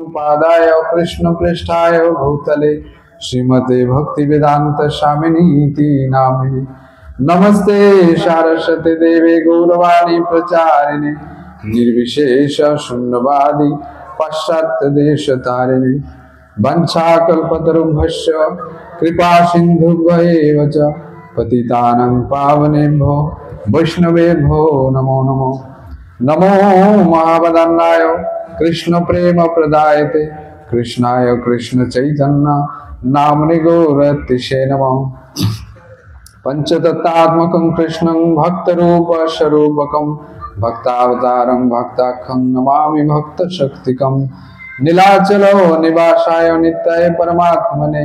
पादाय कृष्ण पृष्ठाय भूतले श्रीमते भक्ति वेदांत स्वामिनीति नामिने। नमस्ते सारस्वती देवे गौरवाणी प्रचारिणे निर्विशेष शून्यवादी पाश्चात्य देश तारिणे। वंशाकल्पतरुभ्यश्च कृपा सिन्धुभ्येव च पतितानां पावनेभ्यो वैष्णवेभ्यो नमो नमो। नमो महावदन्नाय कृष्ण प्रेम प्रदायते कृष्णाय कृष्ण चैतन्य नाम्ने गौरतिशे नमः। पंचतत्त्वात्मकं कृष्णं भक्तरूप स्वरूपकं भक्तावतारं भक्ताख्यं नमामि भक्तशक्तिकं। नीलाचलो निवासाय नित्याय परमात्मने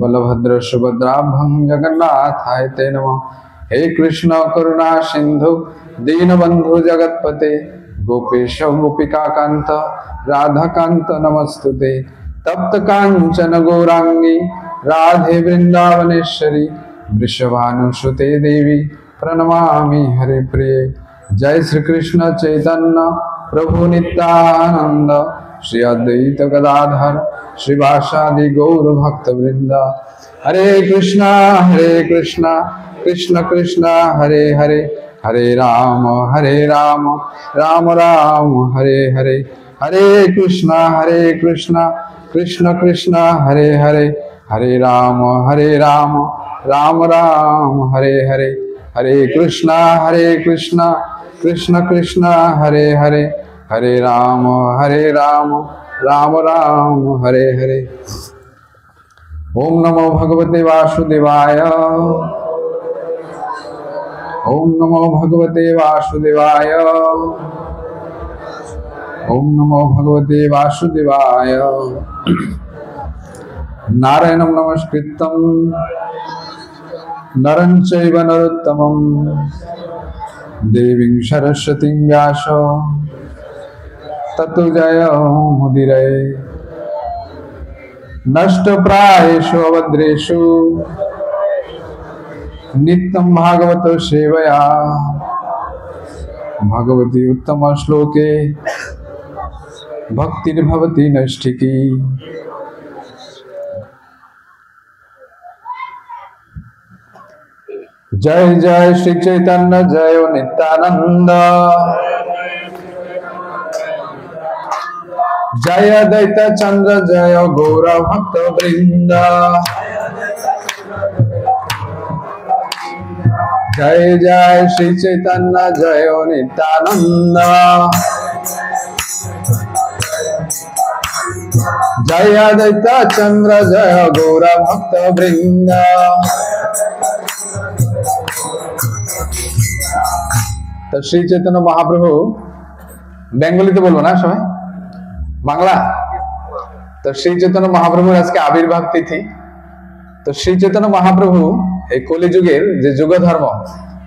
बलभद्र सुभद्राभं जगन्नाथाय ते नमः। हे कृष्ण करुणा सिंधु दीनबंधु जगत्पते गोपेश गोपिका कांत राधा कांत नमस्तुते। तप्त कांचन गौरांगी राधे वृंदावनेश्वरी वृषभानुसुते देवी प्रणमामि हरे प्रिये। जय श्री कृष्ण चैतन्य प्रभु नित्यानंद श्री अद्वैत गदाधर श्रीवासादि गौर भक्त वृंद। हरे कृष्णा कृष्ण कृष्ण हरे हरे हरे राम राम राम हरे हरे। हरे कृष्णा कृष्ण कृष्ण हरे हरे हरे राम राम राम हरे हरे। हरे कृष्णा कृष्ण कृष्ण हरे हरे हरे राम राम राम हरे हरे। ओम नमो भगवते वासुदेवाय। ओम नमो भगवते वासुदेवाय। ओम नमो भगवते वासुदेवाय। नारायणं नमस्कृतं नरं चैव नरोत्तमं देवीं सरस्वतीं व्यासो ततो जयमुदीरये। नष्टप्रायेषु अभद्रेषु नित्यं भागवत सेवया भगवती उत्तम श्लोके भक्तिर्भवति नैष्ठिकी। जय जय श्री चैतन्य जय नित्यानंद जय अद्वैत चंद्र जय गौर भक्त वृंद। जय जय श्री चैतन्य जय नित्यानंद जय अद्वैत चंद्र जय गौर भक्त वृंद। तो श्री चैतन्य महाप्रभु बेंगलीते बोलबो ना सबाई बांगला। तो श्री चैतन्य महाप्रभुर आज के आविर्भाव तिथि। तो श्री चैतन्य महाप्रभु এই কলিযুগের যে যুগ ধর্ম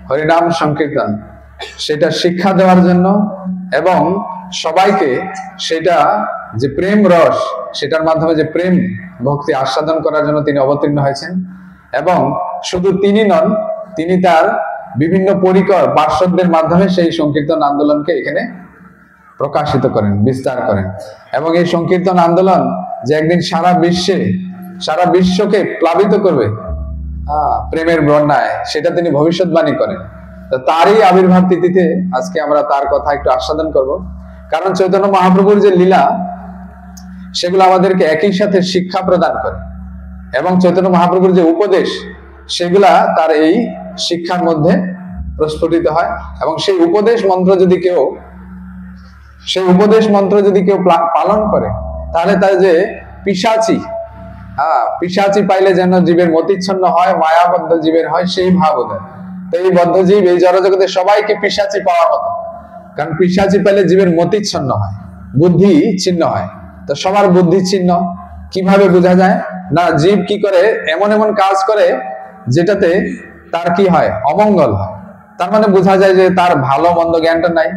হরিনাম সংকীর্তন সেটা শিক্ষা দেওয়ার জন্য এবং সবাইকে সেটা যে প্রেম রস সেটার মাধ্যমে যে প্রেম ভক্তি আস্বাদন করার জন্য তিনি অবতীর্ণ হয়েছেন। এবং শুধু তিনি নন, তিনি তার বিভিন্ন পরিকর পার্শ্বদের মাধ্যমে সেই সংকীর্তন আন্দোলনকে এখানে প্রকাশিত করেন, বিস্তার করেন। এবং এই সংকীর্তন আন্দোলন যে একদিন সারা বিশ্বকে প্লাবিত করবে প্রেমের বন্যায়, সেটা তিনি ভবিষ্যৎবাণী করেন। তো তারই আবির্ভাব তিথিতে আজকে আমরা তার কথা একটু আস্বাদন করব। কারণ চৈতন্য মহাপ্রভুর যে লীলা সেগুলো আমাদেরকে একই সাথে শিক্ষা প্রদান করে এবং চৈতন্য মহাপ্রভুর যে উপদেশ সেগুলা তার এই শিক্ষার মধ্যে প্রস্ফুটিত হয়। এবং সেই উপদেশ মন্ত্র যদি কেউ পালন করে তাহলে তার যে পিশাচি পাইলে যেন জীবের মতিচ্ছন্ন হয়, মায়াবদ্ধ জীবের হয় সেই ভাব ওদের। তো এই বদ্ধ জীব এই জড়জগতে সবাইকে পিশাচি পাওয়ার মতো, কারণ পিশাচি পাইলে জীবের মতিচ্ছন্ন হয়, বুদ্ধি ছিন্ন হয়। তো সবার বুদ্ধি ছিন্ন কিভাবে বোঝা যায় না, জীব কি করে এমন এমন কাজ করে যেটাতে তার কি হয়, অমঙ্গল হয়। তার মানে বোঝা যায় যে তার ভালো মন্দ জ্ঞানটা নাই,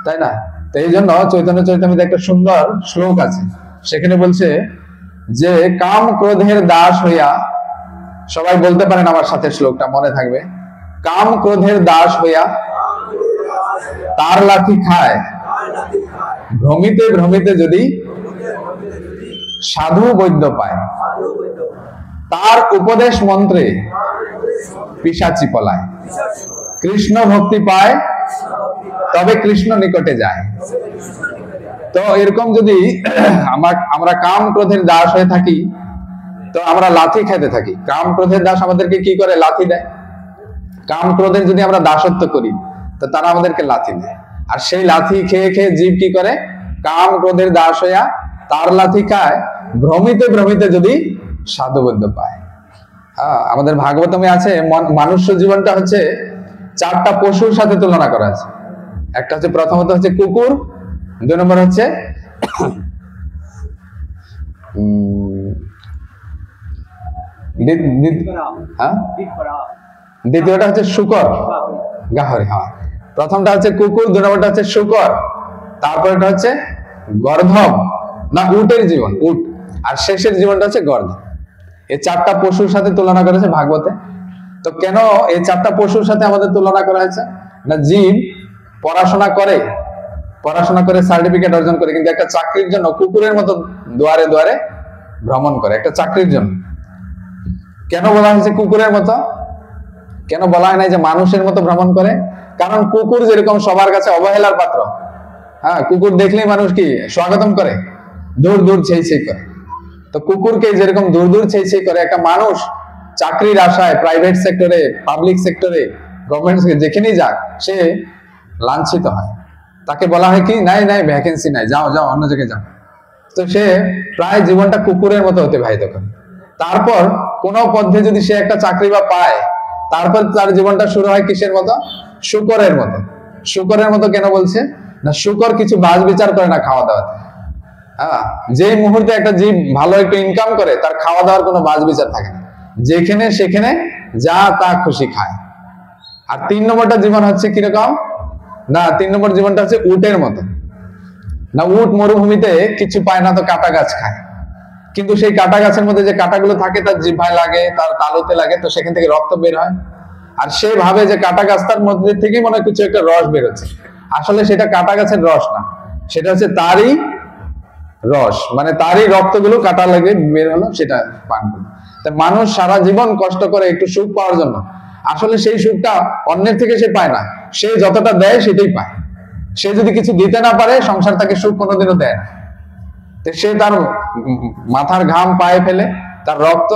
তাই না? তো এই জন্য চৈতন্য চৈতন্যতে একটা সুন্দর শ্লোক আছে, সেখানে বলছে যে কাম ক্রোধের দাস হইয়া, সবাই বলতে পারেন আমার সাথে, শ্লোকটা মনে থাকবে। কাম ক্রোধের দাস হইয়া তার লাঠি খায়, ভ্রমিতে ভ্রমিতে যদি সাধু বৈদ্য পায়, তার উপদেশ মন্ত্রে পিশাচি পলায়। কৃষ্ণ ভক্তি পায় তবে কৃষ্ণ নিকটে যায়। তো এরকম যদি আমরা কাম ক্রোধের দাস হয়ে থাকি, তো আমরা লাথি খেতে থাকি। কাম ক্রোধের দাস আমাদেরকে কি করে? লাথি দেয়। কাম ক্রোধের যদি আমরা দাসত্ব করি, তো তারা আমাদেরকে লাথি দেয়। আর সেই লাথি খেয়ে খেয়ে জীব কি করে? কাম ক্রোধের দাস হইয়া তার লাথি খায়, ভ্রমিতে ভ্রমিতে যদি সাধুবৈদ্য পায়। আমাদের ভাগবতমে আছে মনুষ্য জীবনটা হচ্ছে 4টা পশুর সাথে তুলনা করা আছে। একটা হচ্ছে, প্রথমত হচ্ছে কুকুর, 2 নম্বর হচ্ছে দ্বিতীয়টা হচ্ছে শুকর, গাহরি। প্রথমটা হচ্ছে কুকুর, 2 নম্বরটা হচ্ছে শুকর, তারপরটা হচ্ছে গর্ধব না উটের জীবন, উট, আর শেষের জীবনটা হচ্ছে গর্ধব। এই 4টা পশুর সাথে তুলনা করেছে ভাগবতে। তো কেন এই 4টা পশুর সাথে আমাদের তুলনা করা হয়েছে? না, জীব পড়াশোনা করে সার্টিফিকেট অর্জন করে, কিন্তু একটা চাকরির জন্য কুকুরের মতো দুয়ারে দুয়ারে ভ্রমণ করে, একটা চাকরির জন্য। কেন বলা হয়েছে কুকুরের মতো? কেন বলা হয় নাই যে মানুষের মতো ভ্রমণ করে? কারণ কুকুর যেরকম সবার কাছে অবহেলার পাত্র, কুকুর দেখলেই মানুষ কি স্বাগতম করে, দূর দূর ছেই ছেই করে। তো কুকুরকে যেরকম দূর দূর ছেই ছেই করে, একটা মানুষ চাকরির আশায় প্রাইভেট সেক্টরে, পাবলিক সেক্টরে, গভর্নমেন্ট যেখানেই যাক, সে লাঞ্ছিত হয়। তাকে বলা হয় কি, নাই নাই ভ্যাকেন্সি নাই, যাও যাও অন্য জায়গায় যাও। তো সে প্রায় জীবনটা কুকুরের মতো অতিবাহিত করে। তারপর কোনো পথে যদি সে একটা চাকরি বা পায়, তারপর তার জীবনটা শুরু হয় কিসের মতো? শুকরের মতো। শুকরের মতো কেন বলছে? না, শুকর কিছু বাজ বিচার করে না খাওয়া দাওয়াতে। যে মুহূর্তে একটা জীব ভালো একটু ইনকাম করে, তার খাওয়া দাওয়ার কোনো বাজ বিচার থাকে না, যেখানে সেখানে যা তা খুশি খায়। আর 3 নম্বরটা জীবন হচ্ছে কিরকম? না, 3 নম্বর জীবনটা হচ্ছে উটের মতো। না, উট মরুভূমিতে কিছু পায় না, তো কাটা গাছ খায়। কিন্তু সেই কাটা গাছের মধ্যে যে কাটাগুলো থাকে, তার জিহ্বায় লাগে, তার তালুতে লাগে, তো সেখান থেকে রক্ত বের হয়। আর সে ভাবে যে কাটা গাছটার মধ্যে থেকে মনে কিছু একটা রস বেরোচ্ছে। আসলে সেটা কাটা গাছের রস না, সেটা হচ্ছে তারই রস, মানে তারই রক্তগুলো কাটা লাগে বের হলো, সেটা পান করলো। তাই মানুষ সারা জীবন কষ্ট করে একটু সুখ পাওয়ার জন্য, আসলে সেই সুখটা অন্যের থেকে সে পায় না। সে যতটা দেয় সেটাই পায়। সে যদি কিছু দিতে না পারে, সংসার তাকে সুখ কোনোদিনও দেয় না। সে তার মাথার ঘাম পায়ে ফেলে, তার রক্ত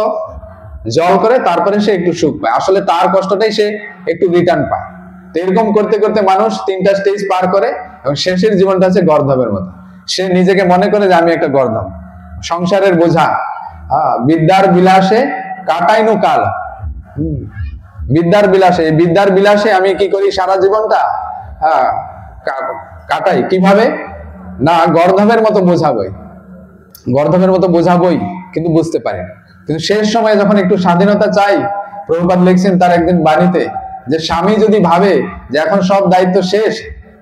জল করে, তারপরে সে একটু সুখ পায়। আসলে তার কষ্টটাই সে একটু রিটার্ন পায়। তো এরকম করতে করতে মানুষ 3টা স্টেজ পার করে, এবং শেষের জীবনটা হচ্ছে গর্ধবের মতো। সে নিজেকে মনে করে যে আমি একটা গর্ধব, সংসারের বোঝা, বিদ্যার বিলাসে কাটাইনু কাল। বিদ্যার বিলাসে, এই বিদ্যার বিলাসে আমি কি করি সারা জীবনটা? কাটাই। কিভাবে? না, গর্ধবের মতো বোঝাবই, গর্ধবের মতো বোঝাবই, কিন্তু বুঝতে পারি। কিন্তু শেষ সময়ে যখন একটু স্বাধীনতা চাই, প্রভুপাদ লিখছেন তার একদিন বাণীতে, যে স্বামী যদি ভাবে যে এখন সব দায়িত্ব শেষ,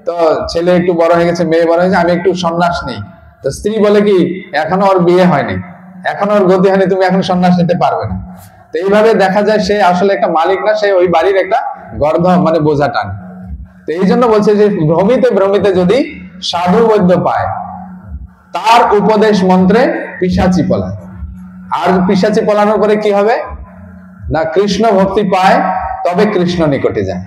তো ছেলে একটু বড় হয়ে গেছে, মেয়ে বড় হয়েছে, আমি একটু সন্ন্যাস নেই, তো স্ত্রী বলে কি, এখনো ওর বিয়ে হয়নি, এখনো ওর গতি হয়নি, তুমি এখন সন্ন্যাস নিতে পারবে না। তো এইভাবে দেখা যায় সে আসলে একটা মালিক না, সে ওই বাড়ির একটা গর্ধব, মানে বোঝা টান। তো এই জন্য বলছে যে ভ্রমিতে ভ্রমিতে যদি সাধু বৈদ্য পায়, তার উপদেশ মন্ত্রে পিশাচি পলায়। আর পিশাচি পলানোর পরে কি হবে? না, কৃষ্ণ ভক্তি পায় তবে কৃষ্ণ নিকটে যায়,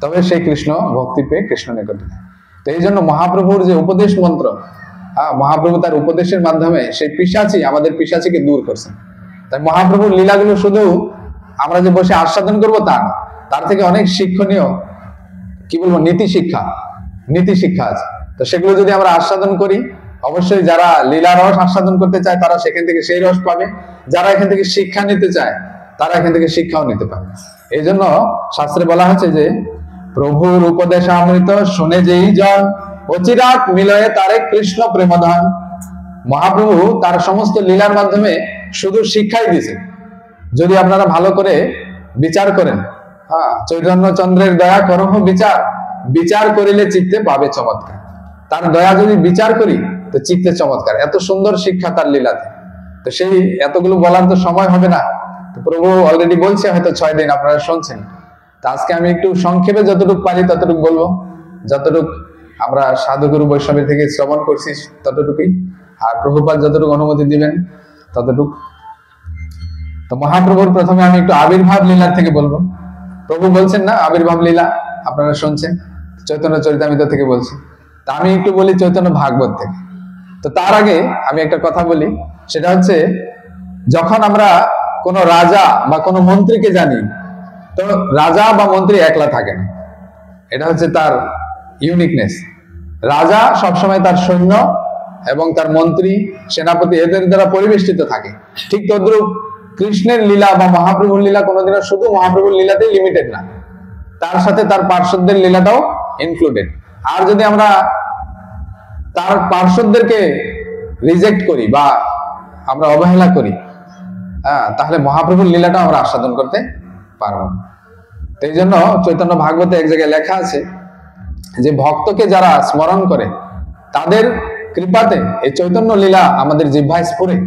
তবে সেই কৃষ্ণ ভক্তি পেয়ে কৃষ্ণ নিকটে যায়। তো এই জন্য মহাপ্রভুর যে উপদেশ মন্ত্র, মহাপ্রভু তার উপদেশের মাধ্যমে সেই পিশাচি, আমাদের পিশাচিকে দূর করছেন। তাই মহাপ্রভুর লীলাগুলো শুধু আমরা যে বসে আস্বাদন করবো তা না, তার থেকে অনেক শিক্ষণীয়, কি বলবো, নীতি শিক্ষা আছে। তো সেগুলো যদি আমরা আস্বাদন করি, অবশ্যই যারা লীলা রস আস্বাদন করতে চায় তারা সেখান থেকে সেই রস পাবে, যারা এখান থেকে শিক্ষা নিতে চায় তারা এখান থেকে শিক্ষাও নিতে পাবে। এই জন্য শাস্ত্রে বলা হচ্ছে যে প্রভুর উপদেশ অমৃত শুনে যেই জন, অচিরাত মিলয়ে তারে কৃষ্ণ প্রেমধন। মহাপ্রভু তার সমস্ত লীলার মাধ্যমে শুধু শিক্ষাই দিয়েছেন। যদি আপনারা ভালো করে বিচার করেন, চৈতন্য চন্দ্রের দয়া করহ বিচার, বিচার করিলে চিত্তে পাবে চমৎকার। তার দয়া যদি বিচার করি, তো চিত্তে চমৎকার। এত সুন্দর শিক্ষা তার লীলাতে। তো সেই এতগুলো বলার তো সময় হবে না, তো প্রভু অলরেডি বলছে, হয়তো 6 দিন আপনারা শুনছেন। তো আজকে আমি একটু সংক্ষেপে যতটুকু পারি ততটুকু বলবো, যতটুকু আমরা সাধুগুরু বৈষ্ণবের থেকে শ্রবণ করছি ততটুকুই। আর প্রভুপাদ যতটুকু অনুমতি দিবেন ততটুকু। তো মহাপ্রভুর প্রথমে আমি একটু আবির্ভাব লীলা থেকে বলবো। প্রভু বলছেন না আবির্ভাব লীলা, আপনারা শুনছেন, চৈতন্য চরিতামৃত থেকে বলছি। তা আমি একটু বলি চৈতন্য ভাগবত থেকে। তো তার আগে আমি একটা কথা বলি, সেটা হচ্ছে যখন আমরা কোনো রাজা বা কোনো মন্ত্রীকে জানি, তো রাজা বা মন্ত্রী একলা থাকে না, এটা হচ্ছে তার ইউনিকনেস। রাজা সবসময় তার সৈন্য এবং তার মন্ত্রী, সেনাপতি এদের দ্বারা পরিবেষ্টিত থাকে। ঠিক তদ্রুপ কৃষ্ণের লীলা বা মহাপ্রভুর লীলা কোনোদিনও শুধু মহাপ্রভুর লীলাতেই লিমিটেড না, তার সাথে তার পার্শ্বদের লীলাটাও ইনক্লুডেড। আর যদি আমরা তার পার্শ্বদেরকে রিজেক্ট করি বা আমরা অবহেলা করি, তাহলে মহাপ্রভুর লীলাটা আমরা আস্বাদন করতে পারবো না। এই জন্য চৈতন্য ভাগবতে এক জায়গায় লেখা আছে যে ভক্তকে যারা স্মরণ করে তাদের কৃপাতে এই চৈতন্য লীলা আমাদের জিহ্বায় স্ফুরে।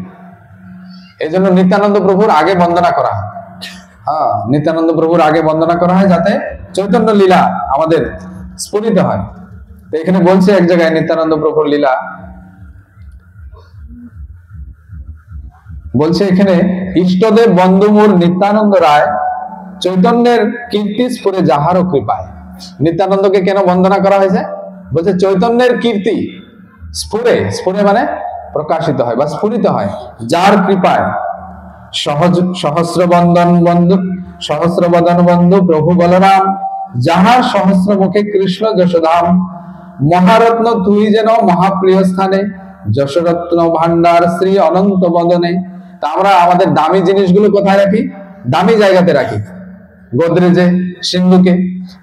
এই জন্য নিত্যানন্দ প্রভুর আগে বন্দনা করা হয়। নিত্যানন্দ প্রভুর আগে বন্দনা করা হয় যাতে চৈতন্য লীলা আমাদের স্ফুরিত হয়। তো এখানে বলছে এক জায়গায় নিত্যানন্দ প্রভুর লীলা বলছে, এখানে ইষ্টদেব বন্ধুমূর নিত্যানন্দ রায় চৈতন্যের কীর্তি স্ফুরে যাহারও কৃপায়। নিত্যানন্দকে কেন বন্দনা করা হয়েছে? বলছে চৈতন্যের কীর্তি স্ফুরে, স্ফুরে মানে প্রকাশিত হয় বা স্ফুরিত হয় যার কৃপায়। সহস্রবদন বন্ধু প্রভু বলরাম, যাহার সহস্র মুখে কৃষ্ণ যশোধাম। মহারত্ন তুই যেন মহাপ্রিয় স্থানে, যশরত্ন ভান্ডার শ্রী অনন্ত বদনে। তা আমরা আমাদের দামি জিনিসগুলো কোথায় রাখি? দামি জায়গাতে রাখি, গোদরেজে, সিন্ধুকে।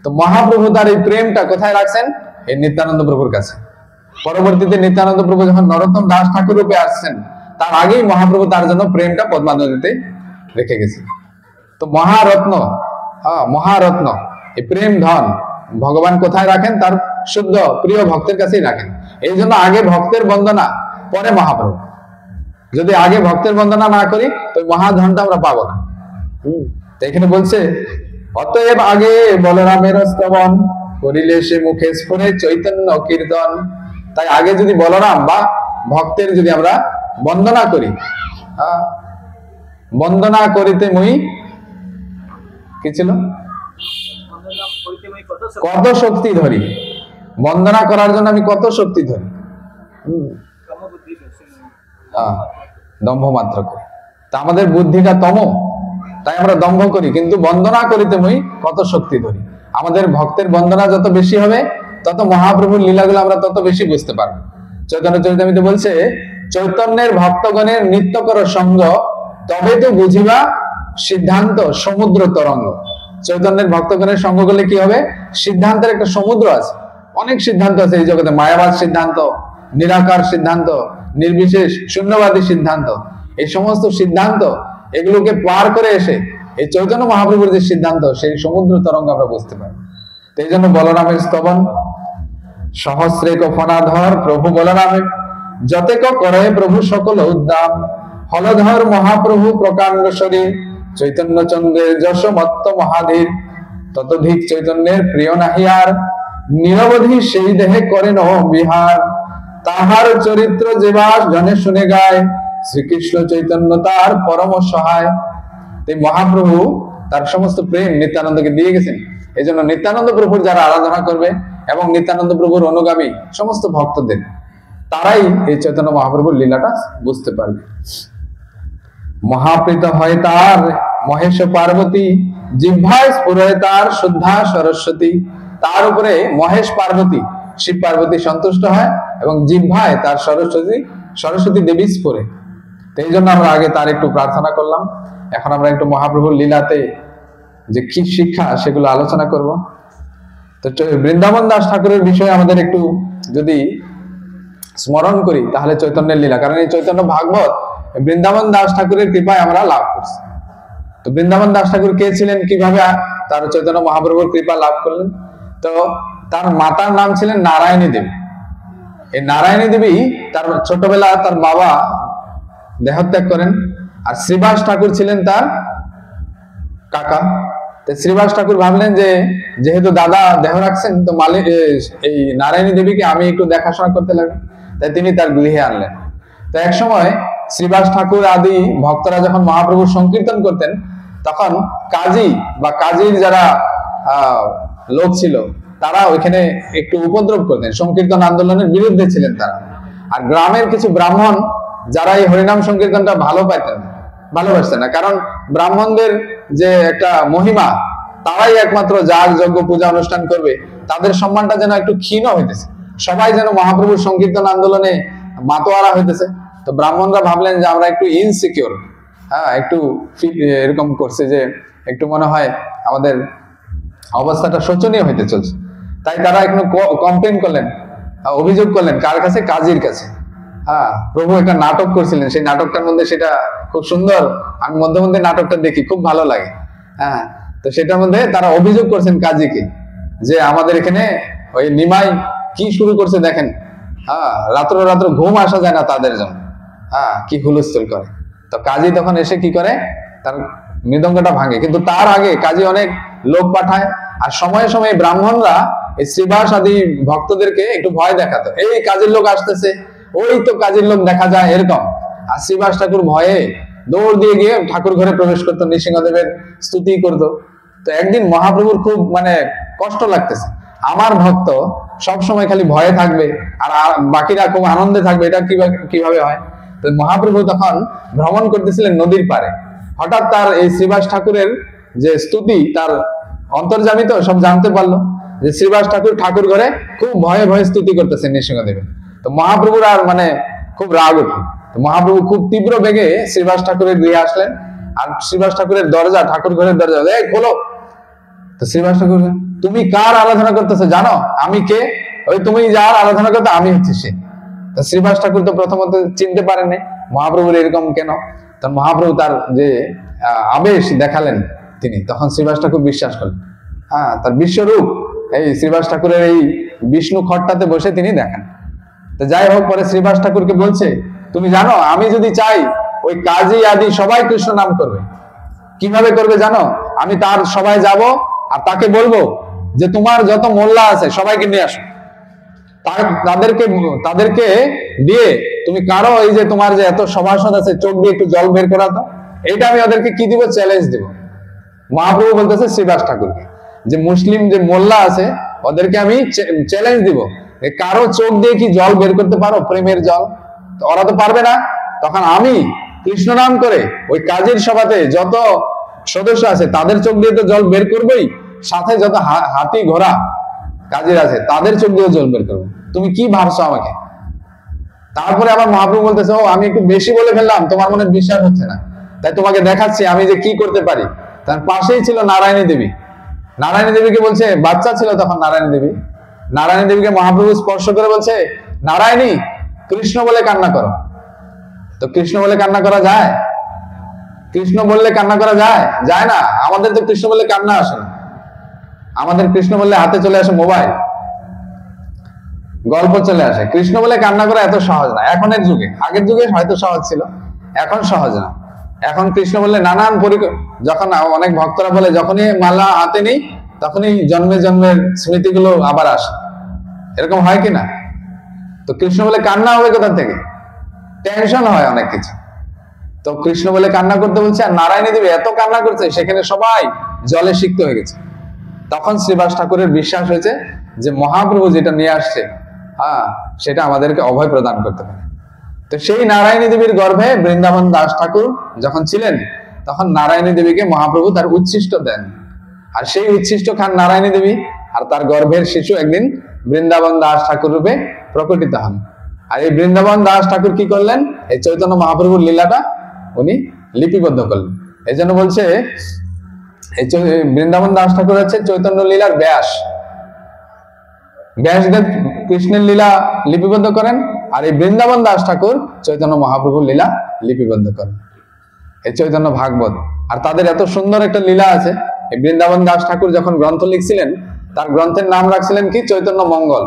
তো মহাপ্রভু তার এই প্রেমটা কোথায় রাখছেন? এই নিত্যানন্দ প্রভুর কাছে। পরবর্তীতে নিত্যানন্দ প্রভু যখন নরোত্তম দাস ঠাকুর রূপে আসছেন, তার আগেই মহাপ্রভু তার জন্য প্রেমটা পদ্মা নদীতে রেখে গেছে। তো মহারত্ন, মহারত্ন এই প্রেম ধন ভগবান কোথায় রাখেন? তার শুদ্ধ প্রিয় ভক্তের কাছেই রাখেন। এই জন্য আগে ভক্তের বন্দনা, পরে মহাপ্রভু। যদি আগে ভক্তের বন্দনা না করি তো মহাধনটা আমরা পাবো না। এখানে বলছে অতএব আগে বলরামের স্তবন, করিলে সে মুখে স্ফুরে চৈতন্য কীর্তন। তাই আগে যদি বলরাম বা ভক্তের যদি আমরা বন্দনা করি, বন্দনা করিতে মুই কি ছিল? কত শক্তি ধরি, বন্দনা করার জন্য আমি কত শক্তি ধরি, দম্ভ মাত্র করি। তা আমাদের বুদ্ধিটা তম, তাই আমরা দম্ভ করি, কিন্তু বন্দনা করিতে মুই কত শক্তি ধরি। আমাদের ভক্তের বন্দনা যত বেশি হবে, তত মহাপ্রভুর লীলাগুলো আমরা তত বেশি বুঝতে পারবো। চৈতন্য চরিতামৃতে বলছে চৈতন্যের ভক্তগণের নিত্য কর সঙ্গ, তবে তো বুঝিবা সিদ্ধান্ত সমুদ্র তরঙ্গ। চৈতন্যের ভক্তগণের সঙ্গ করলে কি হবে? সিদ্ধান্তের একটা সমুদ্র আছে, অনেক সিদ্ধান্ত আছে এই জগতে। মায়াবাদ সিদ্ধান্ত, নিরাকার সিদ্ধান্ত, নির্বিশেষ শূন্যবাদী সিদ্ধান্ত, এই সমস্ত সিদ্ধান্ত এগুলোকে পার করে এসে এই চৈতন্য মহাপ্রভুর যে সিদ্ধান্ত, সেই সমুদ্র তরঙ্গ আমরা বুঝতে পারি। এই জন্য বলরামের স্তবন, সহস্রেক ফনাধর প্রভু বলরামে, যতেক করে প্রভু সকল উদ্দাম। হলধর মহাপ্রভু প্রকাণ্ড শরীর, চৈতন্য চন্দ্রের যশ মত্ত মহাধীর। ততোধিক চৈতন্যের প্রিয় নাহিয়ার, নিরবধি সেই দেহে করেন বিহার। তাহার চরিত্র যেবার জনে শুনে গায়, শ্রীকৃষ্ণ চৈতন্য তার পরম সহায়। এই মহাপ্রভু তার সমস্ত প্রেম নিত্যানন্দকে দিয়ে গেছেন। এই জন্য নিত্যানন্দ প্রভুর যারা আরাধনা করবে এবং নিত্যানন্দ প্রভুর অনুগামী সমস্ত ভক্তদের, তারাই এই চৈতন্য মহাপ্রভুর লীলাটা বুঝতে পারবে। মহাপ্রীত হয় তার মহেশ পার্বতী, জিহ্বায় স্ফুরে তার শুদ্ধা সরস্বতী। তার উপরে মহেশ পার্বতী, শিব পার্বতী সন্তুষ্ট হয় এবং জিহ্বায় তার সরস্বতী দেবী স্ফুরে। এই জন্য আমরা আগে তার একটু প্রার্থনা করলাম। এখন আমরা একটু মহাপ্রভুর লীলাতে যে কি শিক্ষা সেগুলো আলোচনা করব। তো বৃন্দাবন দাস ঠাকুরের বিষয়ে আমাদের একটু যদি স্মরণ করি তাহলে চৈতন্যের লীলা, কারণ এই চৈতন্য ভাগবত বৃন্দাবন দাস ঠাকুরের কৃপায় আমরা লাভ করছি। তো বৃন্দাবন দাস ঠাকুর কে ছিলেন, কিভাবে তার চৈতন্য মহাপ্রভুর কৃপা লাভ করলেন? তো তার মাতার নাম ছিলেন নারায়ণী দেবী। এই নারায়ণী দেবী তার ছোটবেলা তার বাবা দেহত্যাগ করেন, আর শ্রীবাস ঠাকুর ছিলেন তার কাকা। শ্রীবাস ঠাকুর ভাবলেন যে যেহেতু দাদা দেহ রাখছেন, তো মালিক এই নারায়ণী দেবীকে আমি একটু দেখাশোনা করতে লাগলাম। তাই তিনি তার গৃহে আনলেন। তো এক সময় শ্রীবাস ঠাকুর আদি ভক্তরা যখন মহাপ্রভুর সংকীর্তন করতেন, তখন কাজী বা কাজীর যারা লোক ছিল তারা ওইখানে একটু উপদ্রব করতেন, সংকীর্তন আন্দোলনের বিরুদ্ধে ছিলেন তারা। আর গ্রামের কিছু ব্রাহ্মণ যারা এই হরিনাম সংকীর্তনটা ভালোবাসতেন না, কারণ ব্রাহ্মণদের যে একটা মহিমা, তারাই একমাত্র যাগ যজ্ঞ পূজা অনুষ্ঠান করবে, তাদের সম্মানটা যেন একটু ক্ষীণ হইতেছে, সবাই যেন মহাপ্রভুর সংকীর্তন আন্দোলনে মাতোয়ারা হইতেছে। তো ব্রাহ্মণরা ভাবলেন যে আমরা একটু ইনসিকিউর, একটু এরকম করছে যে একটু মনে হয় আমাদের অবস্থাটা শোচনীয় হইতে চলছে, তাই তারা একটু কমপ্লেন করলেন, অভিযোগ করলেন কার কাছে? কাজীর কাছে। প্রভু একটা নাটক করছিলেন, সেই নাটকটার মধ্যে সেটা খুব সুন্দর, আমি মধ্যে মধ্যে নাটকটা দেখি, খুব ভালো লাগে। তো সেটার মধ্যে তারা অভিযোগ করছেন কাজীকে যে আমাদের এখানে ওই নিমাই কি শুরু করছে দেখেন, রাত্র রাত্র ঘুম আসা যায় না তাদের জন্য, কি হুলস্থুল করে। তো কাজী তখন এসে কি করে, তার মৃদঙ্গটা ভাঙে, কিন্তু তার আগে কাজী অনেক লোক পাঠায়, আর সময়ে সময়ে ব্রাহ্মণরা এই শ্রীবাস আদি ভক্তদেরকে একটু ভয় দেখাতো, এই কাজের লোক আসতেছে, ওই তো কাজের লোক দেখা যায়, এরকম। আর শ্রীবাস ঠাকুর ভয়ে দৌড় দিয়ে গিয়ে ঠাকুর ঘরে প্রবেশ করতো, নৃসিংহদেবের স্তুতি করতো। তো একদিন মহাপ্রভুর খুব কষ্ট লাগতেছে, আমার ভক্ত সব সময় খালি ভয়ে থাকবে আর বাকিরা খুব আনন্দে থাকবে, এটা কিভাবে হয়? তো মহাপ্রভু তখন ভ্রমণ করতেছিলেন নদীর পারে, হঠাৎ তার এই শ্রীবাস ঠাকুরের যে স্তুতি, তার অন্তর্যামী তো সব জানতে পারলো যে শ্রীবাস ঠাকুর ঠাকুর ঘরে খুব ভয়ে ভয়ে স্তুতি করতেছেন নৃসিংহদেবের। তো মহাপ্রভুর আর খুব রাগ উঠল। তো মহাপ্রভু খুব তীব্র বেগে শ্রীবাস ঠাকুরের গৃহে আসলেন, আর শ্রীবাস ঠাকুরের দরজা, ঠাকুর ঘরের দরজা খোলো। তো শ্রীবাস ঠাকুর, তুমি কার আরাধনা করতেছো জানো? আমি কে? ওই তুমি যার আরাধনা করতে, আমি হচ্ছে সে। তো শ্রীবাস ঠাকুর তো প্রথমত চিনতে পারেন মহাপ্রভুর এরকম কেন। তখন মহাপ্রভু তার যে আবেশ দেখালেন তিনি, তখন শ্রীবাস ঠাকুর বিশ্বাস করলেন। তার বিশ্বরূপ এই শ্রীবাস ঠাকুরের এই বিষ্ণু খট্টাতে বসে তিনি দেখেন। তো যাই হোক, পরে শ্রীবাস ঠাকুরকে বলছে, তুমি জানো আমি যদি চাই ওই কাজী আদি সবাই কৃষ্ণ নাম করবে। কিভাবে করবে জানো? আমি তার সবাই যাব আর তাকে বলবো যে তোমার যত মোল্লা আছে সবাইকে নিয়ে আসো, তাদেরকে দিয়ে তুমি কারো এই যে তোমার যে এত সভাসদ আছে চোখ দিয়ে একটু জল বের করা, তো এইটা আমি ওদেরকে কি দিব? চ্যালেঞ্জ দিব। মহাপ্রভু বলতেছে শ্রীবাস ঠাকুরকে যে মুসলিম যে মোল্লা আছে ওদেরকে আমি চ্যালেঞ্জ দিব, কারো চোখ দিয়ে কি জল বের করতে পারো, প্রেমের জল? তো ওরা তো পারবে না। তখন আমি কৃষ্ণ নাম করে ওই কাজের সভাতে যত সদস্য আছে তাদের চোখ দিয়ে তো জল বের করবোই, সাথে যত হাতি ঘোড়া কাজের আছে তাদের চোখ দিয়ে জল বের করবো। তুমি কি ভাবছো আমাকে? তারপরে আবার মহাপ্রভু বলতেছে, ও আমি একটু বেশি বলে ফেললাম, তোমার মনে বিশ্বাস হচ্ছে না, তাই তোমাকে দেখাচ্ছি আমি যে কি করতে পারি। তার পাশেই ছিল নারায়ণী দেবী। নারায়ণী দেবীকে বলছে, বাচ্চা ছিল তখন নারায়ণী দেবী, নারায়ণী দেবীকে মহাপ্রভু স্পর্শ করে বলছে, নারায়ণী কৃষ্ণ বলে কান্না করো। তো কৃষ্ণ বলে কান্না করা যায়? কৃষ্ণ বললে কান্না করা যায়? যায় না। আমাদের তো কৃষ্ণ বললে কান্না আসে না, আমাদের কৃষ্ণ বললে হাতে চলে আসে মোবাইল, গল্প চলে আসে। কৃষ্ণ বলে কান্না করা এত সহজ না এখনের যুগে, আগের যুগে হয়তো সহজ ছিল, এখন সহজ না। এখন কৃষ্ণ বললে নানান যখন অনেক ভক্তরা বলে যখনই মালা হাতে নেই তখনই জন্মে জন্মের স্মৃতিগুলো আবার আসে, এরকম হয় কিনা? তো কৃষ্ণ বলে কান্না হবে কোথা থেকে? টেনশন হয় অনেক কিছু। তো কৃষ্ণ বলে কান্না করতে বলছে, আর নারায়ণী দেবী এত কান্না করছে সেখানে সবাই জলে সিক্ত হয়ে গেছে। তখন শ্রীবাস ঠাকুরের বিশ্বাস হয়েছে যে মহাপ্রভু যেটা নিয়ে আসছে সেটা আমাদেরকে অভয় প্রদান করতে পারে। তো সেই নারায়ণী দেবীর গর্ভে বৃন্দাবন দাস ঠাকুর যখন ছিলেন তখন নারায়ণী দেবীকে মহাপ্রভু তার উচ্ছিষ্ট দেন, আর সেই উচ্ছিষ্ট খান নারায়ণী দেবী, আর তার গর্ভের শিশু একদিন বৃন্দাবন দাস ঠাকুর রূপে প্রকটিত হন। আর এই বৃন্দাবন দাস ঠাকুর কি করলেন? এই চৈতন্য মহাপ্রভুর লীলাটা উনি লিপিবদ্ধ করলেন। এই জন্য বলছে এই বৃন্দাবন দাস ঠাকুর হচ্ছে চৈতন্য লীলার ব্যাস। ব্যাসদেব কৃষ্ণের লীলা লিপিবদ্ধ করেন, আর এই বৃন্দাবন দাস ঠাকুর চৈতন্য মহাপ্রভুর লীলা লিপিবদ্ধ করেন, এই চৈতন্য ভাগবত। আর তাদের এত সুন্দর একটা লীলা আছে। এই বৃন্দাবন দাস ঠাকুর যখন গ্রন্থ লিখছিলেন তার গ্রন্থের নাম রাখছিলেন কি? চৈতন্য মঙ্গল।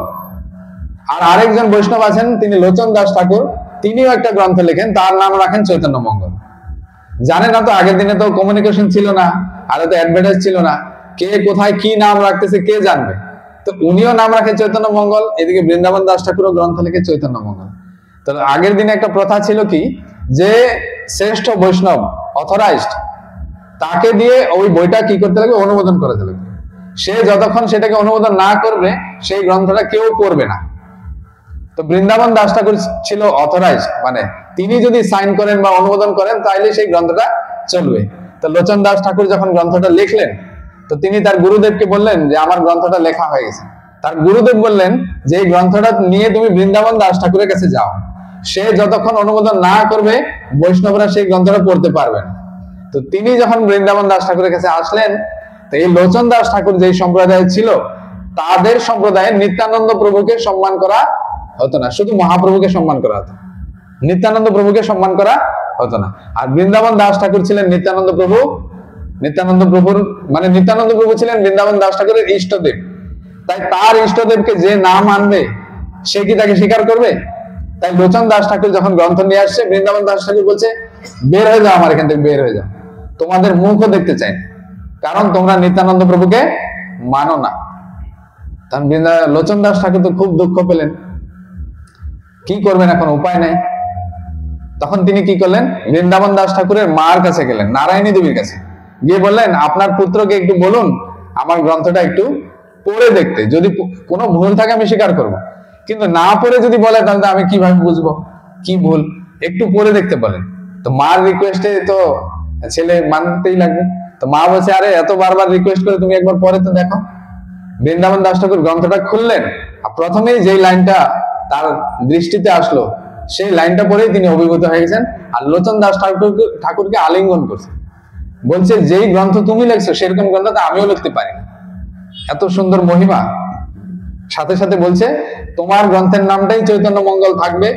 আর আরেকজন বৈষ্ণব আছেন তিনি লোচন দাস ঠাকুর, তিনিও একটা গ্রন্থ লেখেন, তার নাম রাখেন চৈতন্য মঙ্গল। জানে না তো, আগের দিনে তো কমিউনিকেশন ছিল না, আর তো অ্যাডভার্টাইজ ছিল না, কে কোথায় কি নাম রাখতেছে কে জানবে। তো উনিও নাম রাখেন চৈতন্য মঙ্গল, এদিকে বৃন্দাবন দাস ঠাকুরও গ্রন্থ লিখে চৈতন্য মঙ্গল। তো আগের দিনে একটা প্রথা ছিল কি, যে শ্রেষ্ঠ বৈষ্ণব অথরাইজড তাকে দিয়ে ওই বইটা কি করতে লাগবে, অনুমোদন করাতে লাগবে। সে যতক্ষণ সেটাকে অনুমোদন না করবে সেই গ্রন্থটা কেউ পড়বে না। তো বৃন্দাবন দাস ঠাকুর ছিল অথরাইজড, মানে তিনি যদি সাইন করেন বা অনুমোদন করেন তাহলে সেই গ্রন্থটা চলবে। তো লোচন দাস ঠাকুর যখন গ্রন্থটা লিখলেন, তো তিনি তার গুরুদেবকে বললেন যে আমার গ্রন্থটা লেখা হয়ে গেছে। তার গুরুদেব বললেন যে এই গ্রন্থটা নিয়ে তুমি বৃন্দাবন দাস ঠাকুরের কাছে যাও, সে যতক্ষণ অনুমোদন না করবে বৈষ্ণবরা সেই গ্রন্থটা পড়তে পারবেন। তো তিনি যখন বৃন্দাবন দাস ঠাকুরের কাছে আসলেন, তো এই লোচন দাস ঠাকুর যেই সম্প্রদায় ছিল, তাদের সম্প্রদায়ে নিত্যানন্দ প্রভুকে সম্মান করা হতো না, শুধু মহাপ্রভুকে সম্মান করা হতো, নিত্যানন্দ প্রভুকে সম্মান করা হতো না। আর বৃন্দাবন দাস ঠাকুর ছিলেন নিত্যানন্দ প্রভুর মানে নিত্যানন্দ প্রভু ছিলেন বৃন্দাবন দাস ঠাকুরের ইষ্টদেব। তাই তার ইষ্টদেবকে যে না মানবে সে কি তাকে স্বীকার করবে? তাই লোচন দাস ঠাকুর যখন গ্রন্থ নিয়ে আসছে, বৃন্দাবন দাস ঠাকুর বলছে বের হয়ে যাও, আমার এখান থেকে বের হয়ে যাও, তোমাদের মুখও দেখতে চাই, কারণ তোমরা নিত্যানন্দ প্রভুকে মানো না। তখন লোচন দাস ঠাকুর তো খুব দুঃখ পেলেন, কি করবেন, এখন উপায় নাই। তখন তিনি কি করলেন, বৃন্দাবন দাস ঠাকুরের মার কাছে গেলেন, নারায়ণী দেবীর কাছে গিয়ে বললেন আপনার পুত্রকে একটু বলুন আমার গ্রন্থটা একটু পড়ে দেখতে, যদি কোনো ভুল থাকে আমি স্বীকার করব, কিন্তু না পড়ে যদি বলে তাহলে আমি কিভাবে বুঝবো কি ভুল, একটু পড়ে দেখতে বলেন। তো মার রিকোয়েস্টে তো ছেলে মানতেই লাগবে। তো মা বলছে আরে এত বারবার রিকোয়েস্ট করে তুমি একবার পরে তো দেখো। বৃন্দাবন দাস ঠাকুর গ্রন্থটা খুললেন, আর প্রথমেই যেই লাইনটা তার দৃষ্টিতে আসলো সেই লাইনটা পড়েই তিনি অভিভূত হয়ে গেছেন, আর লোচন দাস ঠাকুরকে আলিঙ্গন করছেন, বলছে যেই গ্রন্থ তুমি লিখছো সেরকম গ্রন্থ আমিও লিখতে পারি না, এত সুন্দর মহিমা। সাথে সাথে বলছে তোমার গ্রন্থের নামটাই চৈতন্য মঙ্গল থাকবে,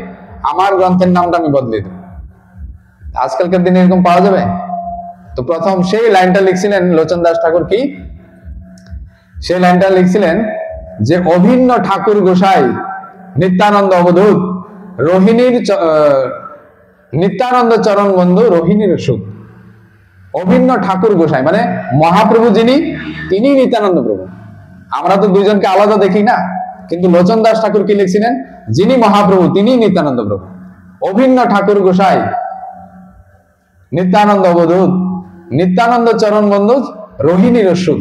আমার গ্রন্থের নামটা আমি বদলে দেব। আজকালকার দিনে এরকম পাওয়া যাবে? তো প্রথম সেই লাইনটা লিখছিলেন লোচন দাস ঠাকুর, কি সেই লাইনটা লিখছিলেন যে অভিন্ন ঠাকুর গোসাই নিত্যানন্দ অবধূত রোহিণীর নিত্যানন্দ চরণ বন্ধু রোহিণীর সুখ। অভিন্ন ঠাকুর গোসাই মানে মহাপ্রভু যিনি, তিনি নিত্যানন্দ প্রভু। আমরা তো দুইজনকে আলাদা দেখি না, কিন্তু লোচন দাস ঠাকুর কি লিখছিলেন, যিনি মহাপ্রভু তিনি নিত্যানন্দ প্রভু। অভিন্ন ঠাকুর গোসাই নিত্যানন্দ অবধূত নিত্যানন্দ চরণ বন্ধু রোহিণীর সুখ।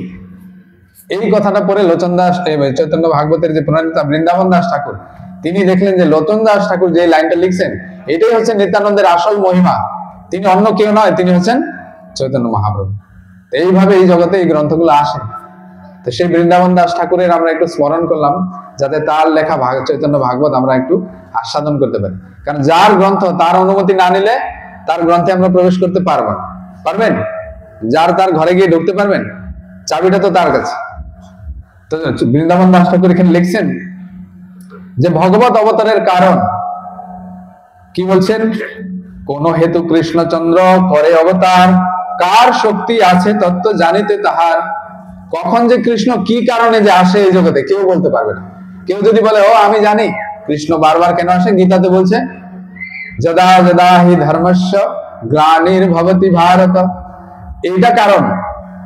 এই কথাটা পরে লোচন দাস চৈতন্য ভাগবতের যে প্রণেতা বৃন্দাবন দাস ঠাকুর, তিনি দেখলেন যে লোচন দাস ঠাকুর যে লাইনটা লিখছেন এটাই হচ্ছে নিত্যানন্দের আসল মহিমা, তিনি অন্য কেউ নয়, তিনি হচ্ছেন চৈতন্য মহাপ্রভু। এইভাবে এই জগতে এই গ্রন্থগুলো আসে। তো সেই বৃন্দাবন দাস ঠাকুরের আমরা একটু স্মরণ করলাম, যাতে তার লেখা চৈতন্য ভাগবত আমরা একটু আস্বাদন করতে পারি। কারণ যার গ্রন্থ তার অনুমতি না নিলে তার গ্রন্থে আমরা প্রবেশ করতে পারবো না। পারবেন? যার তার ঘরে গিয়ে ঢুকতে পারবেন? চাবিটা তো তার কাছে। তো বৃন্দাবন দাস ঠাকুর এখানে লিখছেন যে ভগবত অবতারের কারণ কি বলছেন, কোন হেতু কৃষ্ণচন্দ্র করে অবতার, কার শক্তি আছে তত্ত্ব জানিতে তাহার। কখন যে কৃষ্ণ কি কারণে যে আসে এই জগতে কেউ বলতে পারবে না। কেউ যদি বলে ও আমি জানি কৃষ্ণ বারবার কেন আসে, গীতাতে বলছে যদা যদা হি ধর্মস্য গ্লানির্ভবতি ভারত, এইটা কারণ।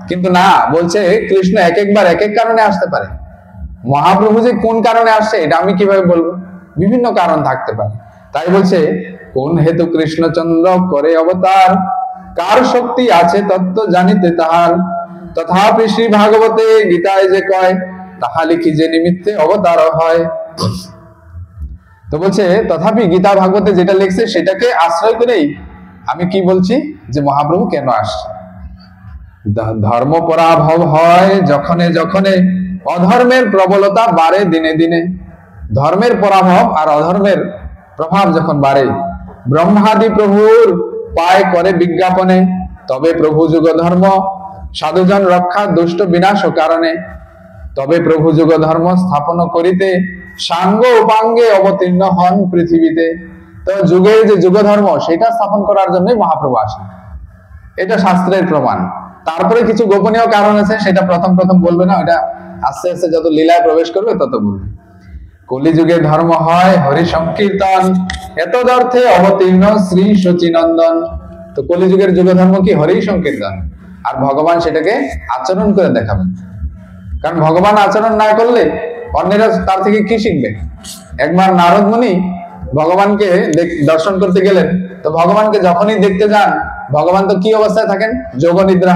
কিন্তু না, বলছে কৃষ্ণ এক একবার এক এক কারণে আসতে পারে। মহাপ্রভু যে কোন কারণে আসছে এটা আমি কিভাবে বলবো, বিভিন্ন কারণ থাকতে পারে। তাই বলছে কোন হেতু কৃষ্ণচন্দ্র করে অবতার, কার শক্তি আছে তত্ত্ব জানিতে তাহার। তথাপি শ্রী ভাগবতে গীতায় যে কয়, তাহা লিখি যে নিমিত্তে অবতার হয়। তো বলছে তথাপি গীতা ভাগবতে যেটা লিখছে সেটাকে আশ্রয় করেই আমি কি বলছি যে মহাপ্রভু কেন আসছে। ধর্ম পরাভব হয় যখনে যখনে, অধর্মের প্রবলতা বাড়ে দিনে দিনে। ধর্মের পরাভব আর অধর্মের প্রভাব যখন বাড়ে, ব্রহ্মাদি প্রভুর পায় করে বিজ্ঞাপনে, তবে প্রভু যুগ ধর্ম সাধুজন রক্ষা দুষ্ট বিনাশ কারণে। তবে প্রভু যুগ ধর্ম স্থাপন করিতে, সাঙ্গ উপাঙ্গে অবতীর্ণ হন পৃথিবীতে। তো যুগের যে যুগ ধর্ম সেটা স্থাপন করার জন্যই মহাপ্রভু আসেন, এটা শাস্ত্রের প্রমাণ। তারপরে কিছু গোপনীয় কারণ আছে, সেটা প্রথম প্রথম বলবে না, ওটা আস্তে আস্তে যত লীলায় প্রবেশ করবে তত বলবে। কলিযুগে ধর্ম হয় হরি সংকীর্তন, এতদর্থে অবতীর্ণ শ্রী শচীনন্দন। তো কলিযুগের যুগ ধর্ম কি? হরি সংকীর্তন। আর ভগবান সেটাকে আচরণ করে দেখাবেন, কারণ ভগবান আচরণ না করলে অন্যেরা তার থেকে কি শিখবে। একবার নারদ মুনি ভগবানকে দর্শন করতে গেলেন, তো ভগবানকে যখনই দেখতে যান, ভগবান তো কি অবস্থায় থাকেন? যোগ নিদ্রা।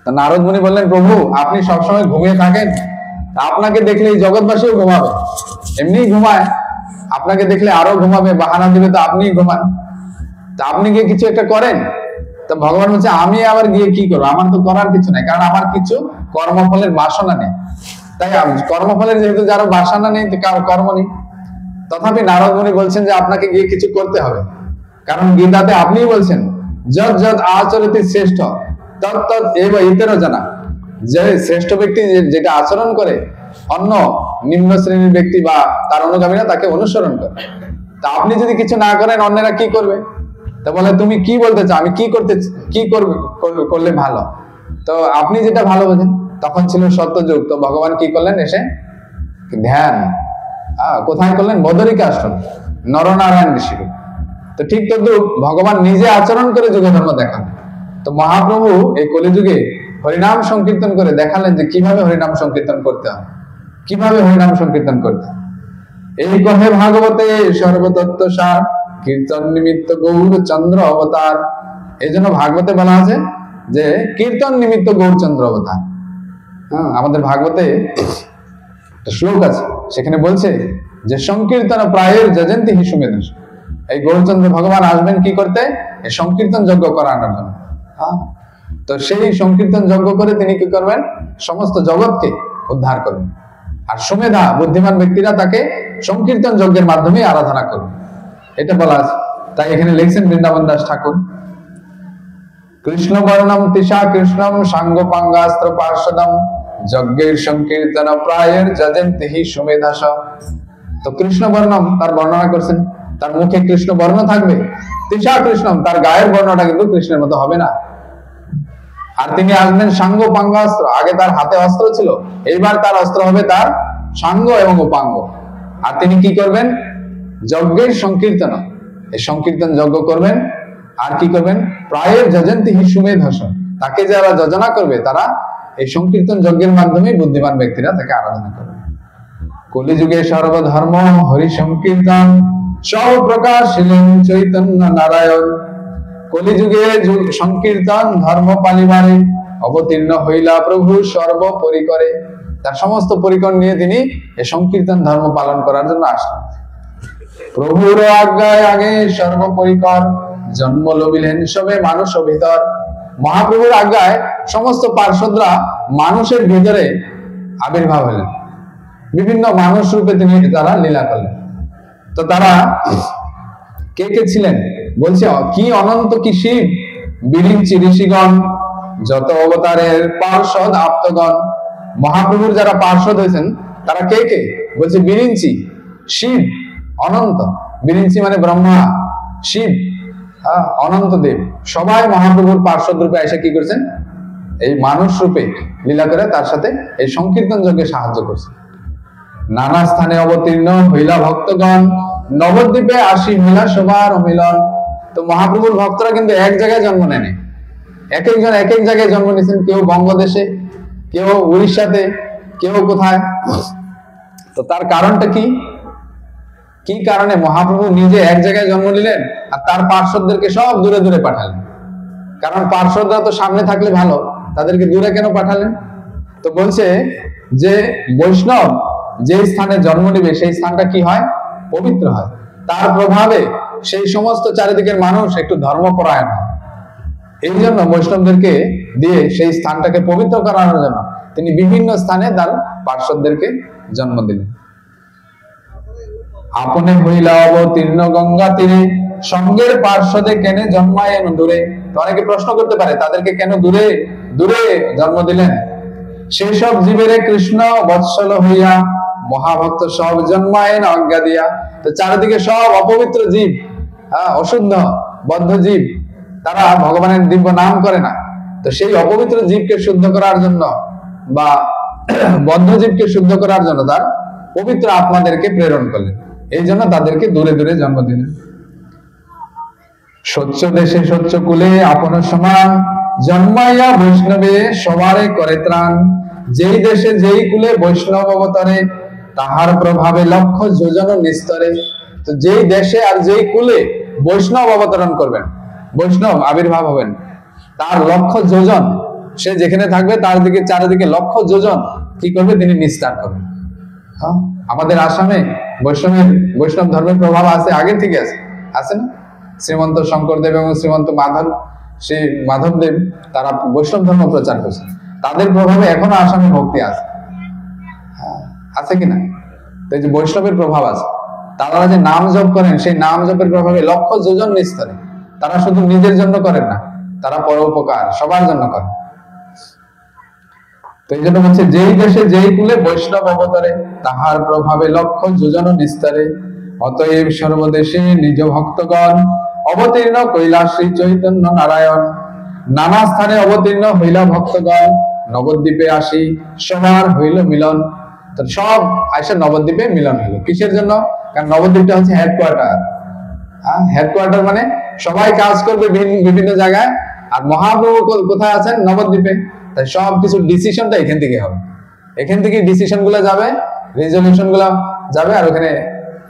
তো নারদ মুনি বললেন, প্রভু আপনি সবসময় ঘুমিয়ে থাকেন, আপনাকে দেখলে এই জগৎবাসীও ঘুমাবে, এমনি ঘুমায়, আপনাকে দেখলে আরো ঘুমাবে, বাহানা দিবে, তো আপনি ঘুমান, তা আপনি গিয়ে কিছু একটা করেন। তো ভগবান বলছে, আমি আবার গিয়ে কি করবো? আমার তো করার কিছু নাই, কারণ আমার কিছু কর্মফলের বাসনা নেই। তাই কর্মফলের যেহেতু যারা বাসনা নেই, কারো কর্ম নেই। তথাপি নারদ মুনি বলছেন যে আপনাকে গিয়ে কিছু করতে হবে, কারণ গীতাতে আপনিই বলছেন, যৎ যৎ আচরতি শ্রেষ্ঠ তৎ তৎ এব ইতরো জানা। যে শ্রেষ্ঠ ব্যক্তি যেটা আচরণ করে, অন্য নিম্ন শ্রেণীর ব্যক্তি বা তার অনুগামীরা তাকে অনুসরণ করে। তা আপনি যদি কিছু না করেন, অন্যরা কি করবে? তা বলে, তুমি কি বলতে চাও, আমি কি করলে ভালো? তো আপনি যেটা ভালো বোঝেন। তখন ছিল সত্যযুগ। তো ভগবান কি করলেন? এসে ধ্যান কোথায় করলেন? বদরিকা আশ্রম, নরনারায়ণ ঋষি। তো ঠিক তদ্রুপ ভগবান নিজে আচরণ করে যুগ ধর্ম দেখান। তো মহাপ্রভু এই কলিযুগে হরিনাম সংকীর্তন করে দেখালেন যে কিভাবে হরিনাম সংকীর্তন করতে হয়, কিভাবে হরিনাম সংকীর্তন করতে হয়। এই কহে ভাগবতে সর্বতত্ত্ব সার, কীর্তন নিমিত্ত গৌরচন্দ্র অবতার। এই জন্য ভাগবতে বলা আছে যে কীর্তন নিমিত্ত গৌরচন্দ্র অবতার। আমাদের ভাগবতে একটা শ্লোক আছে, সেখানে বলছে যে সংকীর্তন প্রায়ের যজন্তি হি সুমেধস। এই গৌরচন্দ্র ভগবান আসবেন কি করতে? এই সংকীর্তন যজ্ঞ করানোর জন্য। তো সেই সংকীর্তন যজ্ঞ করে তিনি কি করবেন? সমস্ত জগৎকে উদ্ধার করবেন। আর সুমেধা বুদ্ধিমান ব্যক্তিরা তাকে সংকীর্তন যজ্ঞের মাধ্যমে আরাধনা করবে, এটা বলা আছে। তাই এখানে লিখছেন বৃন্দাবন দাস ঠাকুর, কৃষ্ণ বর্ণম তিসা কৃষ্ণম সাঙ্গপাঙ্গাস্ত্র পার্শ্বদম যজ্ঞের সংকীর্তন প্রায়ের যজন্তি হি সুমেধাস। তো কৃষ্ণ বর্ণম তার বর্ণনা করছেন, তার মুখে কৃষ্ণ বর্ণ থাকবে। তিসা কৃষ্ণম, তার গায়ের বর্ণটা কিন্তু কৃষ্ণের মতো হবে না। আর তিনি আসবেন সাঙ্গ পাঙ্গাস্ত্র, আগে তার হাতে অস্ত্র ছিল, এইবার তার অস্ত্র হবে তার সাঙ্গ এবং উপাঙ্গ। আর তিনি কি করবেন? যজ্ঞের সংকীর্তন, এই সংকীর্তন যজ্ঞ করবেন। আর কি করবেন? প্রায়ের যজন্তি হি সুমেধস, তাকে যারা যোজনা করবে তারা এই সংকীর্তন যজ্ঞের মাধ্যমে বুদ্ধিমান ব্যক্তিরা তাকে আরাধনা করবে। কলিযুগে সর্বধর্ম হরি সংকীর্তন, সব প্রকাশিলেন চৈতন্য নারায়ণ। কলিযুগে সংকীর্তন ধর্ম পালিবারে, অবতীর্ণ হইলা প্রভু সর্বপরিকরে। তার সমস্ত পরিকর নিয়ে তিনি এই সংকীর্তন ধর্ম পালন করার জন্য আসলেন। প্রভুর আজ্ঞায় আগে সর্বপরিকর, জন্ম লভিলেন সবে মানুষ ভিতর। মহাপ্রভুর আজ্ঞায় সমস্ত পার্শ্বদরা মানুষের ভিতরে আবির্ভাব হলেন, বিভিন্ন মানুষ রূপে তিনি তারা লীলা করলেন। তো তারা কে কে ছিলেন? বলছে, কি অনন্ত কি শিব বিরিঞ্চি ঋষিগণ, যত অবতারের পার্শ্বদ আপ্তগণ। মহাপ্রভুর যারা পার্শ্বদ হয়েছেন তারা কে কে? বলছে বিরিঞ্চি, শিব, অনন্ত। বিরিঞ্চি মানে ব্রহ্মা, শিব, অনন্ত দেব, সবাই মহাপ্রভুর পার্শ্বদ রূপে এসে কি করছেন? এই মানুষ রূপে লীলা করে তার সাথে এই সংকীর্তন যজ্ঞে সাহায্য করছে। নানা স্থানে অবতীর্ণ হইলা ভক্তগণ, নবদ্বীপে আসি হইলা সবার মিলন। তো মহাপ্রভুর ভক্তরা কিন্তু এক জায়গায় জন্ম নেয়নি, এক একজন এক এক জায়গায় জন্ম নিয়েছেন। কেউ বঙ্গদেশে, কেউ উড়িষ্যাতে, কেউ কোথায়। তো তার কারণটা কি? কি কারণে মহাপ্রভু নিজে এক জায়গায় জন্ম নিলেন আর তার পার্শ্বদেরকে সব দূরে দূরে পাঠালেন? কারণ পার্শ্বদরা তো সামনে থাকলে ভালো, তাদেরকে দূরে কেন পাঠালেন? তো বলছে যে বৈষ্ণব যে স্থানে জন্ম নেবে সেই স্থানটা কি হয়? পবিত্র হয়। তার প্রভাবে সেই সমস্ত চারিদিকের মানুষ একটু ধর্মপরায়ণ হয়। এই জন্য বৈষ্ণবদেরকে দিয়ে সেই স্থানটাকে পবিত্র করানোর জন্য তিনি বিভিন্ন স্থানে তার পার্শ্বদেরকে জন্ম দিলেন। আপনে হইলা অবতীর্ণ গঙ্গা তীরে, সঙ্গের পার্শ্বদে কেনে জন্মায়েন দূরে। তো অনেকে প্রশ্ন করতে পারে, তাদেরকে কেন দূরে দূরে জন্ম দিলেন? সেসব জীবেরে কৃষ্ণ বৎসল হইয়া, মহাভক্ত সব জন্মায়েন আজ্ঞা দিয়া। তো চারিদিকে সব অপবিত্র জীব, অশুদ্ধ বদ্ধ জীব, তারা ভগবানের দিব্য নাম করে না। তো সেই অপবিত্র জীবকে শুদ্ধ করার জন্য বা বদ্ধ জীবকে শুদ্ধ করার জন্য তার পবিত্র আত্মাদেরকে প্রেরণ করলেন। এই জন্য তাদেরকে দূরে দূরে জন্ম দিলেন। স্বচ্ছ দেশে স্বচ্ছ কুলে আপন সমান, জন্মাইয়া বৈষ্ণবে সবারে করে ত্রাণ। যেই দেশে যেই কুলে বৈষ্ণব অবতারে, তাহার প্রভাবে লক্ষ যোজন নিস্তরে। তো যেই দেশে আর যেই কুলে বৈষ্ণব অবতরণ করবেন, বৈষ্ণব আবির্ভাব হবেন, তার লক্ষ যোজন, সে যেখানে থাকবে তার দিকে চারিদিকে লক্ষ যোজন কি করবে, তিনি নিস্তার করবেন। হ্যাঁ, আমাদের আসামে বৈষ্ণব ধর্মের প্রভাব আছে, আগে থেকে আছে না? শ্রীমন্ত শঙ্করদেব এবং শ্রীমন্ত মাধবদেব তারা বৈষ্ণব ধর্ম প্রচার করছে, তাদের প্রভাবে এখনো আসামে ভক্তি আছে, আছে কিনা? তো এই যে বৈষ্ণবের প্রভাব আছে, তারা যে নাম জপ করেন, সেই নাম জপের প্রভাবে লক্ষ যোজন নিস্তারে। তারা শুধু নিজের জন্য করেন না, তারা পরোপকার সবার জন্য করেন। তো এই জন্য বলছে, যেই দেশে যেই কুলে বৈষ্ণব অবতারে, তাহার প্রভাবে লক্ষ যোজন নিস্তারে। অতএব সর্বদেশে নিজ ভক্তগণ অবতীর্ণ কইলা শ্রী চৈতন্য নারায়ণ। নানা স্থানে অবতীর্ণ হইলা ভক্তগণ, নবদ্বীপে আসি সবার হইল মিলন। তো সব আইসা নবদ্বীপে মিলন হইল। কিসের জন্য? কারণ নবদ্বীপটা হচ্ছে হেডকোয়ার্টার। হেডকোয়ার্টার মানে সবাই কাজ করবে বিভিন্ন জায়গায়, আর মহাপ্রভু কোথায় আছেন? নবদ্বীপে। তাই সব কিছু ডিসিশনটা এখান থেকে হবে, এখান থেকে ডিসিশন গুলা যাবে, রেজলিউশন গুলা যাবে, আর ওখানে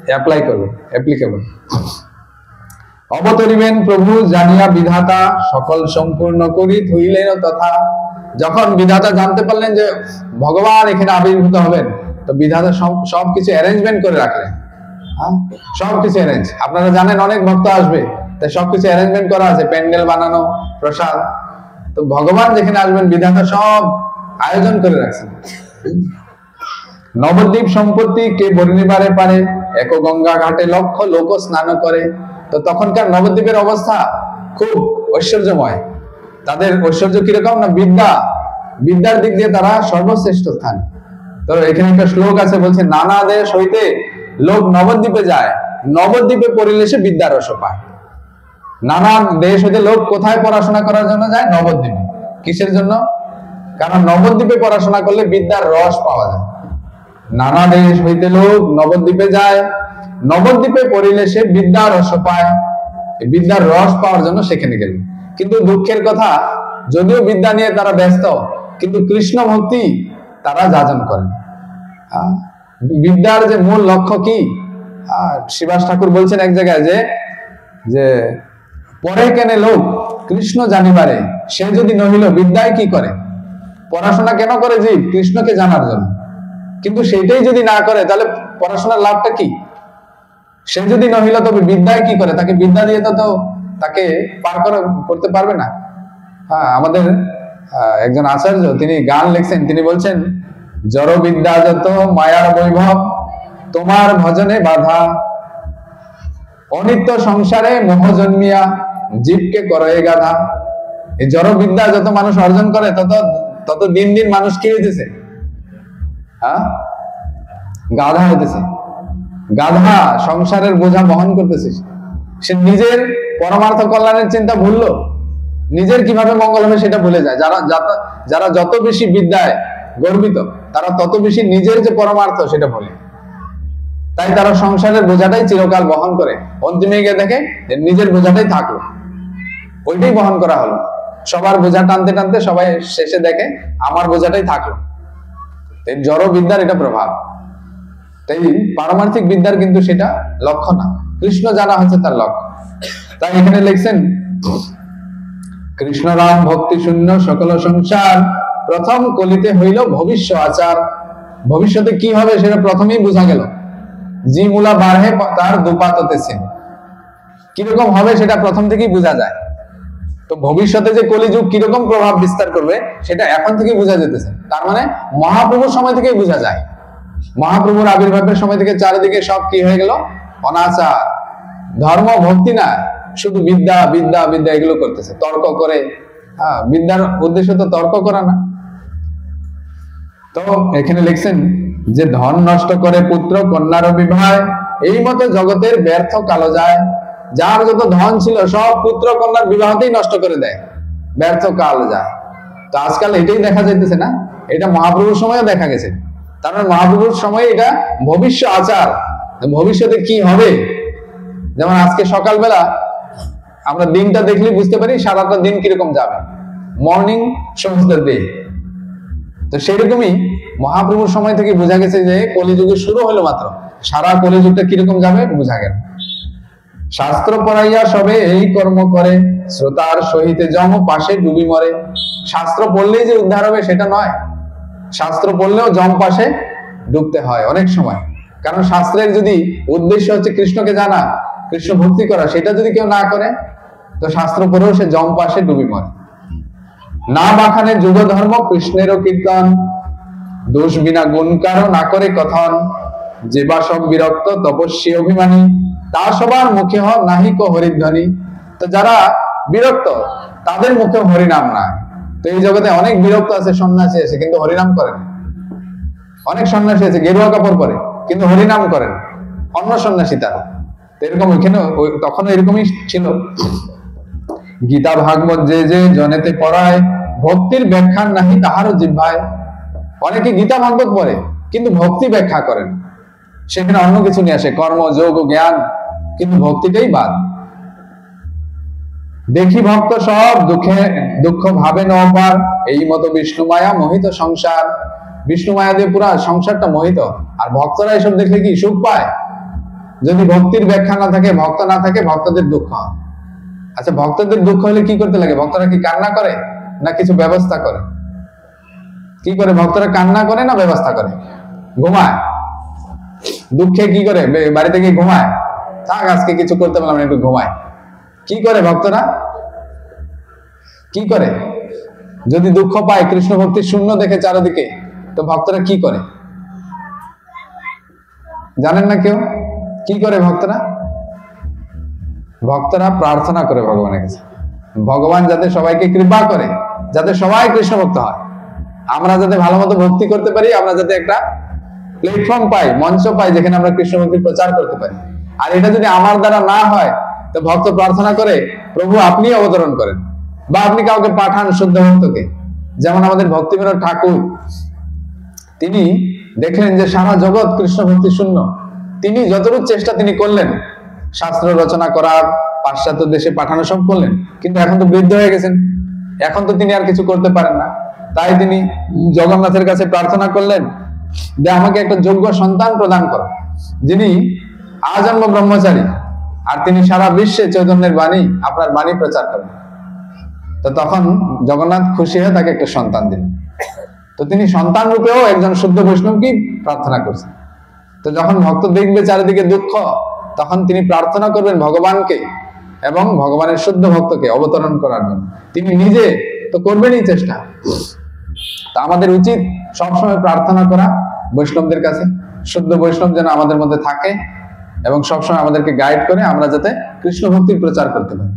অ্যাপ্লাই করবে, অ্যাপ্লিকেবল। অবতরিবেন প্রভু জানিয়া বিধাতা, সকল সম্পূর্ণ করি হইলেন তথা। যখন বিধাতা জানতে পারলেন যে ভগবান এখানে আবির্ভূত হবেন, তো বিধাতা সবকিছু অ্যারেঞ্জমেন্ট করে রাখলেন। সবকিছু অ্যারেঞ্জ, আপনারা জানেন অনেক ভক্ত আসবে, তাই সবকিছু অ্যারেঞ্জমেন্ট করা আছে, প্যান্ডেল বানানো, প্রসাদ। তো ভগবান যেখানে আসবেন, বিধাতা সব আয়োজন করে রাখছেন। নবদ্বীপ সম্পত্তি কে বর্ণিবারে পারে, এক গঙ্গা ঘাটে লক্ষ লোক স্নান করে। তো তখনকার নবদ্বীপের অবস্থা খুব ঐশ্বর্যময়। তাদের ঐশ্বর্য কিরকম না, বিদ্যার দিক দিয়ে তারা সর্বশ্রেষ্ঠ স্থান। তো এখানে একটা শ্লোক আছে, বলছে, নানা দেশ হইতে লোক নবদ্বীপে যায়, নবদ্বীপে পড়িলে সে বিদ্যার রস পায়। নানা দেশ হইতে লোক কোথায় পড়াশোনা করার জন্য যায়? নবদ্বীপে। কিসের জন্য? কারণ নবদ্বীপে পড়াশোনা করলে বিদ্যার রস পাওয়া যায়। নানা দেশ হইতে লোক নবদ্বীপে যায়, নবদ্বীপে পড়িলে সে বিদ্যার রস পায়। বিদ্যার রস পাওয়ার জন্য সেখানে গেল। কিন্তু দুঃখের কথা, যদিও বিদ্যা নিয়ে তারা ব্যস্ত, কিন্তু কৃষ্ণ ভক্তি তারা যাজন করেন। বিদ্যার যে মূল লক্ষ্য কি? শিবাস ঠাকুর বলছেন এক জায়গায় যে পরে কেনে লোক কৃষ্ণ জানিবারে, সে যদি নহিল বিদ্যায় কি করে? পড়াশোনা কেন করে? জীব কৃষ্ণকে জানার জন্য। কিন্তু সেটাই যদি না করে, তাহলে পড়াশোনার লাভটা কি? সে যদি নহিল, তবে বিদ্যায় কি করে? তাকে বিদ্যা দিয়ে তো তাকে পার করতে পারবে না। আমাদের একজন আচার্য, তিনি গান লিখছেন, তিনি বলছেন, জড় বিদ্যা যত মায়ার বৈভব, তোমার ভজনে বাধা, অনিত্য সংসারে মোহ জন্মিয়া, জীবকে করে গাধা। এই জড় বিদ্যা যত মানুষ অর্জন করে, তত দিন দিন মানুষ কি হইতেছে? গাধা হইতেছে। গাধা সংসারের বোঝা বহন করতেছে। সে নিজের পরমার্থ কল্যাণের চিন্তা ভুললো, নিজের কিভাবে মঙ্গল হবে সেটা ভুলে যায়। যারা যত বেশি বিদ্যায় গর্বিত, তারা তত বেশি নিজের যে পরমার্থ সেটা ভুলে। তাই তারা সংসারের বোঝাটাই চিরকাল বহন করে, অন্তিমে গিয়ে দেখে যে নিজের বোঝাটাই থাকলো, ওইটাই বহন করা হলো। সবার বোঝা টানতে টানতে সবাই শেষে দেখে আমার বোঝাটাই থাকলো। এই জড় বিদ্যার এটা প্রভাব। তাই পারমার্থিক বিদ্যার কিন্তু সেটা লক্ষ্য না, কৃষ্ণ জানা হচ্ছে তার লক্ষ্য। তাই এখানে লিখছেন, কৃষ্ণ রাম ভক্তি শূন্য সকল সংসার, প্রথম কলিতে হইল ভবিষ্য আচার। ভবিষ্যতে কি হবে সেটা প্রথমেই বোঝা গেল। জি মূলা বাড়ে তার দুপাততেছেন, কিরকম হবে সেটা প্রথম থেকেই বোঝা যায়। তো ভবিষ্যতে যে কলিযুগ কিরকম প্রভাব বিস্তার করবে সেটা এখন থেকেই বোঝা যেতেছে। তার মানে মহাপ্রভুর সময় থেকেই বোঝা যায়। মহাপ্রভুর আবির্ভাবের সময় থেকে চারিদিকে সব কি হয়ে গেল? অনাচার, ধর্ম ভক্তি না, শুধু বিদ্যা বিদ্যা বিদ্যা এগুলো করতেছে, তর্ক করে। বিদ্যার উদ্দেশ্য তো তর্ক করা না। তো এখানে লিখছেন যে ধন নষ্ট করে পুত্র কন্যার বিবাহ, এই মতো জগতের ব্যর্থ কালো যায়। যার যত ধন ছিল সব পুত্র কন্যার বিবাহতেই নষ্ট করে দেয়, ব্যর্থ কাল যায়। তো আজকাল এটাই দেখা যাইতেছে না? এটা মহাপ্রভুর সময়ও দেখা গেছে। তার মানে মহাপ্রভুর সময় এটা ভবিষ্য আচার, ভবিষ্যতে কি হবে। যেমন আজকে সকালবেলা আমরা দিনটা দেখলে বুঝতে পারি সারাটা দিন কিরকম যাবে, মর্নিং শোজ দ্য ডে। তো সেরকমই মহাপ্রভুর সময় থেকে বোঝা গেছে যে কলিযুগের শুরু হলো মাত্র, সারা কলিযুগটা কিরকম যাবে বোঝা গেল। শাস্ত্র পড়াইয়া সবে এই কর্ম করে, শ্রোতার সহিতে যম পাশে ডুবি মরে। শাস্ত্র পড়লেই যে উদ্ধার হবে সেটা নয়, শাস্ত্র পড়লেও যম পাশে ডুবতে হয় অনেক সময়। কারণ শাস্ত্রের যদি উদ্দেশ্য হচ্ছে কৃষ্ণকে জানা, কৃষ্ণ ভক্তি করা, সেটা যদি কেউ না করে তো শাস্ত্র পড়েও সে যম পাশে ডুবি মরে। না বাখানে যুগ ধর্ম কৃষ্ণেরও কীর্তন, দোষ বিনা গুণ কারো না করে কথন। যে বা সব বিরক্ত তপস্বী অভিমানী, তা সবার মুখে হয় নাহিক হরিধ্বনি। তো যারা বিরক্ত তাদের মুখে হরিনাম নাই। তো এই জগতে অনেক বিরক্ত আছে, সন্ন্যাসী আছে কিন্তু হরিনাম করেন। অনেক সন্ন্যাসী আছে গেরুয়া কাপড় পরে কিন্তু হরিনাম করেন, অন্য সন্ন্যাসী তারা। এরকম ওইখানে তখন এরকমই ছিল। গীতা ভাগবত যে যে জনেতে পড়ায়, ভক্তির ব্যাখ্যা নাহি তাহারও জিহ্বায়। অনেকে গীতা ভাগবত পড়ে কিন্তু ভক্তি ব্যাখ্যা করেন, সেখানে অন্য কিছু নিয়ে আসে, কর্ম যোগ ও জ্ঞান, কিন্তু ভক্তিটাই বাদ। দেখি ভক্ত সব দুঃখে দুঃখ ভাবে নপার, এই মতো বিষ্ণু মায়া মোহিত সংসার। বিষ্ণু মায়া দিয়ে পুরা সংসারটা মোহিত, আর ভক্তরা এসব দেখলে কি সুখ পায়? যদি ভক্তির ব্যাখ্যা না থাকে, ভক্ত না থাকে, ভক্তদের দুঃখ হয়। আচ্ছা, ভক্তদের দুঃখ হলে কি করতে লাগে? ভক্তরা কি কান্না করে না কিছু ব্যবস্থা করে? কি করে? ভক্তরা কান্না করে না ব্যবস্থা করে? ঘুমায়। দুঃখে কি করে? বাড়িতে গিয়ে ঘুমায়, থাক আজকে কিছু করতে পারলাম না, একটু ঘুমায়। কি করে ভক্তরা? কি করে? যদি দুঃখ পায়, কৃষ্ণ ভক্তি শূন্য দেখে চারিদিকে, তো ভক্তরা কি করে জানেন না কেউ? কি করে ভক্তরা? ভক্তরা প্রার্থনা করে ভগবানের কাছে, ভগবান যাতে সবাইকে কৃপা করে, যাতে সবাই কৃষ্ণ ভক্ত হয়, আমরা যাতে ভালো মতো ভক্তি করতে পারি, আমরা যাতে একটা প্ল্যাটফর্ম পাই, মঞ্চ পাই, যেখানে আমরা কৃষ্ণ ভক্তির প্রচার করতে পারি। আর এটা যদি আমার দ্বারা না হয়, তো ভক্ত প্রার্থনা করে, প্রভু আপনি অবতরণ করেন, বা আপনি কাউকে পাঠান শুদ্ধ ভক্তকে। যেমন আমাদের ভক্তিবিনোদ ঠাকুর, তিনি দেখলেন যে সারা জগৎ কৃষ্ণ ভক্তি শূন্য। তিনি যতটুকু চেষ্টা তিনি করলেন, শাস্ত্র রচনা করার, পাশ্চাত্য দেশে পাঠানো সব করলেন, কিন্তু এখন তো বৃদ্ধ হয়ে গেছেন, এখন তো তিনি আর কিছু করতে পারেন না। তাই তিনি জগন্নাথের কাছে প্রার্থনা করলেন যে আমাকে একটা যোগ্য সন্তান প্রদান করো, যিনি আজন্ম ব্রহ্মচারী, আর তিনি সারা বিশ্বে চৈতন্যের বাণী, আপনার বাণী প্রচার করেন। তো তখন জগন্নাথ খুশি হয়ে তাকে একটা সন্তান দিলেন। তো তিনি সন্তান রূপেও একজন শুদ্ধ বৈষ্ণবকে প্রার্থনা করছেন। তো যখন ভক্ত দেখবে চারিদিকে দুঃখ, তখন তিনি প্রার্থনা করবেন ভগবানকে এবং ভগবানের শুদ্ধ ভক্তকে অবতরণ করার জন্য। তিনি নিজে তো করবেনই চেষ্টা। তা আমাদের উচিত সবসময় প্রার্থনা করা বৈষ্ণবদের কাছে, শুদ্ধ বৈষ্ণব যেন আমাদের মধ্যে থাকে এবং সবসময় আমাদেরকে গাইড করে, আমরা যাতে কৃষ্ণ ভক্তির প্রচার করতে পারি।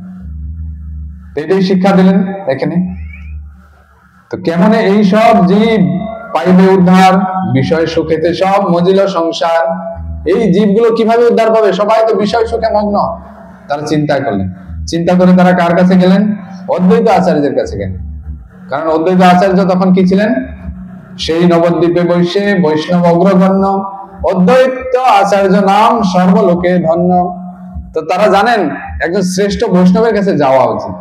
এটাই শিক্ষা দিলেন এখানে। তো কেমনে এই সব জীব পাইবে উদ্ধার, বিষয় সুখেতে সব মজিল সংসার। এই জীবগুলো কিভাবে উদ্ধার পাবে? সবাই তো বিষয় সুখে মগ্ন। তারা চিন্তা করলেন, চিন্তা করে তারা কার কাছে গেলেন? অদ্বৈত আচার্যের কাছে গেলেন। কারণ অদ্বৈত আচার্য তখন কি ছিলেন? সেই নবদ্বীপে বৈশে বৈষ্ণব অগ্রগণ্য, অদ্বৈত আচার্য নাম সর্বলোকে ধন্য। তো তারা জানেন একজন শ্রেষ্ঠ বৈষ্ণবের কাছে যাওয়া উচিত।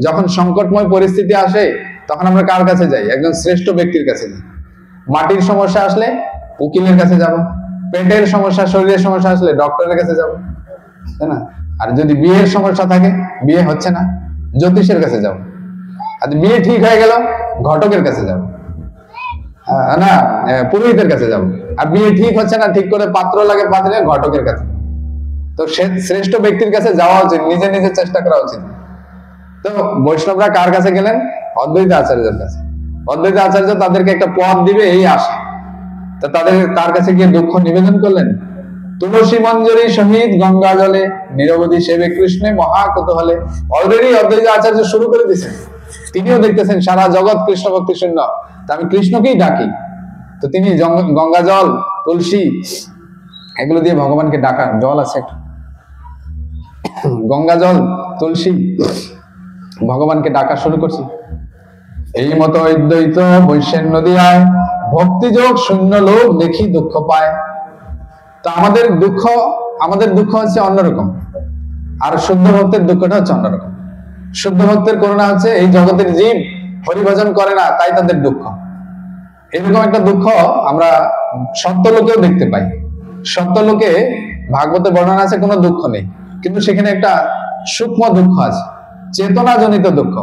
যখন সংকটময় পরিস্থিতি আসে, তখন আমরা কার কাছে যাই? একজন শ্রেষ্ঠ ব্যক্তির কাছে যাই। মাটির সমস্যা আসলে উকিলের কাছে যাব, পেটের সমস্যা, শরীরের সমস্যা আসলে ডক্টরের কাছে যাব, তাই না? আর যদি বিয়ের সমস্যা থাকে, বিয়ে হচ্ছে না, জ্যোতিষের কাছে যাব। আর বিয়ে ঠিক হয়ে গেল, ঘটকের কাছে যাব, না পুরোহিতের কাছে যাব। আর বিয়ে ঠিক হচ্ছে না, ঠিক করে পাত্র লাগে, পাত্রে ঘটকের কাছে। তো শ্রেষ্ঠ ব্যক্তির কাছে যাওয়া উচিত, নিজে নিজে চেষ্টা করা উচিত। তো বৈষ্ণবরা কার কাছে গেলেন? অদ্বৈত আচার্যের কাছে। অদ্বৈত আচার্য তাদেরকে একটা পথ দিবে এই আশা। তো তার কাছে গিয়ে দুঃখ নিবেদন করলেন। তুলসী মঞ্জরি সহিত গঙ্গা জলে, নিরবধি সেবে কৃষ্ণে মহা কুতূহলে। অলরেডি অদ্বৈত আচার্য শুরু করে দিয়েছেন, তিনিও দেখতেছেন সারা জগৎ কৃষ্ণ ভক্তি শূন্য, আমি কৃষ্ণকেই ডাকি। তো তিনি গঙ্গা জল, তুলসী এগুলো দিয়ে ভগবানকে ডাকান। জল আছে একটা, গঙ্গা জল, তুলসী, ভগবানকে ডাকা শুরু করছি। এই মতো অদ্বৈত বৈশ্যের নদীয়ায়, ভক্তিযোগ শূন্য লোক দেখি দুঃখ পায়। তো আমাদের দুঃখ হচ্ছে অন্যরকম, আর শুদ্ধ ভক্তের দুঃখটা হচ্ছে অন্যরকম। শুদ্ধ ভক্তের করুণা হচ্ছে এই জগতের জীব হরিভজন করে না, তাই তাদের দুঃখ। এরকম একটা দুঃখ আমরা সত্যলোকেও দেখতে পাই। সত্যলোকে ভাগবতে বর্ণনা আছে, কোনো দুঃখ নেই, কিন্তু সেখানে একটা সূক্ষ্ম দুঃখ আছে, চেতনাজনিত দুঃখ।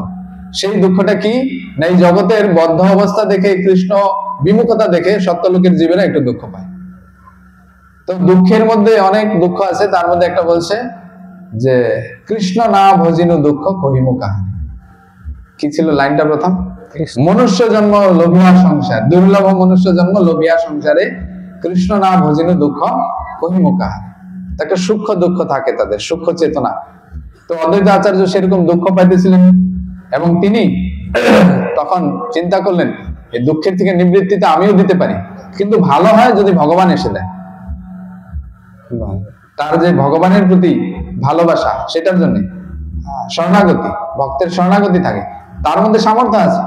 সেই দুঃখটা কি না, এই জগতের বদ্ধ অবস্থা দেখে, কৃষ্ণ বিমুখতা দেখে সত্যলোকের জীবনে একটু দুঃখ পায়। তো দুঃখের মধ্যে অনেক দুঃখ আছে, তার মধ্যে একটা বলছে যে কৃষ্ণ না ভজিনু দুঃখ কহিমু কাহানি। কি ছিল লাইনটা প্রথম? মনুষ্য জন্ম লোভিয়া সংসার, দুর্লভ মনুষ্য জন্ম লোভিয়া সংসারে কৃষ্ণ না ভজিনু দুঃখ কহিমু কাহানি। একটা সূক্ষ্ম দুঃখ থাকে তাদের, সূক্ষ্ম চেতনা। তো অদ্বৈত আচার্য সেরকম দুঃখ পাইতেছিলেন এবং তিনি তখন চিন্তা করলেন এই দুঃখের থেকে নিবৃত্তিতে আমিও দিতে পারি, কিন্তু ভালো হয় যদি ভগবান এসে দেয়। তার যে ভগবানের প্রতি ভালোবাসা, সেটার জন্য শরণাগতি, ভক্তের শরণাগতি থাকে, তার মধ্যে সামর্থ্য আছে।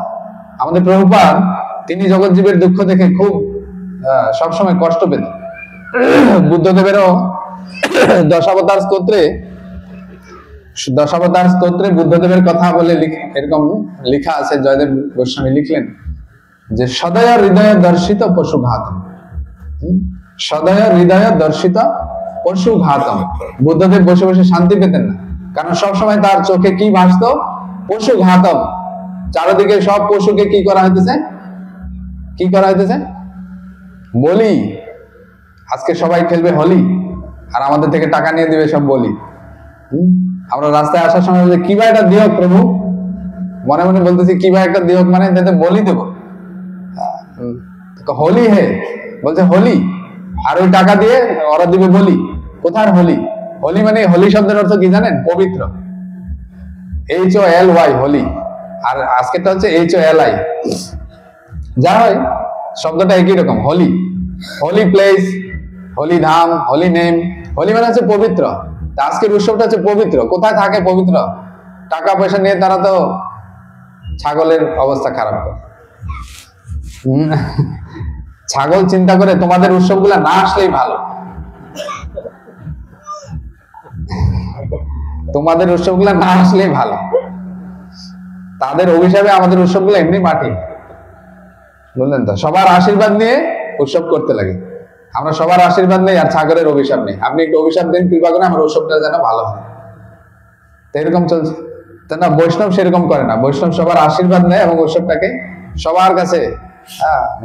আমাদের প্রভুপাদ তিনি জগৎ জীবের দুঃখ দেখে খুব সবসময় কষ্ট পেত। বুদ্ধদেবেরও দশাবতার স্তোত্রে বুদ্ধদেবের কথা বলে এরকম লেখা আছে, জয়দেব গোস্বামী লিখলেন যে সদয় হৃদয় দর্শিত পশুঘাতম, সদয় হৃদয় দর্শিত পশুঘাতম। বুদ্ধদেব বসে বসে শান্তি পেতেন না, কারণ সবসময় তার চোখে কি ভাসতো? পশুঘাতম। চারিদিকে সব পশুকে কি করা হইতেছে? কি করা হইতেছে? বলি। আজকে সবাই খেলবে হোলি, আর আমাদের থেকে টাকা নিয়ে দিবে সব বলি। আমরা রাস্তায় আসার সময় বলছি কি ভাই একটা দিয়ক প্রভু, মনে মনে বলতেছি কি ভাই একটা দিয়ক, মানে তাতে বলি দেবো। হোলি হে বলছে হোলি, আর ওই টাকা দিয়ে ওরা দিবে বলি। কোথার হোলি? হোলি মানে, হোলি শব্দের অর্থ কি জানেন? পবিত্র। HOLY হোলি, আর আজকেরটা হচ্ছে HOLI। যা হয় শব্দটা একই রকম, হোলি। হোলি প্লেস, হোলি ধাম, হোলি নেম। হোলি মানে হচ্ছে পবিত্র। আজকের উৎসবটা হচ্ছে পবিত্র। কোথায় থাকে পবিত্র? টাকা পয়সা নিয়ে তারা তো ছাগলের অবস্থা খারাপ করে। ছাগল চিন্তা করে তোমাদের উৎসবগুলা না আসলেই ভালো, তোমাদের উৎসবগুলা না আসলেই ভালো। তাদের অভিশাপে আমাদের উৎসবগুলো এমনি মাটি, বুঝলেন তো? সবার আশীর্বাদ নিয়ে উৎসব করতে লাগে। আমরা সবার আশীর্বাদ নেই আর ছাগলের অভিশাপ নেই। আপনি একটু অভিশাপ দিন, কৃপা করে আমার উৎসবটা যেন ভালো হয়। তো এরকম চলছে। তা না, বৈষ্ণব সেরকম করে না। বৈষ্ণব সবার আশীর্বাদ নেয় এবং উৎসবটাকে সবার কাছে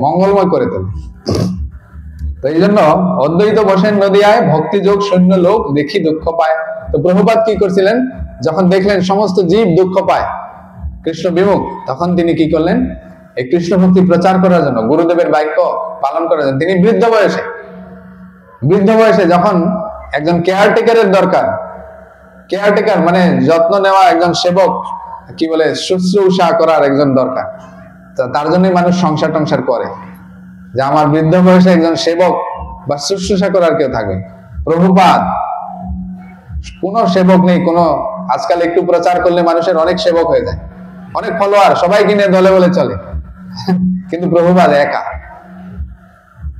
মঙ্গলময় করে তোলে। তো এই জন্য অদ্বৈত বসেন নদিয়ায়, ভক্তি যোগ শূন্য লোক দেখি দুঃখ পায়। তো প্রভুপাদ কি করছিলেন? যখন দেখলেন সমস্ত জীব দুঃখ পায়, কৃষ্ণ বিমুখ, তখন তিনি কি করলেন? এই কৃষ্ণ ভক্তি প্রচার করার জন্য, গুরুদেবের বাক্য পালন করার জন্য তিনি বৃদ্ধ বয়সে যখন একজন কেয়ারটেকারের দরকার, কেয়ারটেকার মানে যত্ন নেওয়া একজন সেবক, কি বলে, শুশ্রূষা করার একজন দরকার। তার জন্যই মানুষ সংসার টংসার করে, যে আমার বৃদ্ধ বয়সে একজন সেবক বা শুশ্রূষা করার কেউ থাকবে। প্রভুপাদ কোনো সেবক নেই, কোনো, আজকাল একটু প্রচার করলে মানুষের অনেক সেবক হয়ে যায়, অনেক ফলোয়ার, সবাই কিনে দলে বলে চলে, কিন্তু প্রভুপাদ একা।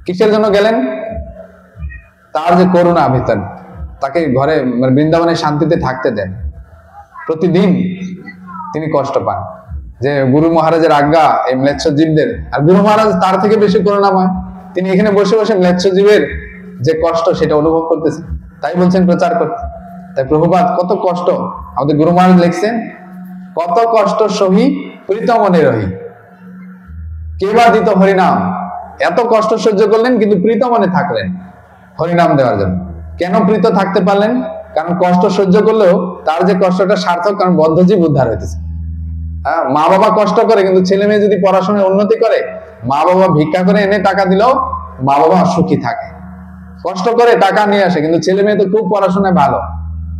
কিসের জন্য গেলেন? তার যে করুণা ভিতর, তাকে ঘরে মানে বৃন্দাবনে শান্তিতে থাকতে দেন। প্রতিদিন তিনি কষ্ট পান যে গুরু মহারাজের আজ্ঞা এই ম্লেচ্ছ জীবদের, আর গুরু মহারাজ তার থেকে বেশি করুণাময়। তিনি এখানে বসে বসে ম্লেচ্ছ জীবের যে কষ্ট সেটা অনুভব করতেছেন, তাই বলছেন প্রচার করতে। তাই প্রভুপাদ কত কষ্ট, আমাদের গুরু মহারাজ লিখছেন, কত কষ্ট সহি প্রীতমনে রহি, কে বা দিত হরিনাম। এত কষ্ট সহ্য করলেন কিন্তু প্রীতমনে থাকলেন হরিনাম দেওয়ার জন্য। কেন প্রীত থাকতে পারলেন? কারণ কষ্ট সহ্য করলেও তার যে কষ্টটা সার্থক, কারণ বদ্ধজীব উদ্ধার হইতেছে। মা বাবা কষ্ট করে, কিন্তু ছেলে মেয়ে যদি পড়াশোনায় উন্নতি করে, মা বাবা ভিক্ষা করে এনে টাকা দিলেও মা বাবা সুখী থাকে। কষ্ট করে টাকা নিয়ে আসে, কিন্তু ছেলে মেয়ে তো খুব পড়াশোনায় ভালো,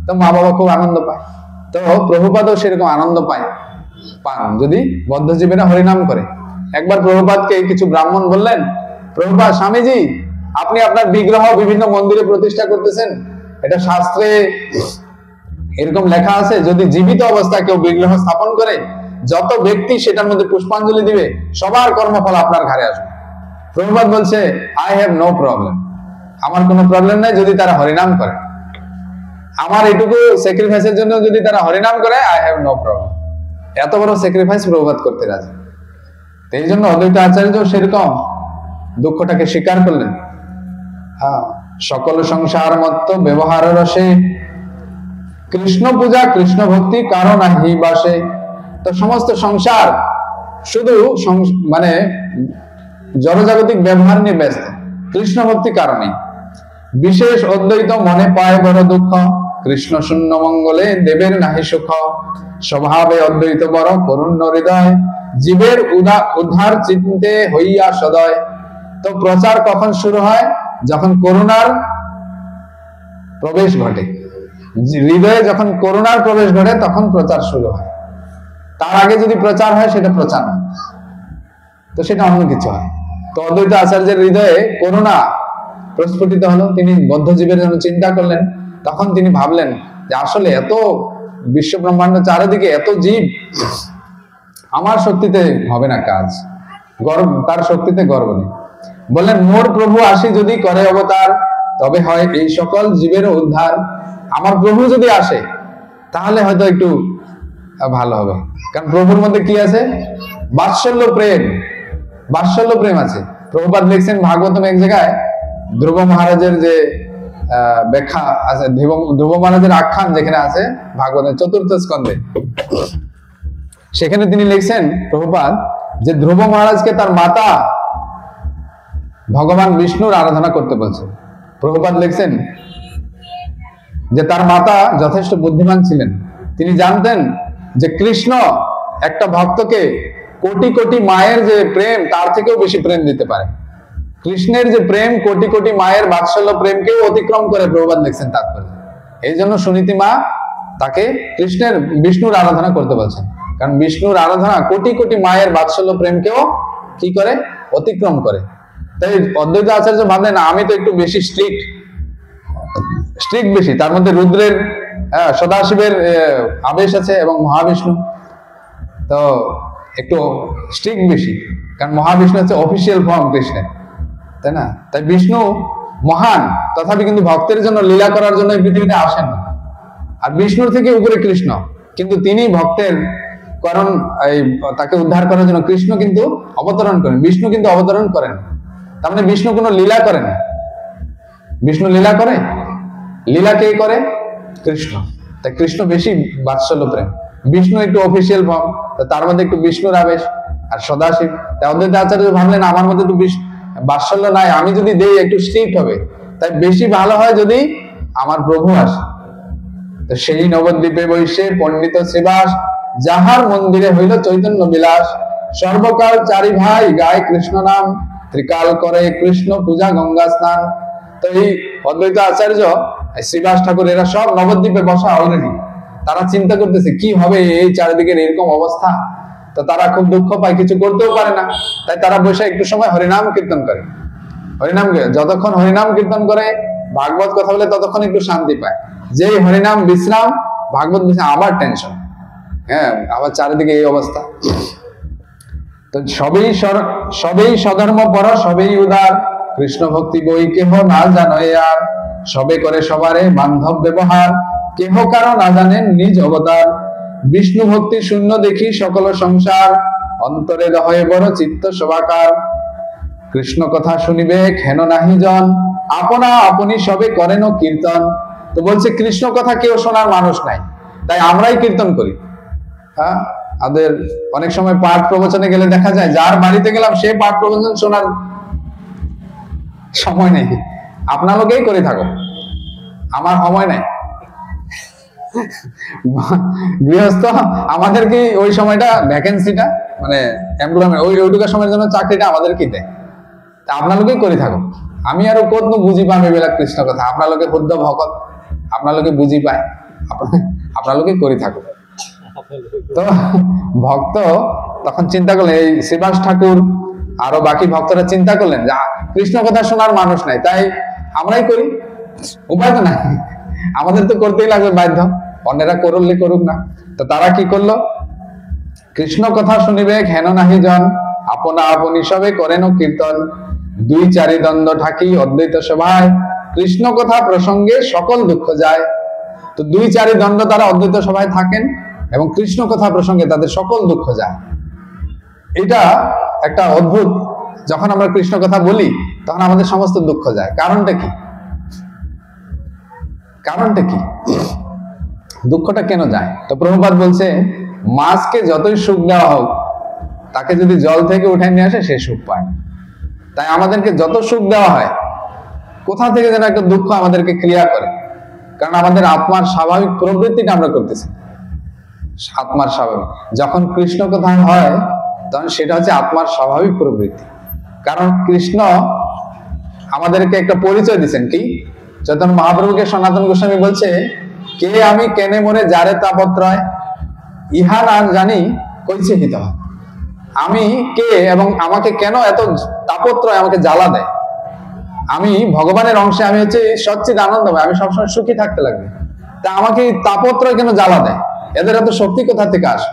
তো মা বাবা খুব আনন্দ পায়। তো প্রভুপাদও সেরকম আনন্দ পান যদি বদ্ধজীবীরা হরিনাম করে। একবার প্রভুপাদকে কিছু ব্রাহ্মণ বললেন, প্রভুপাদ, স্বামীজি আপনি আপনার বিগ্রহ বিভিন্ন মন্দিরে প্রতিষ্ঠা করতেছেন, এটা শাস্ত্রে এরকম লেখা আছে, যদি জীবিত অবস্থায় কেউ বিগ্রহ স্থাপন করে, যত ব্যক্তি সেটার মধ্যে পুষ্পাঞ্জলি দিবে, সবার কর্মফল আপনার ঘরে আসবে। প্রভুপাদ বলছে, আই হ্যাভ নো প্রবলেম, আমার কোনো প্রবলেম নাই যদি তারা হরিনাম করে। আমার এটুকু স্যাক্রিফাইসের জন্য যদি তারা হরিনাম করে, আই হ্যাভ নো প্রবলেম। এত বড় স্যাক্রিফাইস প্রভুপাদ করতে রাজি। এই জন্য অদ্বৈত আচার্য সেরকম দুঃখটাকে স্বীকার করলেন। সকল সংসার মত্ত ব্যবহার রসে কৃষ্ণ পূজা কৃষ্ণ ভক্তি কারণ আহি বাসে। তো সমস্ত সংসার শুধু মানে জড়জাগতিক ব্যবহার নিয়ে ব্যস্ত, কৃষ্ণ ভক্তি কারণে। বিশেষ অদ্বৈত মনে পায় বড় দুঃখ, কৃষ্ণ শূন্য মঙ্গলে দেবের নাহি সুখ। স্বভাবে অদ্বৈত বড় করুণ হৃদয়, জীবের উদ্ধার চিন্তে হইয়া সদয়। তো প্রচার কখন শুরু হয়? যখন করুণার প্রবেশ ঘটে, হৃদয়ে যখন করুণার প্রবেশ ঘটে তখন প্রচার শুরু হয়। তার আগে যদি প্রচার হয় সেটা প্রচার না, তো সেটা অন্য কিছু হয়। তো অদ্বৈত আচার্যের হৃদয়ে করুণা প্রস্ফুটিত হলো, তিনি বদ্ধ জীবের জন্য চিন্তা করলেন। তখন তিনি ভাবলেন যে আসলে এত বিশ্ব ব্রহ্মাণ্ড চারিদিকে এত জীব, আমার শক্তিতে হবে না কাজ, গর্ব, তার শক্তিতে গর্ব নেই। বললেন মোর প্রভু আসি যদি করে অবতার, তবে হয় এই সকল জীবের উদ্ধার। আমার প্রভু যদি আসে তাহলে হয়তো একটু ভালো হবে, কারণ প্রভুর মধ্যে কি আছে? বাৎসল্য প্রেম, বাৎসল্য প্রেম আছে। প্রভুপাদ লিখছেন ভাগবতম এক জায়গায়, ধ্রুব মহারাজের যে ব্যাখ্যা আছে, ধ্রুব মহারাজের আখ্যান যেখানে আছে ভাগবতের 4th স্কন্ধে, সেখানে তিনি লিখছেন প্রভুপাদ যে ধ্রুব মহারাজকে তার মাতা ভগবান বিষ্ণুর আরাধনা করতে বলছে। প্রভুপাদ লিখছেন যে তার মাতা যথেষ্ট বুদ্ধিমান ছিলেন, তিনি জানতেন যে কৃষ্ণ একটা ভক্তকে কোটি কোটি মায়ের যে প্রেম তার থেকেও বেশি প্রেম দিতে পারে। কৃষ্ণের যে প্রেম কোটি কোটি মায়ের বাৎসল্য প্রেমকেও অতিক্রম করে, প্রভুপাদ লিখছেন তাৎপর্য। এই জন্য সুনীতি মা তাকে বিষ্ণুর আরাধনা করতে বলছেন, কারণ বিষ্ণুর আরাধনা কোটি কোটি মায়ের বাৎসল্য প্রেমকেও কি করে? অতিক্রম করে। তাই অদ্বৈত আচার্য ভাবলেন আমি তো একটু বেশি স্ট্রিক্ট বেশি, তার মধ্যে রুদ্রের সদাশিবের আবেশ আছে এবং মহাবিষ্ণু, তো একটু স্ট্রিক্ট বেশি, কারণ মহাবিষ্ণু হচ্ছে অফিসিয়াল ফর্ম কৃষ্ণের, তাই না? তাই বিষ্ণু মহান, তথাপি কিন্তু ভক্তের জন্য লীলা করার জন্য এই পৃথিবীতে আসেন না। আর বিষ্ণুর থেকে উপরে কৃষ্ণ, কিন্তু তিনি ভক্তের কারণ তাকে উদ্ধার করার জন্য কৃষ্ণ কিন্তু অবতরণ করেন, বিষ্ণু কিন্তু অবতরণ করেন। তার মানে বিষ্ণু কোনো লীলা করেন না। বিষ্ণু লীলা করে? লীলা কে করে? কৃষ্ণ। তাই কৃষ্ণ বেশি বাৎসল্য প্রেম, বিষ্ণু একটু অফিসিয়াল ফর্ম, তার মধ্যে একটু বিষ্ণুর আবেশ আর সদাশিব। তাই অদ্বৈত আচার্য ভাবলেন আমার মধ্যে তো বাৎসল্য নাই, আমি যদি দেই একটু স্ট্রিক্ট হবে, তাই বেশি ভালো হয় যদি আমার প্রভু আসে। তো সেই নবদ্বীপে বৈশে পণ্ডিত শ্রীবাস, যাহার মন্দিরে হইল চৈতন্য বিলাস। সর্বকাল চারি ভাই গায় কৃষ্ণ নাম, ত্রিকাল করে কৃষ্ণ পূজা গঙ্গা স্নান। তো এই অদ্বৈত আচার্য, শ্রীবাস ঠাকুর, এরা সব নবদ্বীপে বসা অলরেডি। তারা চিন্তা করতেছে কি হবে এই চারিদিকের এরকম অবস্থা। তো তারা খুব দুঃখ পায়, কিছু করতেও পারে না, তাই তারা বসে একটু সময় হরিনাম কীর্তন করে। যতক্ষণ হরিনাম কীর্তন করে, ভাগবত কথা বলে, ততক্ষণ একটু শান্তি পায়। যেই হরিনাম বিশ্রাম, ভাগবত বিশ্রাম, আবার টেনশন, আবার চারিদিকে এই অবস্থা। তো সবেই স্বধর্ম পর, সবেই উদার, কৃষ্ণ ভক্তি বই কেহ না জানে আর। সবে করে সবারে বান্ধব ব্যবহার, কেহ কারো না জানেন নিজ অবতার। বিষ্ণু ভক্তি শূন্য দেখি সকল সংসার, অন্তরে রহে বড় চিত্ত শোভাকার। কৃষ্ণ কথা শুনিবে হেন নাহি জন, আপনা আপনি সবে করেন কীর্তন। তো বলছে কৃষ্ণ কথা কেউ শোনার মানুষ নাই, তাই আমরাই কীর্তন করি। আমাদের অনেক সময় পাঠ প্রবচনে গেলে দেখা যায় যার বাড়িতে গেলাম সে পাঠ প্রবচন শোনার সময় নেই, আপনালোকেই করে থাকো, আমার সময় নাই। গৃহস্থ আমাদের কি ওই সময়টা ভ্যাকেন্সিটা মানে এমপ্লয়মেন্ট ওইটুকু সময়ের জন্য চাকরিটা আমাদের কি দেয়, তা আপনালোকেই করে থাকো। আমি আরো কত বুঝি পাবে বেলা কৃষ্ণ কথা, আপনালোকে শুদ্ধ ভকত, আপনালোকে বুঝি পায়, আপনালোকেই করে থাকো। তো ভক্ত তখন চিন্তা করলেন, এই শ্রীবাস ঠাকুর আরো বাকি ভক্তরা চিন্তা করলেন যে কৃষ্ণ কথা শোনার মানুষ নাই, তাই আমরাই করি, উপায় তো নাই, আমাদের তো করতেই লাগবে বাধ্য, অন্যেরা করলে করুক না। তো তারা কি করলো, কৃষ্ণ কথা শুনিবে হেন নাহি জন, আপনা আপনি সবে করেন কীর্তন। দুই চারি দ্বন্দ্ব ঠাকি অদ্বৈত সভায়, কৃষ্ণ কথা প্রসঙ্গে সকল দুঃখ যায়। তো দুই চারি দ্বন্দ্ব তারা অদ্বৈত সভায় থাকেন এবং কৃষ্ণ কথা প্রসঙ্গে তাদের সকল দুঃখ যায়। এটা একটা অদ্ভুত, যখন আমরা কৃষ্ণ কথা বলি তখন আমাদের সমস্ত দুঃখ যায়। কারণটা কি? কারণটা কি? দুঃখটা কেন যায়? তো প্রভুপাদ বলছে মাছকে যতই সুখ দেওয়া হোক, তাকে যদি জল থেকে উঠায় নিয়ে আসে সে সুখ পায়। তাই আমাদেরকে যত সুখ দেওয়া হয়, কোথা থেকে যেন একটা দুঃখ আমাদেরকে ক্রিয়া করে, কারণ আমাদের আত্মার স্বাভাবিক প্রবৃত্তিটা আমরা করতেছি। আত্মার স্বাভাবিক যখন কৃষ্ণ কথা হয় তখন সেটা হচ্ছে আত্মার স্বাভাবিক প্রবৃত্তি। কারণ কৃষ্ণ আমাদেরকে একটা পরিচয় দিচ্ছেন, কি? চৈতন্য মহাপ্রভুকে সনাতন গোস্বামী বলছে, কে আমি কেনে মনে যারে তাপত্রয়, ইহা না জানি কইছে হিত। আমি কে এবং আমাকে কেন এত তাপত্রয় আমাকে জ্বালা দেয়? আমি ভগবানের অংশে, আমি হচ্ছে সচ্চিদ আনন্দময়, আমি সবসময় সুখী থাকতে লাগবে, তা আমাকে তাপত্রয় কেন জ্বালা দেয়? এদের এত শক্তি কোথা থেকে আসে?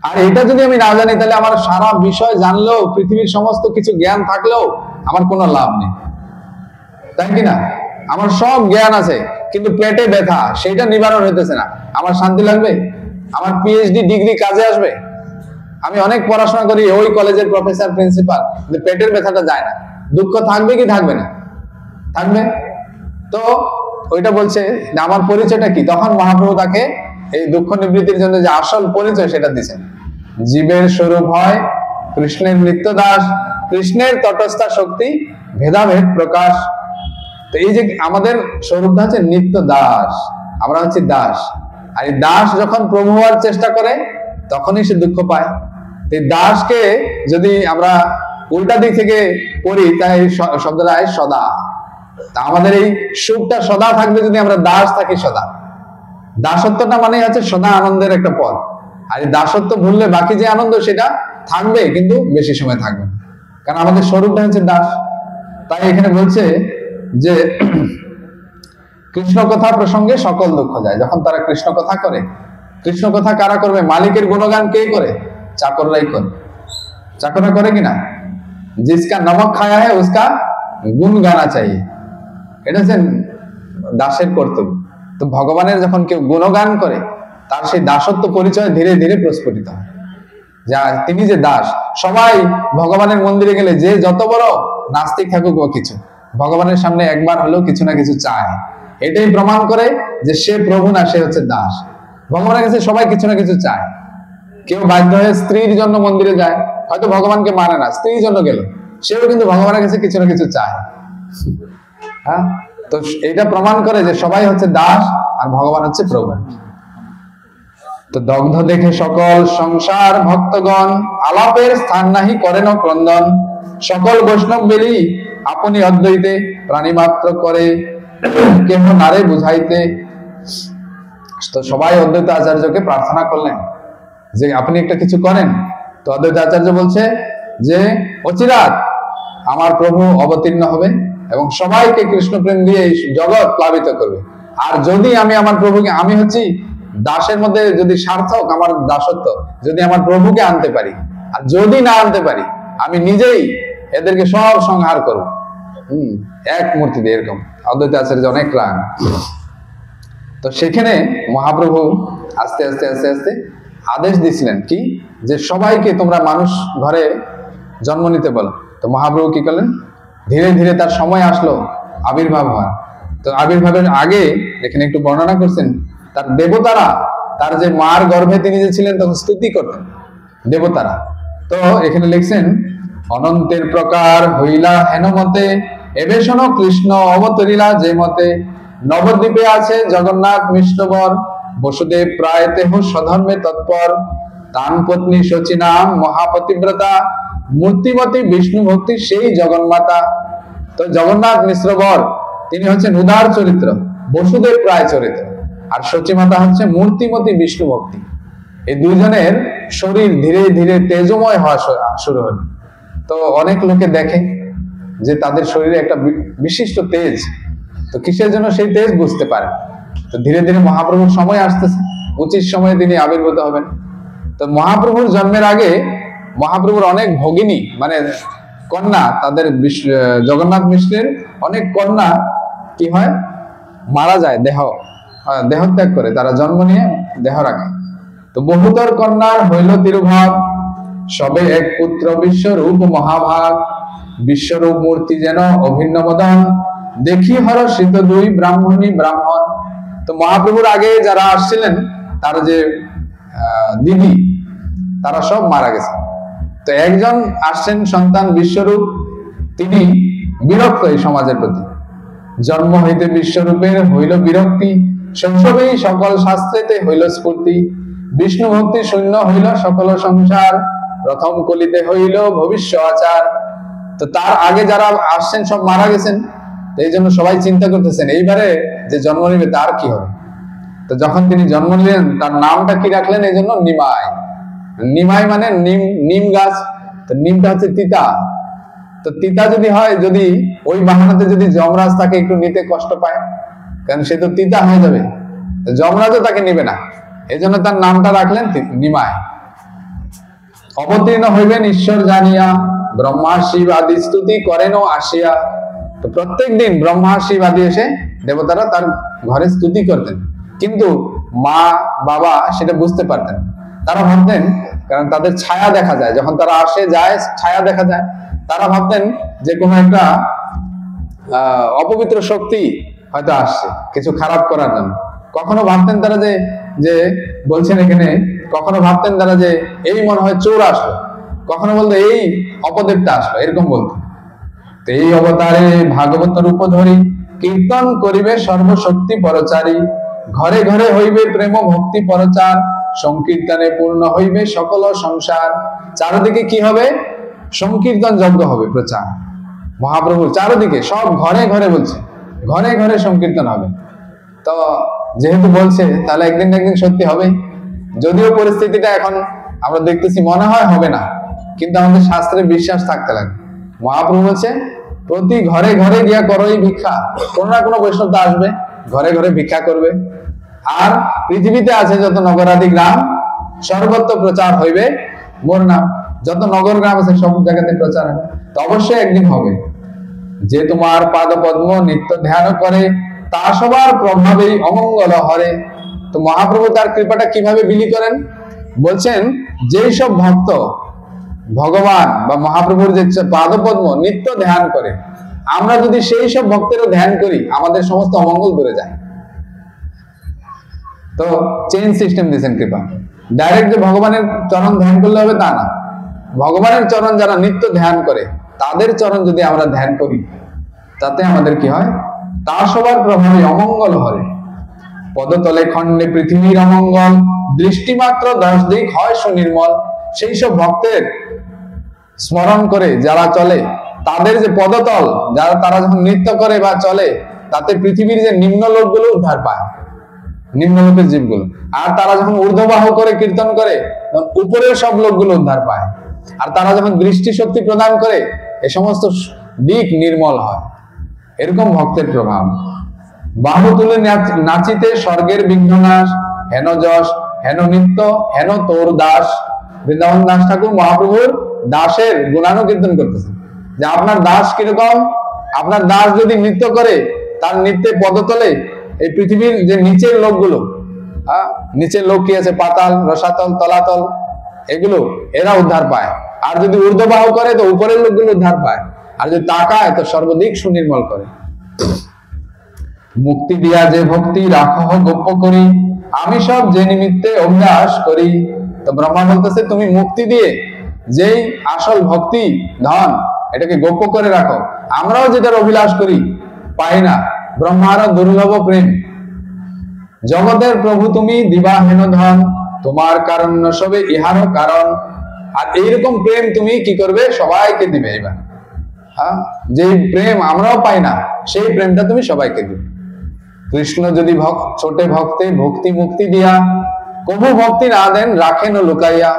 আর এটা যদি আমি না জানি, তাহলে আমার সারা বিষয় জানলেও, পৃথিবীর সমস্ত কিছু জ্ঞান থাকলেও আমার কোনো লাভ নেই, তাই কিনা? আমার সব জ্ঞান আছে, কিন্তু পেটে ব্যথা, সেইটা নিবারণ হইতেছে না, আমার শান্তি লাগবে? আমার পিএইচডি ডিগ্রি কাজে আসবে? আমি অনেক পড়াশোনা করি, ওই কলেজের প্রফেসর, প্রিন্সিপাল, কিন্তু পেটের ব্যথাটা যায় না। দুঃখ থাকবে কি থাকবে না? থাকবে। তো ওইটা বলছে আমার পরিচয়টা কি? তখন মহাপ্রভু তাকে এই দুঃখ নিবৃত্তির জন্য যে আসল পরিচয় সেটা দিচ্ছেন। জীবের স্বরূপ হয় কৃষ্ণের নিত্য দাস, কৃষ্ণের তটস্থা শক্তি ভেদাভেদ প্রকাশ। তো এই যে আমাদের স্বরূপটা হচ্ছে নিত্য দাস, আমরা হচ্ছে দাস। আর এই দাস যখন প্রভু হওয়ার চেষ্টা করে তখনই সে দুঃখ পায়। এই দাসকে যদি আমরা উল্টা দিক থেকে পড়ি, তাই শব্দটা সদা। তা আমাদের এই সুখটা সদা থাকবে যদি আমরা দাস থাকি সদা। দাসত্বটা মানে হচ্ছে সদা আনন্দের একটা পথ। আর এই দাসত্ব ভুললে বাকি যে আনন্দ সেটা থাকবে, কিন্তু বেশি সময় থাকবে, কারণ আমাদের স্বরূপটা হচ্ছে দাস। তাই এখানে বলছে যে কৃষ্ণ কথা প্রসঙ্গে সকল দুঃখ যায়। যখন তারা কৃষ্ণ কথা করে, কৃষ্ণ কথা কারা করবে? মালিকের গুণগান কে করে? চাকররাই করে। চাকররা করে কিনা? জিসকা নমক খায়া হ্যায় উসকা গুণ গানা চাই, এটা হচ্ছে দাসের কর্তব্য। তো ভগবানের যখন কেউ গুণগান করে, তার সেই দাসত্ব পরিচয় ধীরে ধীরে প্রস্ফুটিত হয়, যা তিনি যে দাস। সবাই ভগবানের মন্দিরে গেলে, যে যত বড় নাস্তিক থাকুক বা কিছু, ভগবানের সামনে একবার হলেও কিছু না কিছু চায়। এটাই প্রমাণ করে যে সে প্রভু না, সে হচ্ছে দাস। ভগবানের কাছে সবাই কিছু না কিছু চায়। কেউ বাধ্য হয়ে স্ত্রীর জন্য মন্দিরে যায়, হয়তো ভগবানকে মানে না, স্ত্রীর জন্য গেল, সেও কিন্তু ভগবানের কাছে কিছু না কিছু চায়। হ্যাঁ, তো এটা প্রমাণ করে যে সবাই হচ্ছে দাস আর ভগবান হচ্ছে প্রভু। তো দগ্ধ দেখে সকল সংসার ভক্তগণ, আলাপের স্থান নাহি করেন ক্রন্দন। সকল বৈষ্ণব বেলি আপনি অদ্বৈতে, প্রাণী মাত্র করে কেহ নারে বুঝাইতে। তো সবাই অদ্বৈত আচার্যকে প্রার্থনা করলেন যে আপনি একটা কিছু করেন। তো অদ্বৈত আচার্য বলছে যে অচিরাত আমার প্রভু অবতীর্ণ হবে এবং সবাইকে কৃষ্ণ প্রেম দিয়ে জগৎ প্লাবিত করবে। আর যদি আমি আমার প্রভুকে, আমি হচ্ছি দাসের মধ্যে যদি সার্থক আমার দাসত্ব, যদি আমার প্রভুকে আনতে পারি, আর যদি না আনতে পারি, আমি নিজেই এদেরকে সব সংহার করব। এক মূর্তি দিয়ে, এরকম অদ্বৈত আচার্য অনেক রাগ। তো সেখানে মহাপ্রভু আস্তে আস্তে আস্তে আস্তে আদেশ দিছিলেন কি, যে সবাইকে তোমরা মানুষ ঘরে জন্ম নিতে বলো। তো মহাপ্রভু কি করলেন? ধীরে ধীরে তার সময় আসলো আবির্ভাব হয়। তো আবির্ভাবের আগে এখানে একটু বর্ণনা করছেন, তার দেবতারা, তার যে মার গর্ভে তিনি যে ছিলেন তখন স্তুতি করতেন দেবতারা। তো এখানে লিখছেন, অনন্তের প্রকার হইলা হেন মতে, এবে শোনো কৃষ্ণ অবতরিলা যে মতে। নবদ্বীপে আছে জগন্নাথ মিষ্টবর, বসুদেব প্রায় তেহ স্বধর্মে তৎপর। তান পত্নী শচী নাম মহাপতিব্রতা, মূর্তিমতী বিষ্ণু ভক্তি সেই জগন্মাতা। তো জগন্নাথ মিশ্রবর তিনি হচ্ছেন উদার চরিত্র, বসুদেব প্রায় চরিত্র, আর শচী মাতা হচ্ছে মূর্তিমতী বিষ্ণু ভক্তি। এই দুইজনের শরীর ধীরে ধীরে তেজময় হওয়া শুরু হল। তো অনেক লোকে দেখে যে তাদের শরীরে একটা বিশিষ্ট তেজ, তো কিসের জন্য সেই তেজ বুঝতে পারে। তো ধীরে ধীরে মহাপ্রভুর সময় আসতেছে, উচিত সময়ে তিনি আবির্ভূত হবেন। তো মহাপ্রভুর জন্মের আগে মহাপ্রভুর অনেক ভগিনী, মানে কন্যা, তাদের জগন্নাথ মিশ্রের অনেক কন্যা কি হয়, মারা যায়, দেহত্যাগ করে, তারা জন্ম নিয়ে দেহ রাখে। তো বহুতর কন্যার হইল তিরুভাব, সবে এক পুত্র বিশ্বরূপ মহাভাগ। বিশ্বরূপ মূর্তি যেন অভিন্ন মদন, দেখি হরষিত দুই ব্রাহ্মণী ব্রাহ্মণ। তো মহাপ্রভুর আগে যারা আসছিলেন তার যে দিদি, তারা সব মারা গেছে। তো একজন আসছেন সন্তান বিশ্বরূপ, তিনি বিরক্ত এই সমাজের প্রতি। জন্ম হইতে বিশ্বরূপের হইল বিরক্তি, শৈশবেই সকল শাস্ত্রেতে হইল স্ফূর্তি। বিষ্ণু ভক্তি শূন্য হইল সকল সংসার, প্রথম কলিতে হইল ভবিষ্য আচার। তো তার আগে যারা আসছেন সব মারা গেছেন, এই জন্য সবাই চিন্তা করতেছেন এইবারে যে জন্ম নিবে তার কি হবে। তো যখন তিনি জন্ম নিলেন, তার নামটা কি রাখলেন? এই জন্য নিমাই। নিমাই মানে নিম, নিম গাছ। তো নিমটা হচ্ছে তিতা। তো তিতা যদি হয়, যদি ওই বাহানাতে যদি যমরাজ তাকে একটু নিতে কষ্ট পায়, কারণ সে তো তিতা হয়ে যাবে, তো যমরাজও তাকে নিবে না, এই জন্য তার নামটা রাখলেন নিমাই। অবতীর্ণ হইবেন ঈশ্বর জানিয়া, ব্রহ্মা শিব আদি স্তুতি করেন আসিয়া। তো প্রত্যেক দিন ব্রহ্মা শিব আদি এসে দেবতারা তার ঘরে স্তুতি করতেন, কিন্তু মা বাবা সেটা বুঝতে পারতেন। তারা ভাবতেন, কারণ তাদের ছায়া দেখা যায়, যখন তারা আসে যায় ছায়া দেখা যায়, তারা ভাবতেন যে কোনো একটা অপবিত্র শক্তি হয়তো আসছে কিছু খারাপ করার জন্য। কখনো ভাবতেন তারা যে বলছেন এখানে, কখনো ভাবতেন তারা যে এই মনে হয় চোর আসলো, কখনো বলতো এই অপদেবতা আসলো, এরকম বলতো। তো এই অবতারে ভাগবত রূপ ধরি, কীর্তন করিবে সর্বশক্তি পরচারী। ঘরে ঘরে হইবে প্রেম ভক্তি পরচার, সংকীর্তনে পূর্ণ হইবে সকল সংসার। চারিদিকে কি হবে? সংকীর্তন যজ্ঞ হবে, প্রচার। মহাপ্রভুর চারিদিকে সব ঘরে ঘরে বলছে, ঘরে ঘরে সংকীর্তন হবে। তো যেহেতু বলছে, তাহলে একদিন না একদিন সত্যি হবে। যদিও পরিস্থিতিটা এখন আমরা দেখতেছি মনে হয় হবে না, কিন্তু আমাদের শাস্ত্রে বিশ্বাস থাকতে লাগে। মহাপ্রভু বলছে প্রতি ঘরে ঘরে গিয়া করোই ভিক্ষা। কোন না কোনো বৈষ্ণব আসবে, ঘরে ঘরে ভিক্ষা করবে। আর পৃথিবীতে আছে যত নগরাদি গ্রাম, সর্বত্র প্রচার হইবে মোর নাম। যত নগর গ্রাম আছে সব জায়গাতে প্রচার হবে। তো অবশ্যই একদিন হবে। যে তোমার পাদ পদ্ম নিত্য ধ্যান করে, তা সবার প্রভাবেই অমঙ্গল হরে। তো মহাপ্রভু তার কৃপাটা কিভাবে বিলি করেন? বলছেন যেই সব ভক্ত ভগবান বা মহাপ্রভুর যে পাদ পদ্ম নিত্য ধ্যান করে, আমরা যদি সেই সব ভক্তেরও ধ্যান করি, আমাদের সমস্ত অমঙ্গল দূরে যায়। তো চেইন সিস্টেম দিয়েছেন কৃপা। ডাইরেক্ট যে ভগবানের চরণ ধ্যান করলে হবে তা না। ভগবানের চরণ যারা নিত্য ধ্যান করে, তাদের চরণ যদি আমরা ধ্যান করি, তাতে আমাদের কি হয়? তা সবার প্রভাবে অমঙ্গল হরে। পদতলে খণ্ডে পৃথিবীর অমঙ্গল, দৃষ্টিমাত্র 10 দিক হয় সুনির্মল। সেই সব ভক্তের স্মরণ করে যারা চলে, তাদের যে পদতল, যারা তারা যখন নৃত্য করে বা চলে, তাতে পৃথিবীর যে নিম্ন লোকগুলো উদ্ধার পায়, নিম্নলোকের জীবগুলো। আর তারা যখন ঊর্ধ্ববাহ করে কীর্তন করে, উপরের সব লোকগুলো উদ্ধার পায়। আর তারা যখন দৃষ্টি শক্তি প্রদান করে, এ সমস্ত দিক নির্মল হয়। এরকম ভক্তের প্রভাব। বাহু তুলে নাচিতে স্বর্গের বিঘ্ননাশ, হেন যশ হেন নিত্য হেন তোর দাস। বৃন্দাবন দাস ঠাকুর মহাপ্রভুর দাসের গুণানুকীর্তন করতেছেন, যে আপনার দাস কিরকম। আপনার দাস যদি নৃত্য করে, তার নৃত্যে পদতলে এই পৃথিবীর যে নিচের লোকগুলো, নিচের লোক কি আছে, পাতাল, রসাতল, তলাতল, এগুলো এরা উদ্ধার পায়। আর যদি ঊর্ধ্ববাহ করে, তো উপরের লোকগুলো উদ্ধার পায়। আর যদি তাকায়, তো সর্বদিক সুনির্মল করে। মুক্তি দিয়া যে ভক্তি রাখহ গোপ্য করি, আমি সব যে নিমিত্তে অভ্যাস করি। তো ব্রহ্মা বলতেছে তুমি মুক্তি দিয়ে যেই আসল ভক্তি ধন, এটাকে গোপ্য করে রাখো। আমরাও যেটার অভিলাষ করি, পাই না। ব্রহ্মারও দুর্লভ প্রেম। জগতের প্রভু তুমি দিবাহেন ধন, তোমার কারণ সবে ইহারও কারণ। আর এইরকম প্রেম তুমি কি করবে? সবাইকে দিবে। এবার যে প্রেম আমরাও পাই না, সেই প্রেমটা তুমি সবাইকে দিবে। কৃষ্ণ যদি ছোটে ভক্তে ভক্তি মুক্তি দিয়া, কবু ভক্তি না দেন রাখেন ও লুকাইয়া।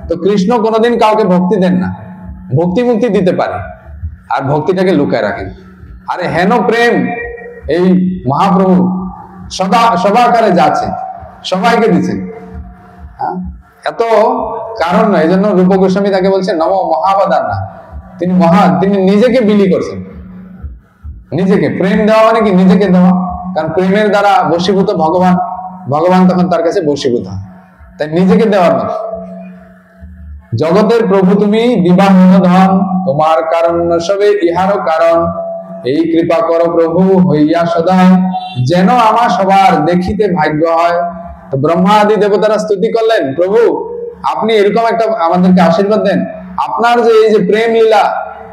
তো কৃষ্ণ কোনোদিন কাউকে ভক্তি দেন না, ভক্তি মুক্তি দিতে পারে, আর ভক্তিটাকে লুকায় রাখেন। আরে হেন প্রেম এই মহাপ্রভু সবাকারে যাচ্ছে, সবাইকে দিচ্ছেন। এত কারণ নয়। এই জন্য রূপ গোস্বামী তাকে বলছেন নম মহাবাদার না। তিনি নিজেকে বিলি করছেন। নিজেকে প্রেম দেওয়া মানে কি? নিজেকে দেওয়া। কারণ প্রেমের দ্বারা বশীভূত ভগবান, ভগবান তখন তার কাছে বশীভূত হয়। তাই নিজেকে দেওয়ার মতো। জগতের প্রভু তুমি দিবাহীন ধন, তোমার কারণ সবে ইহারও কারণ। এই কৃপা করো প্রভু হইয়া সদাই, যেন আমার সবার দেখিতে ভাগ্য হয়। তো ব্রহ্মা আদি দেবতারা স্তুতি করলেন, প্রভু আপনি এরকম একটা আমাদেরকে আশীর্বাদ দেন, আপনার যে এই যে প্রেম লীলা,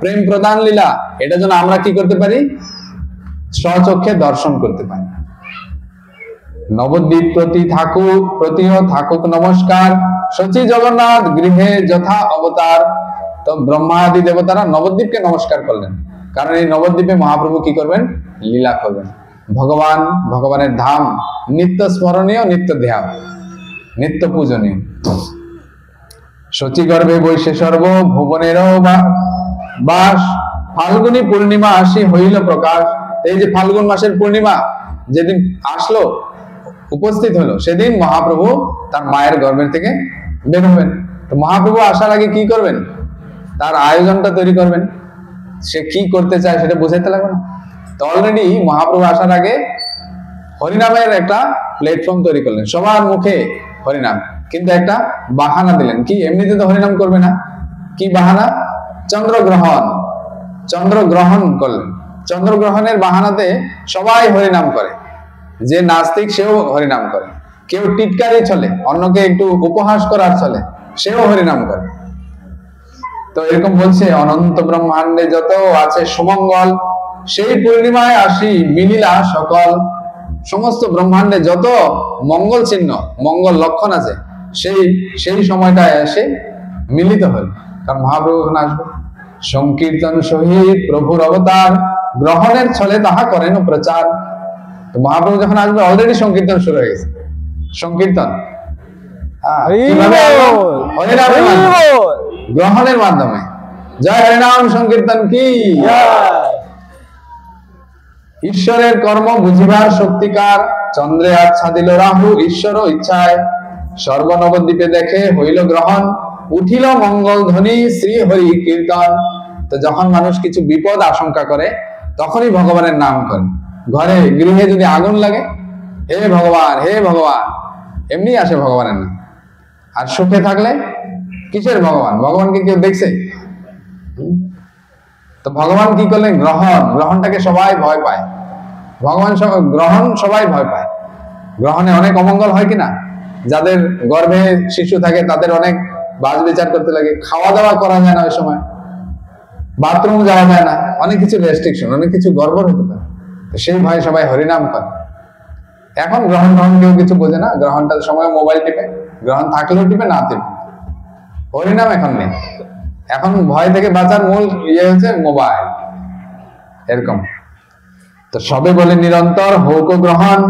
প্রেম প্রদান লীলা, এটা যেন আমরা কি করতে পারি, স্বচক্ষে দর্শন করতে পারি। নবদ্বীপ প্রতিও থাকুক নমস্কার, সচি জগন্নাথ গৃহে যথা অবতার। তো ব্রহ্মা আদি দেবতারা নবদ্বীপকে নমস্কার করলেন, কারণ এই নবদ্বীপে মহাপ্রভু কি করবেন, লীলা করবেন। ভগবানের ধাম নিত্য স্মরণীয়, নিত্য ধ্যান, নিত্য পূজনীয়। সচি গর্ভে বৈশে সর্ব ভুবনেরও বাস, ফাল্গুনী পূর্ণিমা আসি হইল প্রকাশ। এই যে ফাল্গুন মাসের পূর্ণিমা যেদিন আসলো, উপস্থিত হলো, সেদিন মহাপ্রভু তার মায়ের গর্ভের থেকে বের হবেন। তো মহাপ্রভু আসার আগে কি করবেন, তার আয়োজনটা তৈরি করবেন। সে কি করতে চায় সেটা বুঝাইতে লাগবে না। তো অলরেডি মহাপ্রভু আসার আগে হরিনামের একটা প্ল্যাটফর্ম তৈরি করলেন, সবার মুখে হরিনাম, কিন্তু একটা বাহানা দিলেন। কি, এমনিতে তো হরিনাম করবে না, কি বাহানা, চন্দ্রগ্রহণ করলেন। চন্দ্রগ্রহণের বাহানাতে সবাই হরিনাম করে, যে নাস্তিক সেও হরিনাম করে, কেউ টিটকারি চলে, অন্যকে একটু উপহাস করার চলে, সেও হরিনাম করে। তো এরকম বলছে, অনন্ত ব্রহ্মাণ্ডে যত আছে সুমঙ্গল, সেই পূর্ণিমায় আসি মিলিলা সকল। সমস্ত ব্রহ্মাণ্ডে যত মঙ্গল চিহ্ন, মঙ্গল লক্ষণ আছে, সেই সময়টায় এসে মিলিত হল, কারণ মহাপ্রভু এখন আসবে। সংকীর্তন সহিত প্রভুর অবতার, গ্রহণের ছলে তাহা করেন প্রচার। তো মহাপ্রভু যখন আসবে অলরেডি সংকীর্তন শুরু হয়ে গেছে। সংকীর্তন গ্রহণের মাধ্যমে। জয় হরিনাম সংকীর্তন কি। ঈশ্বরের কর্ম বুঝিবার শক্তিকার, চন্দ্রে আচ্ছাদিল রাহু ঈশ্বর ইচ্ছায়। সর্বনবদ্বীপে দেখে হইল গ্রহণ, উঠিল মঙ্গল ধ্বনি শ্রী হরি কীর্তন। তো যখন মানুষ কিছু বিপদ আশঙ্কা করে, তখনই ভগবানের নাম করে। ঘরে গৃহে যদি আগুন লাগে, হে ভগবান হে ভগবান, এমনি আসে ভগবানের নাম। আর সুখে থাকলে কিসের ভগবান, ভগবানকে কেউ দেখছে? তো ভগবান কি করলেন, গ্রহণটাকে সবাই ভয় পায়। গ্রহণ সবাই ভয় পায়। গ্রহণে অনেক অমঙ্গল হয় কিনা, যাদের গর্ভে শিশু থাকে তাদের অনেক বাজ বিচার করতে লাগে, খাওয়া দাওয়া করা যায় না ওই সময়, বাথরুম যাওয়া যায় না, অনেক কিছু রেস্ট্রিকশন, অনেক কিছু গড়বড় হতে পারে। সেই ভয়ে সবাই হরিনাম করে। এখন গ্রহণ কেউ কিছু বোঝে না, গ্রহণটার সময় মোবাইল টিপে, গ্রহণ থাকলেও টিপে, না টিপে। হরিনাম এখন নেই, এখন ভয় থেকে বাঁচার মূল ইয়ে হচ্ছে মোবাইল, এরকম। তো সবে বলে নিরন্তর হোক গ্রহণ,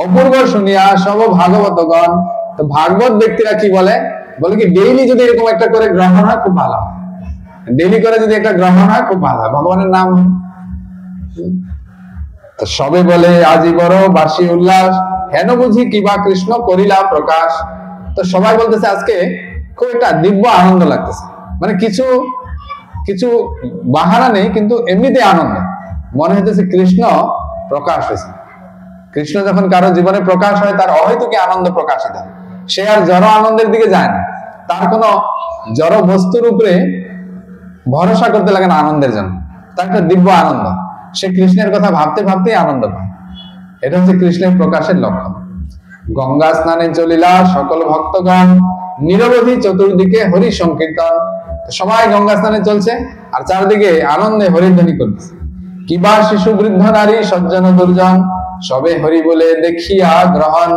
অপূর্ব শুনিয়া সব ভাগবতগণ। তো ভাগবত ব্যক্তিরা কি বলে কি, ডেইলি যদি এরকম একটা করে গ্রহণ হয় খুব ভালো হয়, ডেইলি করে যদি একটা গ্রহণ হয় খুব ভালো হয়, ভগবানের নাম। তো সবে বলে আজি বড় বাসি উল্লাস, হেন বুঝি কিবা কৃষ্ণ করিলা প্রকাশ। তো সবাই বলতেছে আজকে খুব একটা দিব্য আনন্দ লাগতেছে, মানে কিছু বাহানা নেই, কিন্তু এমনিতে আনন্দ, মনে হইতেছে কৃষ্ণ প্রকাশ হয়েছে। কৃষ্ণ যখন কারো জীবনে প্রকাশ হয়, তার অহেতুকি আনন্দ প্রকাশিত হয়। সে আর জড় আনন্দের দিকে যায় না, তার কোনো জড় বস্তুর উপরে ভরসা করতে লাগে না আনন্দের জন্য, তার একটা দিব্য আনন্দ। সে কৃষ্ণের কথা ভাবতে ভাবতেই আনন্দ পায়। এটা হচ্ছে কৃষ্ণের প্রকাশের লক্ষণ। গঙ্গা স্নানে চলিলা সকল ভক্তগণ, নিরবধি চতুর্দিকে হরি সংকীর্তন। সবাই গঙ্গা স্নানে চলছে আর চারদিকে আনন্দে হরিধ্বনি করছে। কিবা শিশু বৃদ্ধ নারী সজ্জন দুর্জন, সবে হরি বলে দেখিয়া গ্রহণ।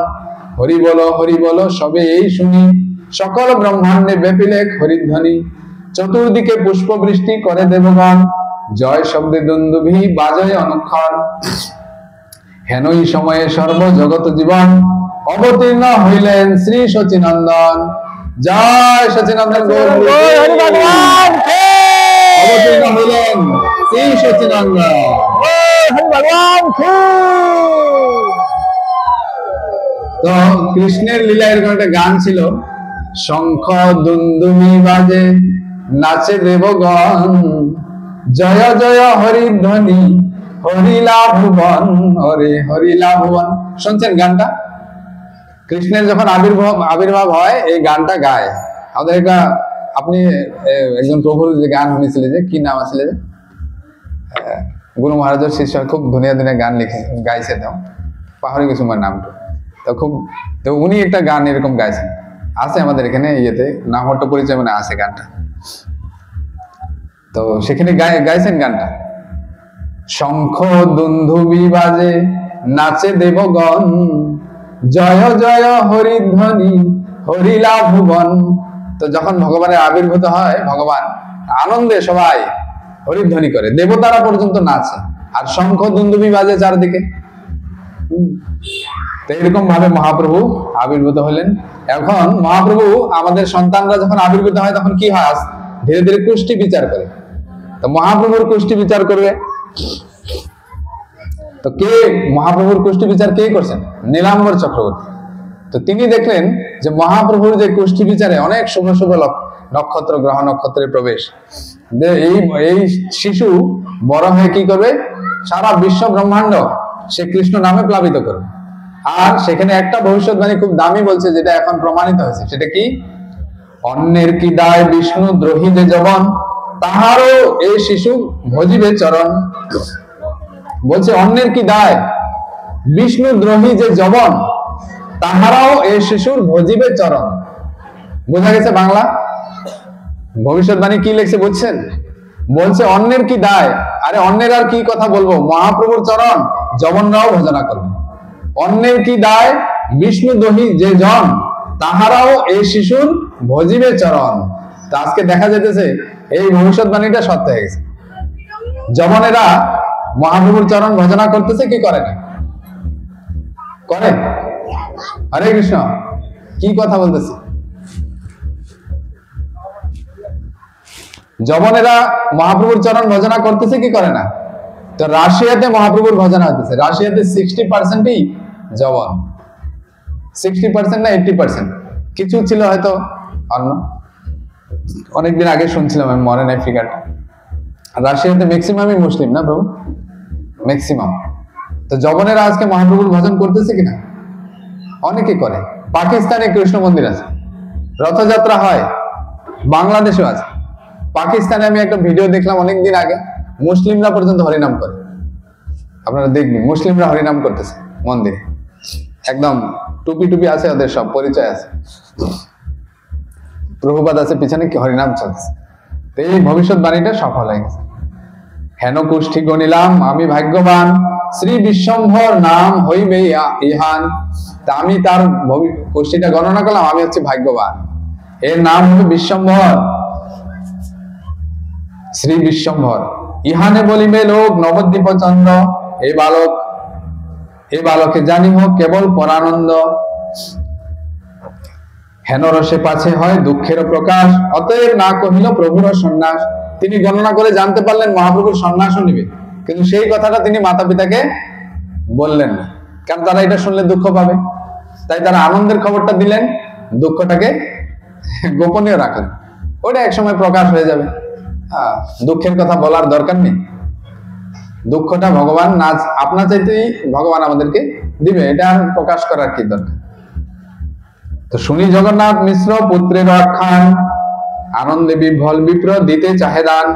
হরি বলো সবে এই শুনি, সকল ব্রহ্মাণ্ডে ব্যাপিলে হরিধ্বনি। চতুর্দিকে পুষ্প বৃষ্টি করে দেবগণ, জয় শব্দে দুন্দুভি বাজয় অনুক্ষণ। হেনই সময়ে সর্ব জগত জীবন, অবতীর্ণ হইলেন শ্রী সচিনন্দন। জয় সচিনন্দন অবতীর্ণ হইলেন শ্রী সচিনন্দন। তো কৃষ্ণের লীলা এরকম একটা গান ছিল, শঙ্খ দুন্দুমি বাজে নাচে দেবগণ, জয় জয় হরিধ্বনি হরিলা ভুবন, হরে হরিলা ভুবন। শুনছেন গানটা? কৃষ্ণের যখন আবির্ভাব হয় এই গানটা গায়। আমাদের একটা, আপনি একজন প্রভুর যে গান শুনেছিলেন, যে কি নাম আসলে, গুরু মহারাজের শিষ্য, খুব ধুনিয়া ধুনিয়া গান লিখে গাইছে, তো পাহরে গেছি আমার নামটা। তো খুব, তো উনি একটা গান এরকম গাইছেন, আছে আমাদের এখানে ইয়েতে, নামহট্ট পরিচয় মানে আছে গানটা। তো সেখানে গাইছেন গানটা, শঙ্খ দুন্দুবি বাজে নাচে দেবগণ, জয় জয় হরিধ্বনি হরিলা ভুবন। তো যখন ভগবানের আবির্ভূত হয়, ভগবান আনন্দে সবাই হরিধ্বনি করে, দেবতারা পর্যন্ত নাচে, আর শঙ্খ দুন্দুবি বাজে চারদিকে। তো এরকম ভাবে মহাপ্রভু আবির্ভূত হলেন। এখন মহাপ্রভু আমাদের সন্তানরা যখন আবির্ভূত হয় তখন কি হয়, ধীরে ধীরে কুষ্টি বিচার করে। তো মহাপ্রভুর কুষ্টি বিচার করবে, তো কে মহাপ্রভুর কুষ্টি বিচার কে করছেন? নীলাম্বর চক্রবর্তী। তো তিনি দেখলেন যে মহাপ্রভুর যে কুষ্টি বিচারে অনেক শুভ শুভ নক্ষত্র, গ্রহ নক্ষত্রের প্রবেশ, যে এই শিশু বড় হয়ে কি করবে, সারা বিশ্ব ব্রহ্মাণ্ড সে কৃষ্ণ নামে প্লাবিত করবে। আর সেখানে একটা ভবিষ্যৎবাণী খুব দামি বলছে, যেটা এখন প্রমাণিত হয়েছে, সেটা কি, অন্যের কি দায় বিষ্ণু দ্রোহী যে যবন, তাহারও এই শিশু ভজিবে চরণ। বলছে অন্যের কি দায় বিষ্ণু দ্রোহী যে যবন, তাহারাও এই শিশুর ভজিবে চরণ। বোঝা গেছে বাংলা? ভবিষ্যৎবাণী কি লিখছে বুঝছেন? বলছে অন্যের কি দায়, আরে অন্যের আর কি কথা বলবো, মহাপ্রভুর চরণ যবনরাও ভজনা করবে। অন্যের কি দায় বিষ্ণু দ্রোহী যে জন, তাহারাও এই শিশুর ভজিবে চরণ। তা আজকে দেখা যেতেছে এই ভবিষ্যৎবাণীটা সত্য হয়ে গেছে। যবনেরা মহাপ্রভুর চরণ ভজনা করতেছে কি করে না? করে। হরে কৃষ্ণ, কি কথা বলতেছে? যবনেরা মহাপ্রভুর চরণ ভজনা করতেছে কি করে না? তো রাশিয়াতে মহাপ্রভুর ভজনা হতেছে, রাশিয়াতে 60%ই যবন, 60% না 80%, কিছু ছিল হয়তো অন্য, অনেকদিন আগে শুনছিলাম, আমি মনে নাই ফিগারটা। রাশিয়াতে ম্যাক্সিমামই মুসলিম না প্রভু, ম্যাক্সিমাম। তো যবনেরা আজকে মহাপ্রভুর ভজন করতেছে কিনা? অনেকে করে। পাকিস্তানে কৃষ্ণ মন্দির আছে, রথযাত্রা হয়, বাংলাদেশেও আছে। পাকিস্তানে আমি একটা ভিডিও দেখলাম অনেকদিন আগে, মুসলিমরা পর্যন্ত হরিনাম করে। আপনারা দেখবেন মুসলিমরা হরিনাম করতেছে মন্দিরে, একদম টুপি টুপি আছে, ওদের সব পরিচয় আছে, প্রভুপাদ আছে পিছনে, কি হরিনাম চলতেছে। তো এই ভবিষ্যৎবাণীটা সফল হয়ে গেছে। হেন কুষ্ঠি গণিলাম আমি ভাগ্যবান, শ্রী বিশ্বম্ভর নাম হইবে ইহান। তা আমি তার কুষ্ঠিটা গণনা করলাম, আমি হচ্ছে ভাগ্যবান, এর নাম হবে বিশ্বম্ভর, শ্রী বিশ্বম্ভর। ইহানে বলিবে লোক নবদ্বীপ চন্দ্র, এ বালকে জানি হোক কেবল পরানন্দ। হেন রসে পাছে হয় দুঃখের প্রকাশ, অতএব না কহিল প্রভুর সন্ন্যাস। তিনি গণনা করে জানতে পারলেন মহাপ্রভুর সন্ন্যাসও নিবে, কিন্তু সেই কথাটা তিনি মাতা পিতাকে বললেন না, কারণ তারা এটা শুনলে দুঃখ পাবে। তাই তারা আনন্দের খবরটা দিলেন, দুঃখটাকে গোপনীয় রাখলেন, ওটা একসময় প্রকাশ হয়ে যাবে। দুঃখের কথা বলার দরকার নেই, দুঃখটা ভগবান না আপনা চাইতেই ভগবান আমাদেরকে দিবে, এটা প্রকাশ করার কি দরকার। তো শুনি জগন্নাথ মিশ্র পুত্রের আখ্যান, আনন্দে বিভ্বল বিপ্র দিতে চাহে দান।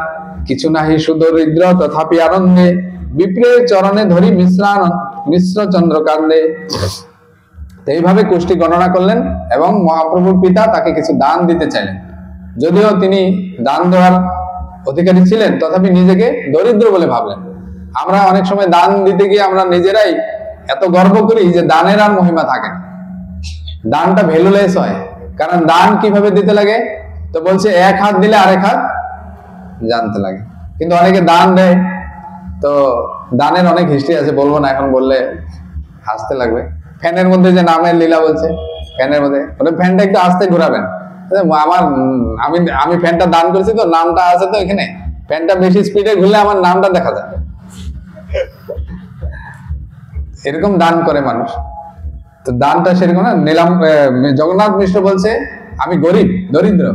কিছু নাহি সুদরিদ্র তথাপি আনন্দে, বিপ্রের চরণে ধরি মিশ্র চন্দ্রকান্দে। এইভাবে কুষ্টি গণনা করলেন এবং মহাপ্রভুর পিতা তাকে কিছু দান দিতে চাইলেন। যদিও তিনি দান দেওয়ার অধিকারী ছিলেন, তথাপি নিজেকে দরিদ্র বলে ভাবলেন। আমরা অনেক সময় দান দিতে গিয়ে আমরা নিজেরাই এত গর্ব করি যে দানের আর মহিমা থাকে না, দানটা ভ্যালুলেস হয়। কারণ দান কিভাবে দিতে লাগে, তো বলছে এক হাত দিলে আরেক হাত জানতে লাগে। কিন্তু অনেকে দান দেয়, তো দানের অনেক হিস্ট্রি আছে, বলবো না, এখন বললে হাসতে লাগবে। ফ্যানের মধ্যে যে নামের লীলা বলছে, ফ্যানের মধ্যে ফ্যানটা একটু আস্তে ঘোরাবেন। আমি ফ্যানটা দান করেছি, তো নামটা আছে, তো এখানে ফ্যানটা বেশি স্পিডে ঘুরলে আমার নামটা দেখা যায়। এরকম দান করে মানুষ, তো দানটা সেরকম না। জগন্নাথ মিশ্র বলছে আমি গরিব দরিদ্র,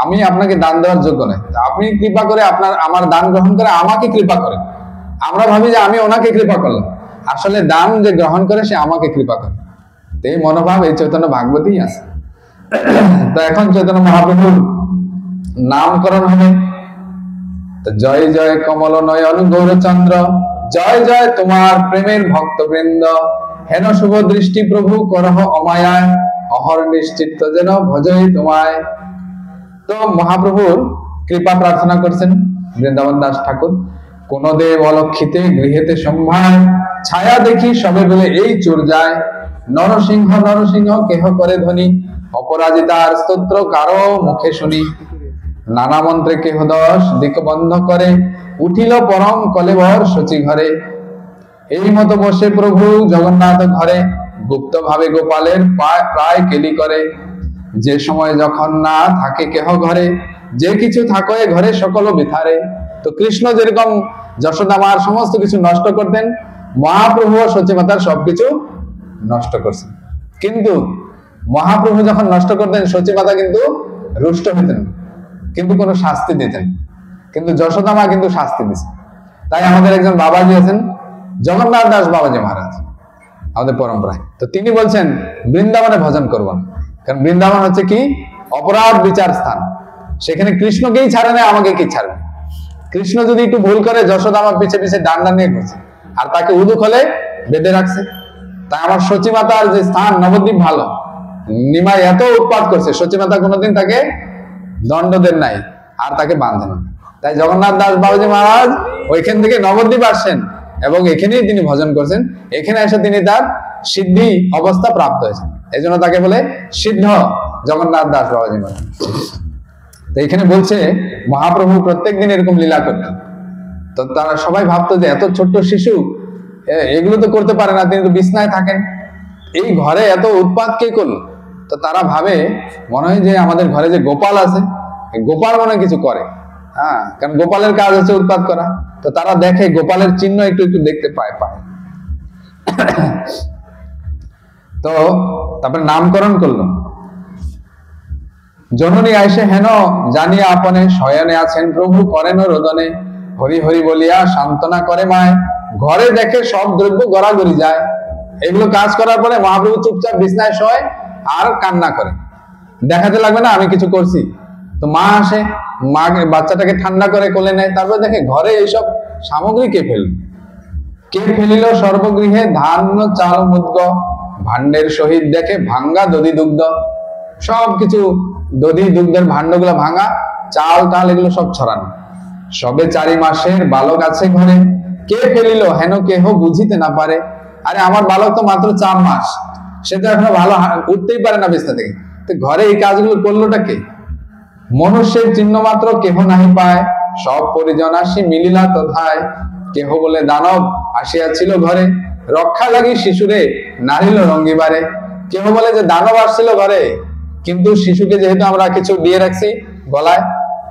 আমি আপনাকে দান দেওয়ার যোগ্য নয়, আপনি কৃপা করে আমার দান গ্রহণ করে আমাকে কৃপা করেন। আমরা ভাবি যে আমি ওনাকে কৃপা করলাম, আসলে দান যে গ্রহণ করে সে আমাকে কৃপা করে। এই মনোভাব এই চৈতন্য ভাগবতেই আছে। তো এখন চৈতন্য মহাপ্রভুর নামকরণ হবে, তো জয় জয় কমল নয়ন গৌরচন্দ্র, জয় জয় তোমার প্রেমের ভক্তবৃন্দ, হেন শুভ দৃষ্টি প্রভু করহ অমায়ায়, অহর নিশ্চিত্ত যেন ভজই তোমায়। তো মহাপ্রভুর কৃপা প্রার্থনা করছেন বৃন্দাবন দাস ঠাকুর। কোন দেব অলক্ষিতে গৃহেতে সম্ভায়, ছায়া দেখি সবে বলে এই চোর যায়, নরসিংহ নরসিংহ কেহ করে ধ্বনি, অপরাজিতার স্তোত্র কারো মুখে শুনি, নানা মন্ত্রে কেহ দশ দিক বন্ধ করে, উঠিল পরম কলেবর শচী ঘরে। এই মতো বসে প্রভু জগন্নাথ ঘরে, গুপ্ত ভাবে গোপালের প্রায় কেলি করে, যে সময় যখন না থাকে কেহ ঘরে, যে কিছু থাকে ঘরে সকল বিথারে। তো কৃষ্ণ যেরকম যশোদা মার সমস্ত কিছু নষ্ট করতেন, মহাপ্রভু ও সচী মাতার সবকিছু নষ্ট করছেন। কিন্তু মহাপ্রভু যখন নষ্ট করতেন, সচী মাতা কিন্তু রুষ্ট হতেন, কিন্তু কোনো শাস্তি দিতেন। কিন্তু যশোদা মা কিন্তু শাস্তি দিচ্ছেন। তাই আমাদের একজন বাবাজি আছেন, জগন্নাথ দাস বাবাজি মহারাজ, আমাদের পরম্পরায়। তো তিনি বলছেন বৃন্দাবনে ভজন করবেন, কারণ বৃন্দাবন হচ্ছে কি অপরাধ বিচার স্থান। সেখানে কৃষ্ণকেই ছাড়ে না, আমাকে কি ছাড়বে? কৃষ্ণ যদি একটু ভুল করে, যশোদা আমার পিছে পিছে ডান্ডা নিয়ে ঘুরছে, আর তাকে উদু খোলে বেঁধে রাখছে। তাই আমার সচী মাতার যে স্থান নবদ্বীপ ভালো, নিমাই এত উৎপাত করছে, সচী মাতা কোনোদিন তাকে দণ্ড দেন নাই আর তাকে বাঁধেন। তাই জগন্নাথ দাস বাবাজি মহারাজ ওইখান থেকে নবদ্বীপ আসছেন এবং এখানেই তিনি ভজন করছেন। এখানে এসে তিনি তার সিদ্ধি অবস্থা প্রাপ্ত হয়েছেন, এই জন্য তাকে বলে সিদ্ধ জগন্নাথ দাস বাবাজি মহারাজ। তো এখানে বলছে মহাপ্রভু প্রত্যেক দিন এরকম লীলা করতেন। তো তারা সবাই ভাবতো যে এত ছোট্ট শিশু এগুলো তো করতে পারে না, তিনি তো বিছনায় থাকেন, এই ঘরে এত উৎপাত কে করলো? তো তারা ভাবে মনে হয় যে আমাদের ঘরে যে গোপাল আছে, গোপাল মনে কিছু করে। হ্যাঁ, কারণ গোপালের কাজ হচ্ছে উৎপাত করা। তো তারা দেখে গোপালের চিহ্ন একটু একটু দেখতে পায়। তো তারপরে নামকরণ করলো, জননী আইসে হেন জানিয়া আপনে, শয়নে আছেন প্রভু করেন রোদনে, হরি হরি বলিয়া সান্ত্বনা করে মায়, ঘরে দেখে সব দ্রব্য গড়াগড়ি যায়। এগুলো কাজ করার পরে মহাপ্রভু চুপচাপ বিছনায় শোয় আর কান্না করে, দেখাতে লাগবে না আমি কিছু করছি। তো মা আসে, মাকে বাচ্চাটাকে ঠান্ডা করে কোলে নেয়, তারপর দেখে ঘরে এইসব সামগ্রী কে ফেলল, কে ফেলিল সর্বগৃহে ধান্য চাল মুদ্গ, ভান্ডের সহিত দেখে ভাঙ্গা দধি দুগ্ধ। সবকিছু দধি দুগ্ধের ভান্ডগুলো ভাঙা, চাল টাল এগুলো সব ছড়ানো। সবে 4 মাসের বালক আছে ঘরে, কে ফেলিল হেন কেহ বুঝিতে না পারে। আরে আমার বালক তো মাত্র 4 মাস, সে তো এখনো ভালো উঠতেই পারে না বিছনা থেকে, তো ঘরে এই কাজগুলো করলোটা কে? মনুষ্যের চিহ্ন মাত্র কেহ নাহি পায়, সব পরিজন আসি মিলিলা তথায়। কেহ বলে দানব আসিয়াছিল ঘরে, রক্ষা লাগি শিশুরে নারিল রঙ্গিবারে। কেহ বলে যে দানব আসছিল ঘরে, কিন্তু শিশুকে যেহেতু আমরা কিছু দিয়ে রাখছি গলায়,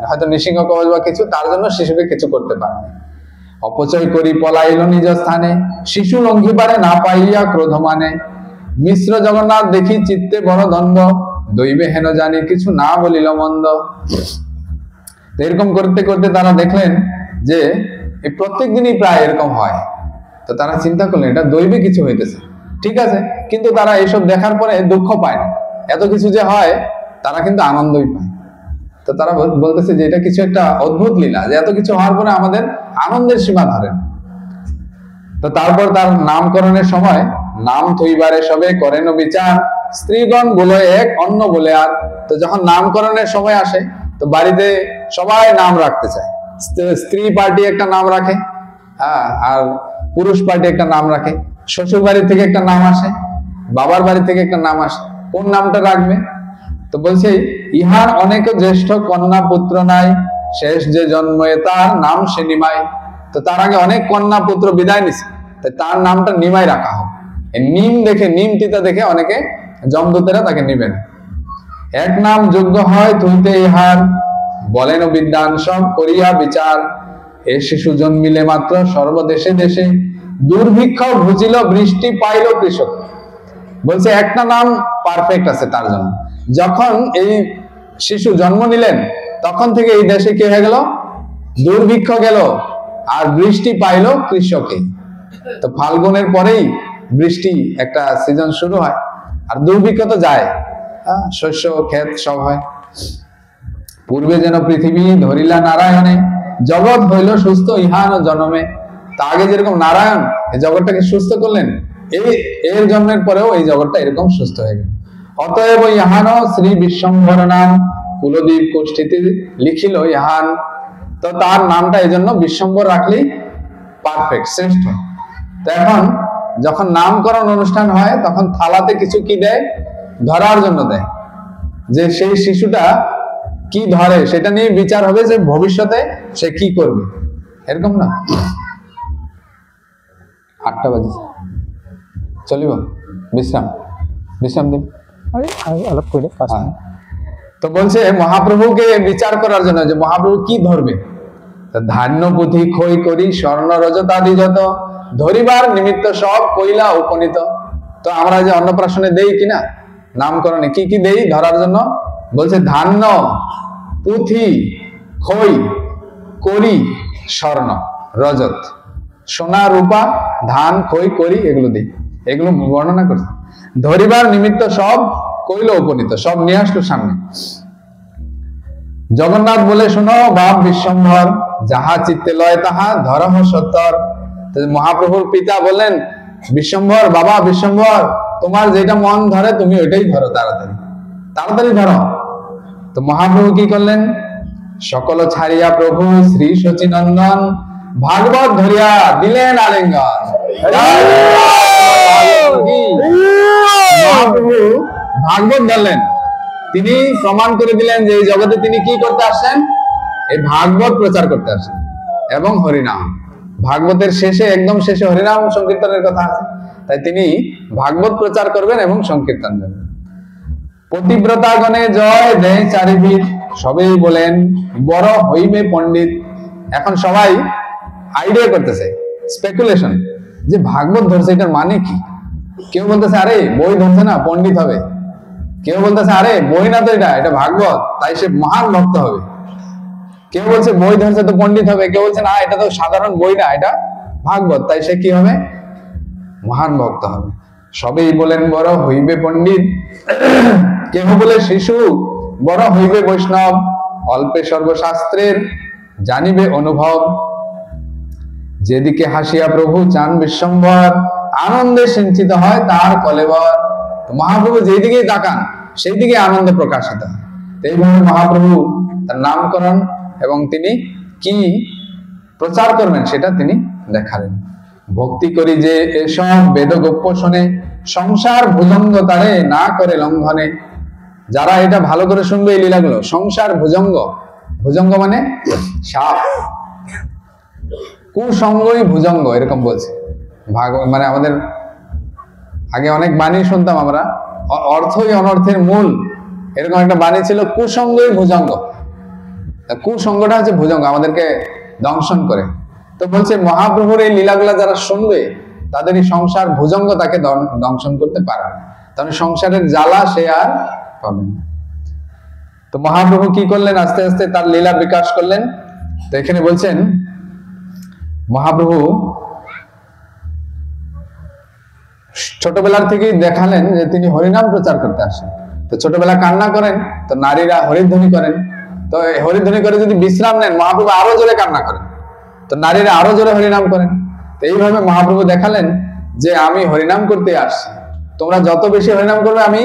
হয়তো নৃসিংহ কবচ বা কিছু, তার জন্য শিশুকে কিছু করতে পারে। অপচয় করি পলাইল নিজ স্থানে, শিশু লঙ্ঘিবারে না পাইয়া ক্রোধ মানে। মিশ্র জগন্নাথ দেখি চিত্তে বড় দ্বন্দ্ব, দৈবে হেন জানি কিছু না বলিল মন্দ। এরকম করতে করতে তারা দেখলেন যে এই প্রত্যেক দিনই প্রায় এরকম হয়। তো তারা চিন্তা করলেন এটা দৈবে কিছু হইতেছে, ঠিক আছে, কিন্তু তারা এইসব দেখার পরে দুঃখ পায় না। এত কিছু যে হয় তারা কিন্তু আনন্দই পায়। তো তারা বলতেছে যে এটা কিছু একটা অদ্ভুত লীলা, যে এত কিছু হওয়ার পরে আমাদের আনন্দের সীমা ধরেন। তো তারপর তার নামকরণের সময় নাম থইবারে সবে করেন বিচার, স্ত্রীগণ বলে এক অন্য বলে আর। তো যখন নামকরণের সময় আসে, তো বাড়িতে সবাই নাম রাখতে চায়। স্ত্রী পার্টি একটা নাম রাখে, হ্যাঁ, আর পুরুষ পার্টি একটা নাম রাখে। শ্বশুর বাড়ি থেকে একটা নাম আসে, বাবার বাড়ি থেকে একটা নাম আসে, কোন নামটা রাখবে? তো বলছে ইহার অনেক জ্যেষ্ঠ কন্যা পুত্র নাই, শেষ যে জন্মে তার নাম সে নিমাই। তো তার আগে অনেক কন্যা পুত্র বিদায় নিছে, তাই তার নামটা নিমাই রাখা হোক। নিম দেখে, নিম তিতা দেখে অনেকে যমদূতেরা তাকে নিবে না। এক নাম যোগ্য হয় তুইতে ইহার, বলেন বিদ্যান সব করিয়া বিচার। এ শিশু জন্মিলে মাত্র সর্বদেশে দেশে, দুর্ভিক্ষ ভুজিল বৃষ্টি পাইল কৃষক। বলছে একটা নাম পারফেক্ট আছে তার জন্য। যখন এই শিশু জন্ম নিলেন তখন থেকে এই দেশে কি হয়ে গেল? দুর্ভিক্ষ গেল আর বৃষ্টি পাইল কৃষকে। তো ফাল্গুনের পরেই বৃষ্টি একটা সিজন শুরু হয়, আর দুর্ভিক্ষ তো যায়, শস্য ক্ষেত সব হয়। পূর্বে যেন পৃথিবী ধরিলা নারায়ণে, জগৎ হইল সুস্থ ইহান জন্মে। তা আগে যেরকম নারায়ণ এই জগৎটাকে সুস্থ করলেন, এর জন্মের পরেও এই জগৎটা এরকম সুস্থ হয়ে গেল। অতএব ইহান শ্রী বিশ্বম্ভর নাম কুলদীপ কোষ্ঠীতে লিখিল ইহান। তো তার নামটা এই জন্য বিশ্বম্ভর রাখলেই পারফেক্ট, শ্রেষ্ঠ। তো এখন যখন নামকরণ অনুষ্ঠান হয় তখন থালাতে কিছু কি দেয়, ধরার জন্য দেয়, যে সেই শিশুটা কি ধরে সেটা নিয়ে বিচার হবে যে ভবিষ্যতে সে কি করবে, এরকম না। 8টা বাজে চলিব, বিশ্রাম দিন। তো বলছে মহাপ্রভুকে বিচার করার জন্য যে মহাপ্রভু কি ধরবে। ধান্য পুঁথি খই করি স্বর্ণ রজত আদি যত, ধরিবার নিমিত্ত সব কইলা উপনীত। তো আমরা যে অন্নপ্রাশনে দেই কিনা, নামকরণে কি কি দেই ধরার জন্য, বলছে ধান্য পুঁথি খই করি স্বর্ণ রজত, সোনা রূপা ধান খই করি এগুলো দিই, এগুলো বর্ণনা করছে। ধরিবার নিমিত্ত সব কইল উপনীত, সব নিয়ে আসলো সামনে। জগন্নাথ বলে শোনো বাপ বিশ্বম্ভর, যাহা চিত্তে লয় তাহা ধরহ সত্তর। মহাপ্রভুর পিতা বললেন বিশ্বম্ভর, বাবা বিশ্বম্ভর, তোমার যেটা মন ধরে তুমি ওইটাই ধরো, তাড়াতাড়ি ধরো। তো মহাপ্রভু কি করলেন, সকল ছাড়িয়া প্রভু শ্রী শচীনন্দন ভাগবত ধরিয়া দিলেন আলিঙ্গন। মহাপ্রভু ভাগবত ধরলেন, তিনি প্রমাণ করে দিলেন যে এই জগতে তিনি কি করতে আসছেন, এই ভাগবত প্রচার করতে আসছেন এবং হরিনাম। ভাগবতের শেষে, একদম শেষে হরিনাম সংকীর্তনের কথা আছে, তাই তিনি ভাগবত প্রচার করবেন এবং সংকীর্তন করবেন। পতিব্রতা গণে জয় দেয় চারিবিদ, সবাই বলেন বড় হইবে পণ্ডিত। এখন সবাই আইডিয়া করতেছে, স্পেকুলেশন, যে ভাগবত ধরছে এটার মানে কি। কেউ বলতেছে আরে বই ধরছে না পণ্ডিত হবে, কেউ বলতেছে আরে বই না তো এটা ভাগবত, তাই সে মহান ভক্ত হবে। কেউ বলছে বই ধরছে তো পণ্ডিত হবে, কেউ বলছে না এটা তো সাধারণ বই না, এটা ভাগবত, তাই সে কি হবে, মহান ভক্ত হবে। সবেই বলেন বড় হইবে পণ্ডিত, কেহ বলে শিশু বড় হইবে বৈষ্ণব। অল্পে সর্বশাস্ত্রের জানিবে অনুভব, যেদিকে হাসিয়া প্রভু চান বিশ্বম্ভর, আনন্দে সিঞ্চিত হয় তার কলেবর। মহাপ্রভু যেদিকেই তাকান সেই দিকে আনন্দ প্রকাশিত হয়। এইভাবে মহাপ্রভু তার নামকরণ এবং তিনি কি প্রচার করবেন সেটা তিনি দেখালেন। ভক্তি করি যে এসব বেদ গোপ্য শোনে, সংসার ভুজঙ্গ তারে না করে লঙ্ঘনে। যারা এটা ভালো করে শুনবে এই লীলাগুলো, সংসার ভুজঙ্গ, ভুজঙ্গ মানে সাপ, কুসঙ্গই ভুজঙ্গ এরকম বলছে মানে আমাদের আগে অনেক বাণী শুনতাম আমরা, অর্থই অনর্থের মূল, এরকম একটা বাণী ছিল কুসঙ্গই ভুজঙ্গ। কুসঙ্গটা হচ্ছে ভুজঙ্গ, আমাদেরকে দংশন করে। তো বলছে মহাপ্রভুর এই লীলাগুলা যারা শুনবে তাদের এই সংসার ভুজঙ্গ তাকে দংশন করতে পারে, তাহলে সংসারের জ্বালা সে আর পাবে না। তো মহাপ্রভু কি করলেন, আস্তে আস্তে তার লীলা বিকাশ করলেন। তো এখানে বলছেন মহাপ্রভু ছোটবেলার থেকেই দেখালেন যে তিনি হরিনাম প্রচার করতে আসেন। তো ছোটবেলা কান্না করেন, তো নারীরা হরিধ্বনি করেন, তো হরিধ্বনি করে যদি বিশ্রাম নেন মহাপ্রভু আরো জোরে কান্না করেন, তো নারীরা আরো জোরে হরিনাম করেন। তো এইভাবে মহাপ্রভু দেখালেন যে আমি হরিনাম করতে আসছি, তোমরা যত বেশি হরিনাম করবে আমি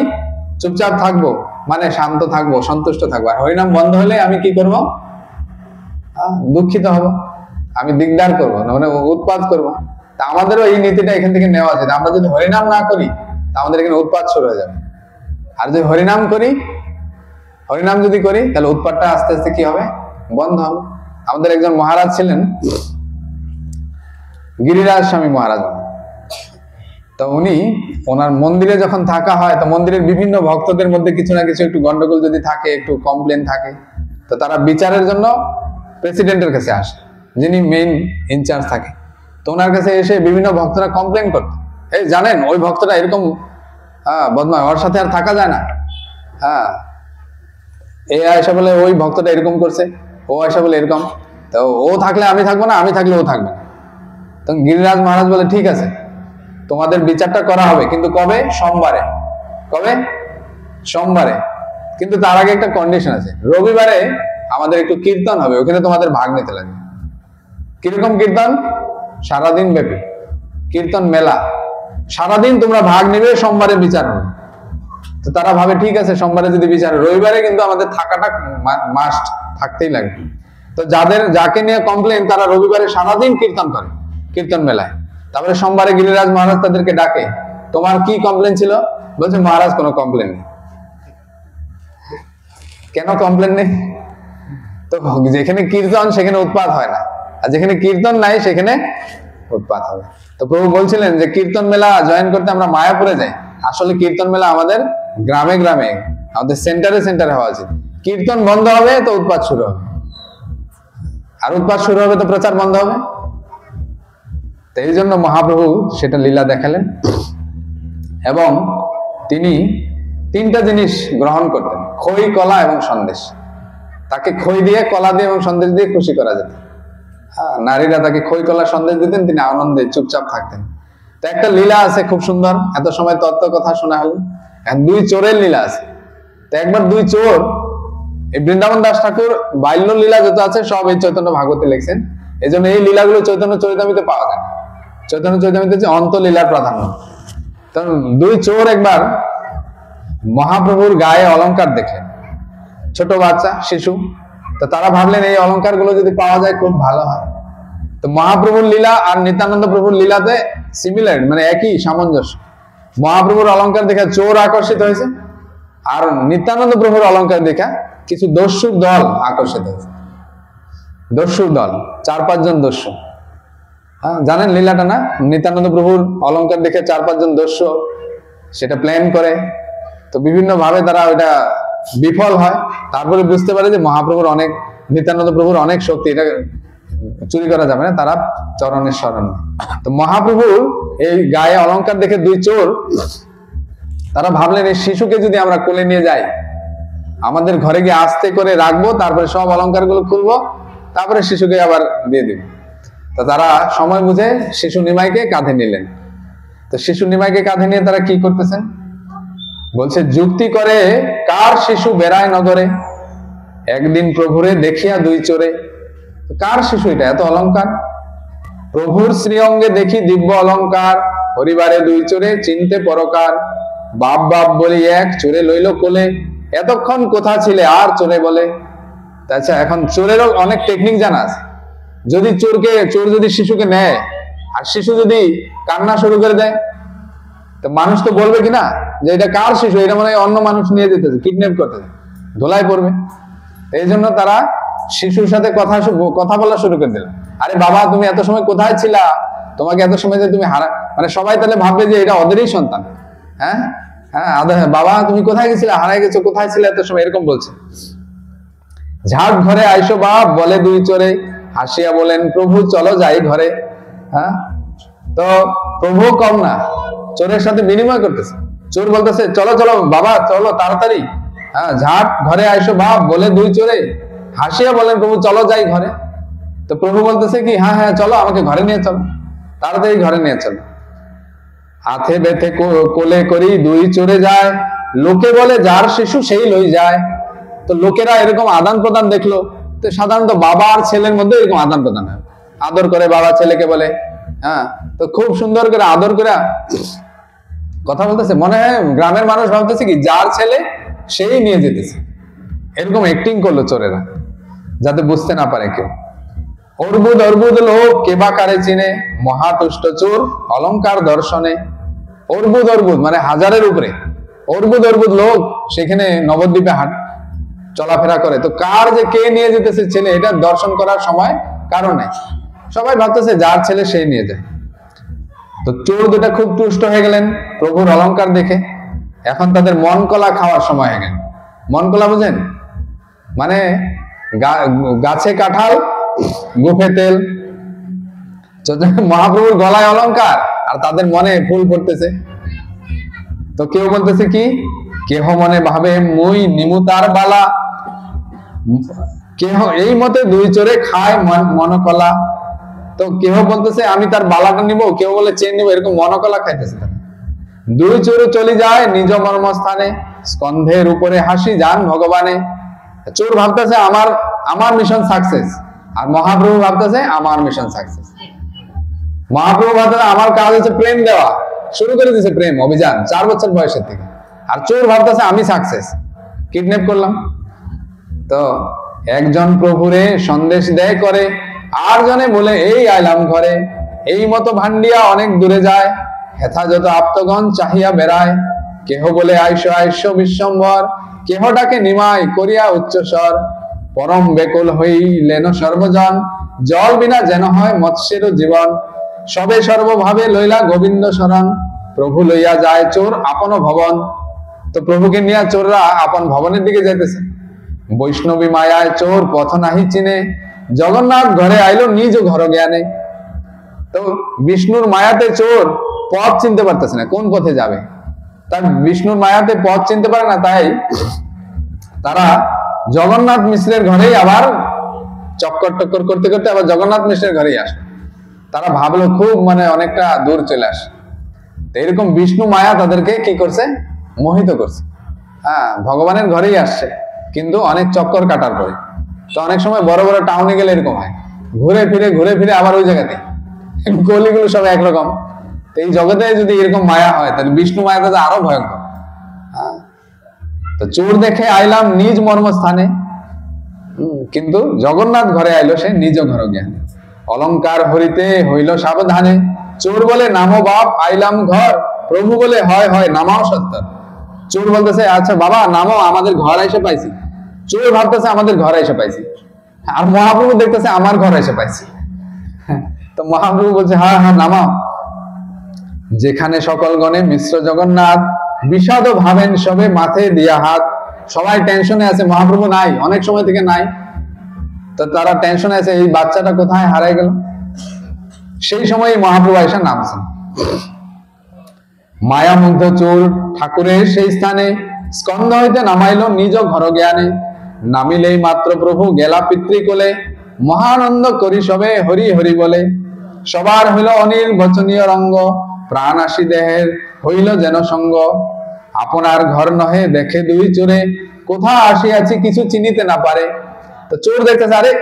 চুপচাপ থাকবো, মানে শান্ত থাকবো, সন্তুষ্ট থাকবো। আর হরিনাম বন্ধ হলে আমি কি করব, দুঃখিত হব, আমি দিগদার করবো, মানে উৎপাত করবো। তা আমাদেরও এই নীতিটা এখান থেকে নেওয়া আছে, আমরা যদি হরিনাম না করি তা আমাদের এখানে উৎপাত শুরু হয়ে যাবে। আর যদি হরিনাম করি, হরিনাম যদি করি তাহলে উৎপাতটা আস্তে আস্তে কি হবে, বন্ধ হবে। আমাদের একজন মহারাজ ছিলেন, গিরিরাজ স্বামী মহারাজ। তো উনি ওনার মন্দিরে যখন থাকা হয়, তো মন্দিরের বিভিন্ন ভক্তদের মধ্যে কিছু না কিছু একটু গন্ডগোল যদি থাকে, একটু কমপ্লেন থাকে, তো তারা বিচারের জন্য প্রেসিডেন্টের কাছে আসে, যিনি মেইন ইনচার্জ থাকে। তো ওনার কাছে এসে বিভিন্ন ভক্তরা কমপ্লেন করত, এই জানেন ওই ভক্তটা এরকম বদমাশ, ওর সাথে আর থাকা যায় না। এ এসে বলে ওই ভক্তটা এরকম করছে, ও এসে বলে এরকম, তো ও থাকলে আমি থাকবো না, আমি থাকলে ও থাকবে না। তো গিরিরাজ মহারাজ বলে ঠিক আছে, তোমাদের বিচারটা করা হবে, কিন্তু কবে, সোমবারে। কবে, সোমবারে। কিন্তু তার আগে একটা কন্ডিশন আছে, রবিবারে আমাদের একটু কীর্তন হবে, ওখানে তোমাদের ভাগ নিতে লাগবে। কিরকম কীর্তন? সারাদিন ব্যাপী কীর্তন মেলা, সারাদিন তোমরা ভাগ নিবে, সোমবারে বিচার হবে। তো তারা ভাবে ঠিক আছে সোমবারে যদি বিচার, রবিবারে কিন্তু আমাদের থাকাটা মাস্ট, থাকতেই লাগবে। তো যাকে নিয়ে কমপ্লেন তারা রবিবারে সারাদিন কীর্তন করে কীর্তন মেলায়। তারপরে সোমবারে গিরিরাজ মহারাজ তাদেরকে ডাকে, তোমার কি কমপ্লেন ছিল? বলছে মহারাজ কোনো কমপ্লেন নেই। কেন কমপ্লেন নেই? তো যেখানে কীর্তন সেখানে উৎপাত হয় না, আর যেখানে কীর্তন নাই সেখানে উৎপাত হবে। তো প্রভু বলছিলেন যে কীর্তন মেলা জয়েন করতে আমরা মায়াপুরে যাই, আসলে কীর্তন মেলা আমাদের গ্রামে গ্রামে, আমাদের সেন্টারে সেন্টারে হওয়া উচিত। কীর্তন বন্ধ হবে তো উৎপাত শুরু হবে, আর উৎপাত শুরু হবে তো প্রচার বন্ধ হবে। তো এই জন্য মহাপ্রভু সেটা লীলা দেখালেন, এবং তিনি তিনটা জিনিস গ্রহণ করতেন, খই, কলা এবং সন্দেশ। তাকে খই দিয়ে, কলা দিয়ে এবং সন্দেশ দিয়ে খুশি করা যেত। নারীরা তাকে খই, কলা, সন্দেশ দিতেন, তিনি আনন্দে চুপচাপ থাকতেন। তো একটা লীলা আছে খুব সুন্দর, এত সময় তত্ত্ব কথা শোনা হলো, দুই চোরের লীলা আছে। তো একবার দুই চোর, এই বৃন্দাবন দাস ঠাকুর বাল্য লীলা যত আছে সব এই চৈতন্য ভাগবতে লিখছেন, এই জন্য এই লীলাগুলো চৈতন্য চরিতামৃতে পাওয়া যায়। চৈতন্য চরিতামৃতে হচ্ছে অন্তলীলার প্রাধান্য। তখন দুই চোর একবার মহাপ্রভুর গায়ে অলংকার দেখলেন, ছোট বাচ্চা, শিশু। তো তারা ভাবলেন এই অলংকার গুলো যদি পাওয়া যায় খুব ভালো হয়। তো মহাপ্রভুর লীলা আর নিত্যানন্দ প্রভুর লীলাতে সিমিলার, মানে একই সামঞ্জস্য। মহাপ্রভুর অলংকার দেখে চোর আকর্ষিত হয়েছে, আর নিত্যানন্দ প্রভুর অলংকার দেখা কিছু দস্যুর দল আকর্ষিত হয়েছে। দস্যুর দল, 4-5 জন দস্যু। জানেন লীলাটা না? নিত্যানন্দ প্রভুর অলংকার দেখে 4-5 জন দস্যু সেটা প্ল্যান করে। তো বিভিন্ন ভাবে তারা ওইটা বিফল হয়। তারপরে বুঝতে পারে যে মহাপ্রভুর অনেক, নিত্যানন্দ প্রভুর অনেক শক্তি, এটা চুরি করা যাবে না, তারা চরণের শরণ। তো মহাপ্রভুর এই গায়ে অলংকার দেখে দুই চোর, তারা ভাবলেন এই শিশুকে যদি আমরা কোলে নিয়ে যাই, আমাদের ঘরে গিয়ে আস্তে করে রাখবো, তারপরে সব অলংকার গুলো খুলবো, তারপরে শিশুকে আবার দিয়ে দিব। তো তারা সময় বুঝে শিশু নিমাইকে কাঁধে নিলেন। তো শিশু নিমাইকে কাঁধে নিয়ে তারা কি করতেছেন? বলছে যুক্তি করে, কার শিশু বেড়ায় নগরে, একদিন প্রভুরে দেখিয়া দুই চোরে। কার শিশু এটা, এত অলংকার? প্রভুর শ্রী অঙ্গে দেখি দিব্য অলংকার, পরিবারে দুই চোরে চিনতে পরকার। বাপ বাপ বলি এক, চোরে লইল কোলে, এতক্ষণ কোথা ছিলে আর চোরে বলে। আচ্ছা, এখন চোরেরও অনেক টেকনিক জানা আছে। যদি চোর যদি শিশুকে নেয়, আর শিশু যদি কান্না শুরু করে দেয়, তো মানুষ তো বলবে কিনা যে এটা কার শিশু, এটা মানে অন্য মানুষ নিয়ে যেতেছে, কিডন্যাপ করতেছে, ধোলাই পড়বে। এই জন্য তারা শিশুর সাথে কথা বলা শুরু করে দিল। আরে বাবা, তুমি এত সময় কোথায় ছিলা? তোমাকে এত সময় যে তুমি মানে সবাই তাহলে ভাববে যে এটা ওদেরই সন্তান। হ্যাঁ হ্যাঁ, বাবা তুমি কোথায় গেছিলে, হারাই গেছো, কোথায় ছিলে এত সময়, এরকম বলছে। ঝাট ঘরে আইসো বাপ, বলে দুই চোরে, হাসিয়া বলেন প্রভু চলো যাই ঘরে। হ্যাঁ, তো প্রভু কম না, চোরের সাথে বিনিময় করতেছে। চোর বলতেছে চলো চলো বাবা, চলো তাড়াতাড়ি। হ্যাঁ, ঝাট ঘরে আইসো বাপ, বলে দুই চোরে, হাসিয়া বলেন প্রভু চলো যাই ঘরে। তো প্রভু বলতেছে কি, হ্যাঁ হ্যাঁ চলো, আমাকে ঘরে নিয়ে চলো, তাড়াতাড়ি ঘরে নিয়ে চলো। হাতে বেঁধে কোলে করি দুই চোরে যায়, লোকে বলে যার শিশু সেই লই যায়। তো লোকেরা এরকম আদান প্রদান দেখলো। তো সাধারণত বাবা আর ছেলের মধ্যে এরকম আদান প্রদান হয়, আদর করে বাবা ছেলেকে বলে। হ্যাঁ, তো খুব সুন্দর করে আদর করে কথা বলতেছে। মনে হয় গ্রামের মানুষ ভাবতেছে কি যার ছেলে সেই নিয়ে যেতেছে, এরকম অ্যাক্টিং করলো চোরেরা, যাতে বুঝতে না পারে কেউ। অর্বুদ অর্বুদ লোক কেবা কারে চিনে, মহাতুষ্ট চোর অলংকার দর্শনে। অর্বুদ অর্বুদ মানে হাজারের উপরে, অর্বুদ অর্বুদ লোক সেখানে নবদ্বীপে চলাফেরা করে। তো কার যে কে নিয়ে যেতেছে ছেলে, এটা দর্শন করার সময় কারণে সবাই ভাবতেছে যার ছেলে সেই নিয়ে যায়। তো চোর দুটা খুব তুষ্ট হয়ে গেলেন প্রভুর অলংকার দেখে। এখন তাদের মন কলা খাওয়ার সময় হয়ে গেল। মন কলা বুঝেন? মানে গাছে কাঁঠাল, গুফে তেল। মহাপ্রভুর গলায় অলংকার আর তাদের মনে ফুল পড়তেছে। তো কেউ বলতেছে কি, কেহ মনে ভাবে মুই নিমু তার বালা, কেহ এই মতে দুই চোরে খায় মনকলা। তো কেহ বলতেছে আমি তার বালাটা নিব, কেউ বলে চেন নিব, এরকম মনকলা খাইতেছে। দুই চোরে চলে যায় নিজ মর্মস্থানে, স্কন্ধের উপরে হাসি যান ভগবানে। চোর ভাবতেছে আমার মিশন সাকসেস, আর মহাপ্রভু ভাবতেছে আমার মিশন সাকসেস। মহাপ্রভু ভাবতেছে আমার কাজ হচ্ছে প্রেম দেওয়া, শুরু করে দিয়েছে প্রেম অভিযান 4 বছর বয়সের থেকে। আর চোর ভাবতেছে আমি সাকসেস, কিডন্যাপ করলাম। তো একজন প্রভুরে সন্দেশ দেয় করে, আর জনে বলে এই আইলাম ঘরে, এই মতো ভান্ডিয়া অনেক দূরে যায়, হেথা যত আপ্তগণ চাহিয়া বেড়ায়, কেহ বলে আইসো আইসো বিশ্বম্বর, কেহ ডাকে নিমাই করিয়া উচ্চস্বর, পরম বেকুল হইলেন সর্বজন, জল বিনা যেন হয় মৎস্যের জীবন, সবে সর্বভাবে লইলা গোবিন্দ শরণ, প্রভু লইয়া যায় চোর আপন ভবন। তো প্রভুকে নিয়ে চোররা আপন ভবনের দিকে যাইতেছে। বৈষ্ণবী মায়ায় চোর পথ নাহি চিনে, জগন্নাথ ঘরে আইলো নিজ ঘর জ্ঞানে। তো বিষ্ণুর মায়াতে চোর পথ চিনতে পারতেছে না, কোন পথে যাবে। তার বিষ্ণুর মায়াতে পথ চিনতে পারে না, তাই তারা জগন্নাথ মিশ্রের ঘরেই আবার চক্কর টক্কর করতে করতে আবার জগন্নাথ মিশ্রের ঘরেই আসে। তারা ভাবলো খুব অনেকটা দূর চলে আসে। তো এরকম বিষ্ণু মায়া তাদেরকে কি করছে, মোহিত করছে। হ্যাঁ, ভগবানের ঘরেই আসছে, কিন্তু অনেক চক্কর কাটার পরে। তো অনেক সময় বড় বড় টাউনে গেলে এরকম হয়, ঘুরে ফিরে আবার ওই জায়গাতে, গলিগুলো সব একরকম। তো এই জগতে যদি এরকম মায়া হয়, তাহলে বিষ্ণু মায়াটা তো আরো ভয়ঙ্কর। তো চোর দেখে আইলাম নিজ মর্মস্থানে, কিন্তু জগন্নাথ ঘরে আইলো সে নিজ ঘর জ্ঞানে, অলংকার হরিতে হইল সাবধানে, চোর বলে নামো বাপ আইলাম ঘর, প্রভু বলে হয় হয় নামাও সত্তর। চোর বলতেছে আচ্ছা বাবা নামো, আমাদের ঘর এসে পাইছি। চোর ভাবতেছে আমাদের ঘর এসে পাইছি, আর মহাপ্রভু দেখতেছে আমার ঘর এসে পাইছি। তো মহাপ্রভু বলছে হ্যাঁ হ্যাঁ নামাও। যেখানে সকল গণে মিশ্র জগন্নাথ, বিষাদ ভাবেন সবে মাথে দিয়া হাত। সবাই টেনশনে আছে, মহাপ্রভু নাই, অনেক সময় থেকে নাই। তো তারা টেনশনে আছে, এই বাচ্চাটা কোথায় হারাই গেল। সেই সময় মহাপ্রভু আয়েশা নামছেন। মায়া মুগ্ধ চোর ঠাকুরের সেই স্থানে, স্কন্ধ হইতে নামাইল নিজ ঘর জ্ঞানে। নামিলেই মাত্র প্রভু গেলা পিতৃকোলে, মহানন্দ করি সবে হরি হরি বলে। সবার হইল অনিল বচনীয় রঙ্গ, প্রাণ আসি দেহের হইল যেন সঙ্গ। আপনার ঘর নহে দেখে দুই চোরে, কোথা আসিয়াছি কিছু চিনিতে না পারে। তো চোর দেখতেছে আরে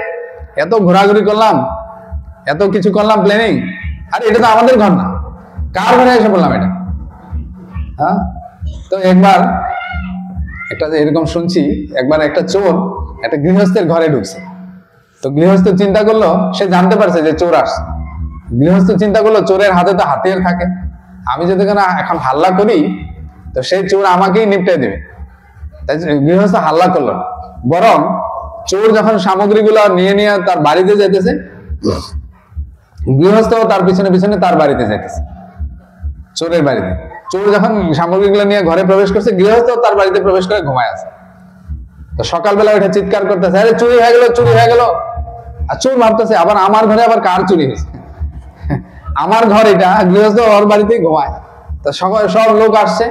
এত ঘোরাঘুরি করলাম, এত কিছু করলাম প্ল্যানিং, আরে এটা তো আমাদের ঘর না, কার ঘরে এসে বললাম এটা। হ্যাঁ, তো একবার একটা এরকম শুনছি, একবার একটা চোর একটা গৃহস্থের ঘরে ঢুকছে। তো গৃহস্থ চিন্তা করলো, সে জানতে পারছে যে চোর আসছে। গৃহস্থ চিন্তা করলো চোরের হাতে তো হাতিয়ার থাকে, আমি যদি এখন হাল্লা করি তো সেই চোর আমাকেই নিপটে দেবে। তাই গৃহস্থ হাল্লা করলো না, বরং চোর যখন সামগ্রীগুলো নিয়ে নিয়ে তার বাড়িতে যেতেছে, গৃহস্থ তার পিছনে পিছনে তার বাড়িতে যেতেছে, চোরের বাড়িতে। চোর যখন সামগ্রীগুলো নিয়ে ঘরে প্রবেশ করছে, গৃহস্থ তার বাড়িতে প্রবেশ করে ঘুমায় আছে। তো সকালবেলা ওইটা চিৎকার করতেছে আরে চুরি হয়ে গেল, চুরি হয়ে গেল। আর চোর ভাবতেছে আবার আমার ঘরে আবার কার চুরি হয়েছে, আমার ঘর এটা, গৃহস্থ ওর বাড়িতেই ঘুমায়। তো সব লোক আসছে।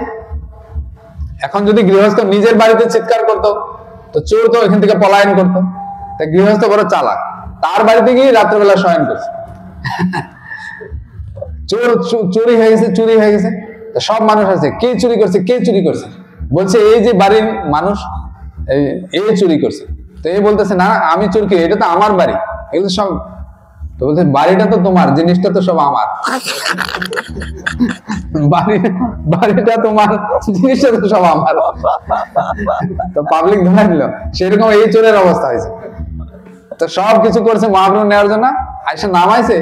এখন যদি গৃহস্থ নিজের বাড়িতে চিৎকার করতো, তো চোর তো এখান থেকে পলায়ন করতো। তাই গৃহস্থ বড় চালাক, তার বাড়িতে গিয়ে রাত্রেবেলা শয়ন করছে। চোর চুরি হয়ে গেছে, চুরি হয়ে গেছে। সব মানুষ আছে, কে চুরি করছে, কে চুরি করছে, বলছে এই যে বাড়ির মানুষ এই চুরি করছে। তো এই বলতেছে না আমি চুরি করি, এটা তো আমার বাড়ি, এগুলো সব। তো বলছে বাড়িটা তো তোমার, জিনিসটা তো সব আমার। বাড়িটা তোমার, জিনিসটা তো সব আমার। তো পাবলিক ধরে নিল, সেরকম এই চোরের অবস্থা হয়েছে। তো সব কিছু করছে মহাপ্রভু নেওয়ার জন্য, আইসা নামাইছে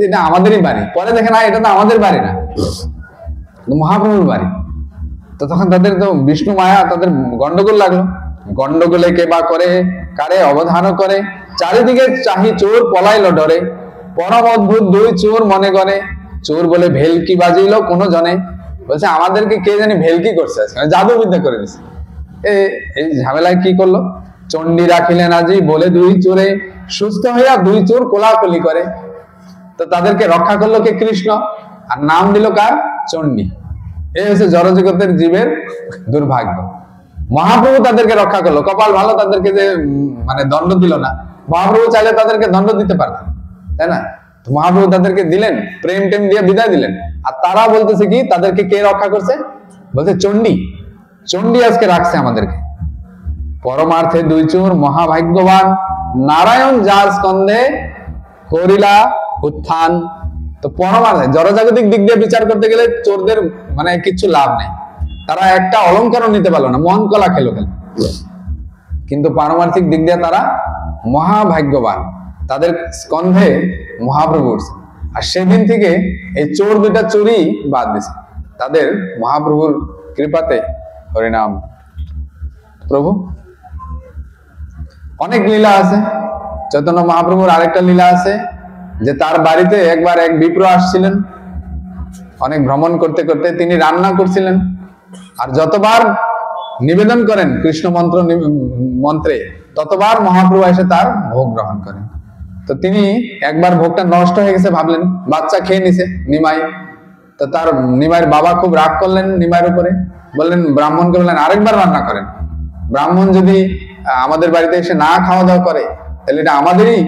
এটা আমাদেরই বাড়ি। পরে দেখে না এটা তো আমাদের বাড়ি না, মহাপ্রভুর বাড়ি। তো তখন তাদের তো বিষ্ণু মায়া, তাদের গন্ডগোল লাগলো। গন্ডগোলে কে বা করে কারে অবধান করে, চারিদিকে চাহি চোর পলাইল ডরে। পরম অদ্ভুত দুই চোর মনে করে, চোর বলে ভেলকি বাজিল কোন জনে। বলছে আমাদেরকে কে জানি ভেলকি করছে, জাদু বিদ্যা করে দিচ্ছে। এই ঝামেলায় কি করলো, চণ্ডী রাখিলেন আজি বলে দুই চোরে, সুস্থ হইয়া দুই চোর কোলাকুলি করে। তো তাদেরকে রক্ষা করলো কে, কৃষ্ণ, আর নাম দিল কার, চণ্ডী। এই হচ্ছে জড়জগতের জীবের দুর্ভাগ্য। মহাপ্রভু তাদেরকে রক্ষা করলো, কপাল ভালো, তাদেরকে যে দণ্ড দিল না। মহাপ্রভু চাইলে তাদেরকে দণ্ড দিতে পারতেন, তাই না? মহাপ্রভু তাদেরকে দিলেন, প্রেম টেম দিয়ে বিদায় দিলেন। আর তারা বলতেছে কি, তাদেরকে কে রক্ষা করছে, বলছে চণ্ডী। চণ্ডী আজকে রাখছে আমাদেরকে। পরমার্থে দুই চোর মহাভাগ্যবান, নারায়ণ যার স্কন্ধে করিলা উত্থান। তো পরমার্থে জড়জাগতিক দিক দিয়ে বিচার করতে গেলে চোরদের মানে কিছু লাভ নেই, তারা একটা অলঙ্কারও নিতে পারলো না, মন কলা খেলো খেলো। কিন্তু পারমার্থিক দিক দিয়ে তারা মহাভাগ্যবান, তাদের স্কন্ধে মহাপ্রভু উঠছে। আর সেদিন থেকে এই চোর দুটা চুরি বাদ দিছে, তাদের মহাপ্রভুর কৃপাতে। হরিনাম প্রভু। অনেক লীলা আছে। চৈতন্য মহাপ্রভুর আরেকটা লীলা আছে যে তার বাড়িতে একবার এক বিপ্র আসছিলেন, অনেক ভ্রমণ করতে করতে তিনি রান্না করছিলেন, আর যতবার নিবেদন করেন কৃষ্ণ মন্ত্রে ততবার মহাপ্রভু এসে তার ভোগ গ্রহণ করেন। তো তিনি একবার ভোগটা নষ্ট হয়ে গেছে ভাবলেন, বাচ্চা খেয়ে নিছে নিমাই। তো তার নিমাইয়ের বাবা খুব রাগ করলেন নিমাইয়ের উপরে, বললেন ব্রাহ্মণকে বললেন আরেকবার রান্না করেন। ব্রাহ্মণ যদি আমাদের বাড়িতে এসে না খাওয়া দাওয়া করে তাহলে এটা আমাদেরই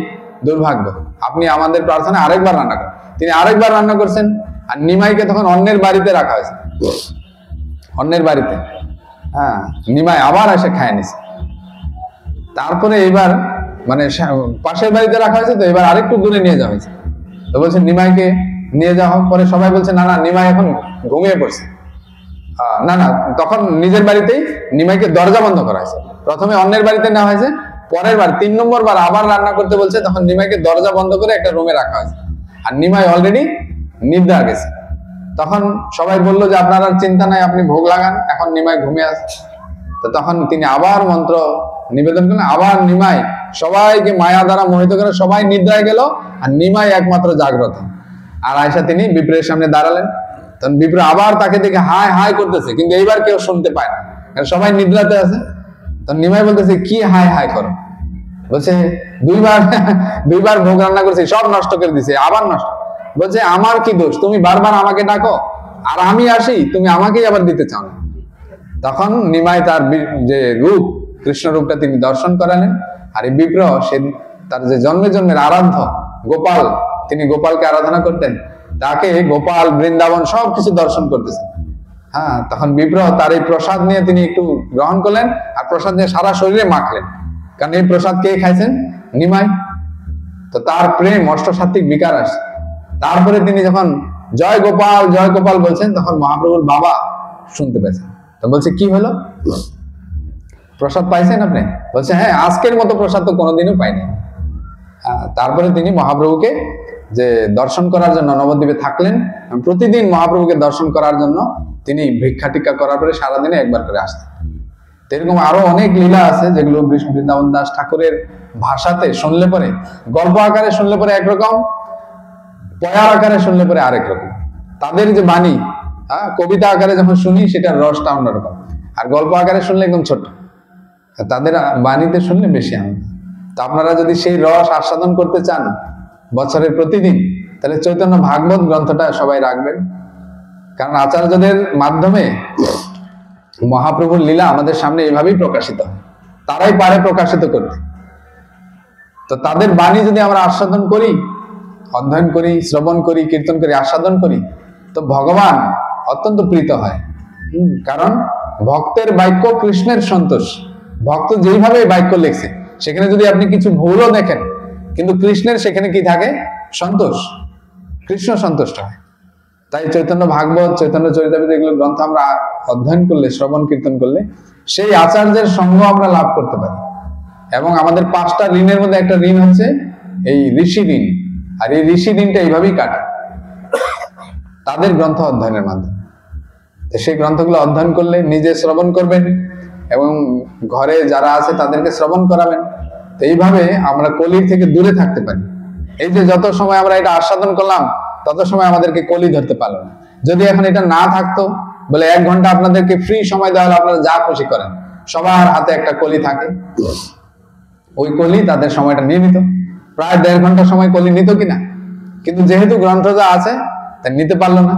দুর্ভাগ্য, আপনি আমাদের প্রার্থনা আরেকবার রান্না করেন। তিনি আরেকবার রান্না করছেন, আর নিমাইকে তখন অন্যের বাড়িতে রাখা হয়েছে, অন্যের বাড়িতে। হ্যাঁ, নিমাই আবার এসে খায় নিছে। তারপরে এইবার মানে পাশের বাড়িতে রাখা হয়েছে, তো এবার আরেকটু দূরে নিয়ে যাওয়া হয়েছে। তো বলছে নিমাইকে নিয়ে যাওয়া, পরে সবাই বলছে না না নিমাই এখন ঘুমিয়ে পড়ছে। না না, তখন নিজের বাড়িতেই নিমাইকে দরজা বন্ধ করা হয়েছে। প্রথমে অন্যের বাড়িতে নেওয়া হয়েছে, পরের বার 3 নম্বর বার আবার রান্না করতে বলছে, তখন নিমাইকে দরজা বন্ধ করে একটা রুমে রাখা হয়েছে। আর নিমাই অলরেডি নিদ্রা গেছে। তখন সবাই বললো যে আপনার আর চিন্তা নাই, আপনি ভোগ লাগান, এখন নিমাই ঘুমিয়ে আসছে। তো তখন তিনি আবার মন্ত্র নিবেদন করলেন, আবার নিমাই সবাইকে মায়া দ্বারা মোহিত করে সবাই নিদ্রায় গেল, আর নিমাই একমাত্র জাগ্রত। আর আয়সা তিনি বিপ্রের সামনে দাঁড়ালেন, তখন বিপ্র আবার তাকে দেখে হাই হাই করতেছে, কিন্তু এইবার কেউ শুনতে পায় না, সবাই নিদ্রাতে আছে। তখন নিমাই বলতেছে কি হাই হাই করো? বলছে দুইবার ভোগ রান্না করছি, সব নষ্ট করে দিছে, আবার নষ্ট। বলছে আমার কি দোষ, তুমি বারবার আমাকে ডাকো, আর আমি আসি তুমি আমাকেই আবার দিতে চাও না। তখন নিমাই তার যে রূপ, কৃষ্ণ রূপটা তিনি দর্শন করালেন। আর এই বিপ্র সে তার যে জন্মে জন্মের আরাধ্য গোপাল, তিনি গোপালকে আরাধনা করতেন, তাকে গোপাল বৃন্দাবন সবকিছু দর্শন করতেছেন। হ্যাঁ, তখন বিপ্র তার এই প্রসাদ নিয়ে তিনি একটু গ্রহণ করলেন, আর প্রসাদ নিয়ে সারা শরীরে মাখলেন, কারণ এই প্রসাদ কে খাইছেন? নিমাই। তো তার প্রেম অষ্টসাত্ত্বিক বিকার আসে। তারপরে তিনি যখন জয় গোপাল বলছেন, তখন মহাপ্রভুর বাবা শুনতে পেয়েছেন। তো বলছে কি হলো, প্রসাদ পাইছেন আপনি? বলছে হ্যাঁ, আজকের মতো প্রসাদ তো কোনোদিনও পাইনি। তারপরে তিনি মহাপ্রভুকে যে দর্শন করার জন্য নবদ্বীপে থাকলেন, প্রতিদিন মহাপ্রভুকে দর্শন করার জন্য তিনি ভিক্ষা টিক্ষা করার পরে সারাদিনে একবার করে আসতেন। এরকম আরো অনেক লীলা আছে যেগুলো বৃন্দাবন দাস ঠাকুরের ভাষাতে শুনলে পরে, গল্প আকারে শুনলে পরে একরকম, পয়ার আকারে শুনলে পরে আরেক রকম। তাদের যে বাণী, কবিতা আকারে যখন শুনি সেটার রসটা অন্যরকম, আর গল্প আকারে শুনলে একদম ছোট। তাদের বাণীতে শুনলে বেশি আনন্দ। তো আপনারা যদি সেই রস আস্বাদন করতে চান বছরের প্রতিদিন, তাহলে চৈতন্য ভাগবত গ্রন্থটা সবাই রাখবেন, কারণ আচার্যদের মাধ্যমে মহাপ্রভুর লীলা আমাদের সামনে এভাবেই প্রকাশিত হয়, তারাই পারে প্রকাশিত করতে। তো তাদের বাণী যদি আমরা আস্বাদন করি, অধ্যয়ন করি, শ্রবণ করি, কীর্তন করি, আস্বাদন করি, তো ভগবান অত্যন্ত প্রীত হয়। কারণ ভক্তের বাক্য কৃষ্ণের সন্তোষ। ভক্ত যেইভাবে বাক্য লিখছে সেখানে যদি আপনি কিছু ভুলও দেখেন, কিন্তু কৃষ্ণের সেখানে কি থাকে? সন্তোষ, কৃষ্ণ সন্তুষ্ট হয়। তাই চৈতন্য ভাগবত, চৈতন্য চরিতামৃত এগুলো গ্রন্থ আমরা অধ্যয়ন করলে, শ্রবণ কীর্তন করলে সেই আচার্যের সঙ্গ আমরা লাভ করতে পারি। এবং আমাদের 5টা ঋণের মধ্যে একটা ঋণ হচ্ছে এই ঋষি ঋণ, আর এই ঋষি ঋণটা এইভাবেই কাটে তাদের গ্রন্থ অধ্যয়নের মাধ্যমে। সেই গ্রন্থগুলো অধ্যয়ন করলে নিজে শ্রবণ করবেন এবং ঘরে যারা আছে তাদেরকে শ্রবণ করাবেন। তো এইভাবে আমরা কলির থেকে দূরে থাকতে পারি। এই যে যত সময় আমরা এটা আস্বাদন করলাম, তত সময় আমাদেরকে কলি ধরতে পারলো না। যদি এখন এটা না থাকতো, বলে 1 ঘন্টা আপনাদেরকে ফ্রি সময় দেওয়া হলে আপনারা যা খুশি করেন, সবার হাতে একটা কলি থাকে, ওই কলি তাদের সময়টা নিয়ে নিত। প্রায় 1.5 ঘন্টা সময় কলি নিত কিনা, কিন্তু যেহেতু গ্রন্থ যা আছে তা নিতে পারলো না।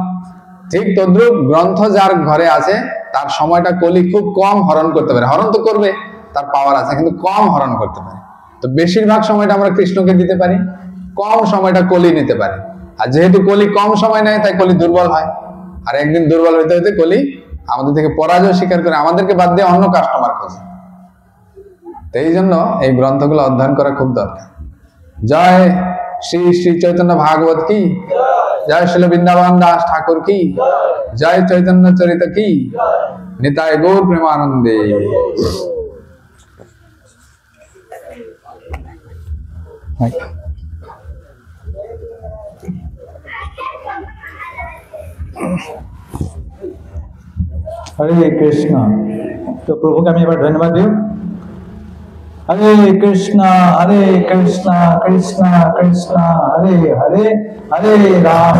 ঠিক তদ্রুপ গ্রন্থ যার ঘরে আছে তার সময়টা কলি খুব কম হরণ করতে পারে। হরণ তো করবে, তার পাওয়ার আছে, কিন্তু কম হরণ করতে পারে। তো বেশিরভাগ সময়টা আমরা কৃষ্ণকে দিতে পারি, কম সময়টা কলি নিতে পারি। আর যেহেতু কলি কম সময় নেয়, তাই কলি দুর্বল হয়। আর একদিন দুর্বল হইতে হইতে কলি আমাদের থেকে পরাজয় স্বীকার করে আমাদেরকে বাদ দিয়ে অন্য কাস্টমার খোঁজে। তো এই জন্য এই গ্রন্থগুলো অধ্যয়ন করা খুব দরকার। জয় শ্রী শ্রী চৈতন্য ভাগবত কি, জয় শ্রীল বৃন্দাবন দাস ঠাকুর কি, জয় চৈতন্য চরিত কি, নিতাই গৌর প্রেমানন্দে। हरे कृष्णा। तो प्रभु का मैं एक बार धन्यवाद दूं। हरे कृष्णा कृष्णा कृष्णा हरे हरे, हरे राम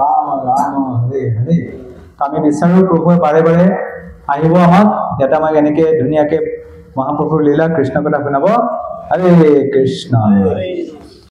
राम राम हरे हरे। আমি বিচাৰো প্ৰভুৱে বাৰে বাৰে আহিব আমাক, যাতে আমাক এনেকে ধুনীয়াকে মহাপ্ৰভুৰ লীলা কৃষ্ণ কথা শুনাব। হৰে কৃষ্ণ।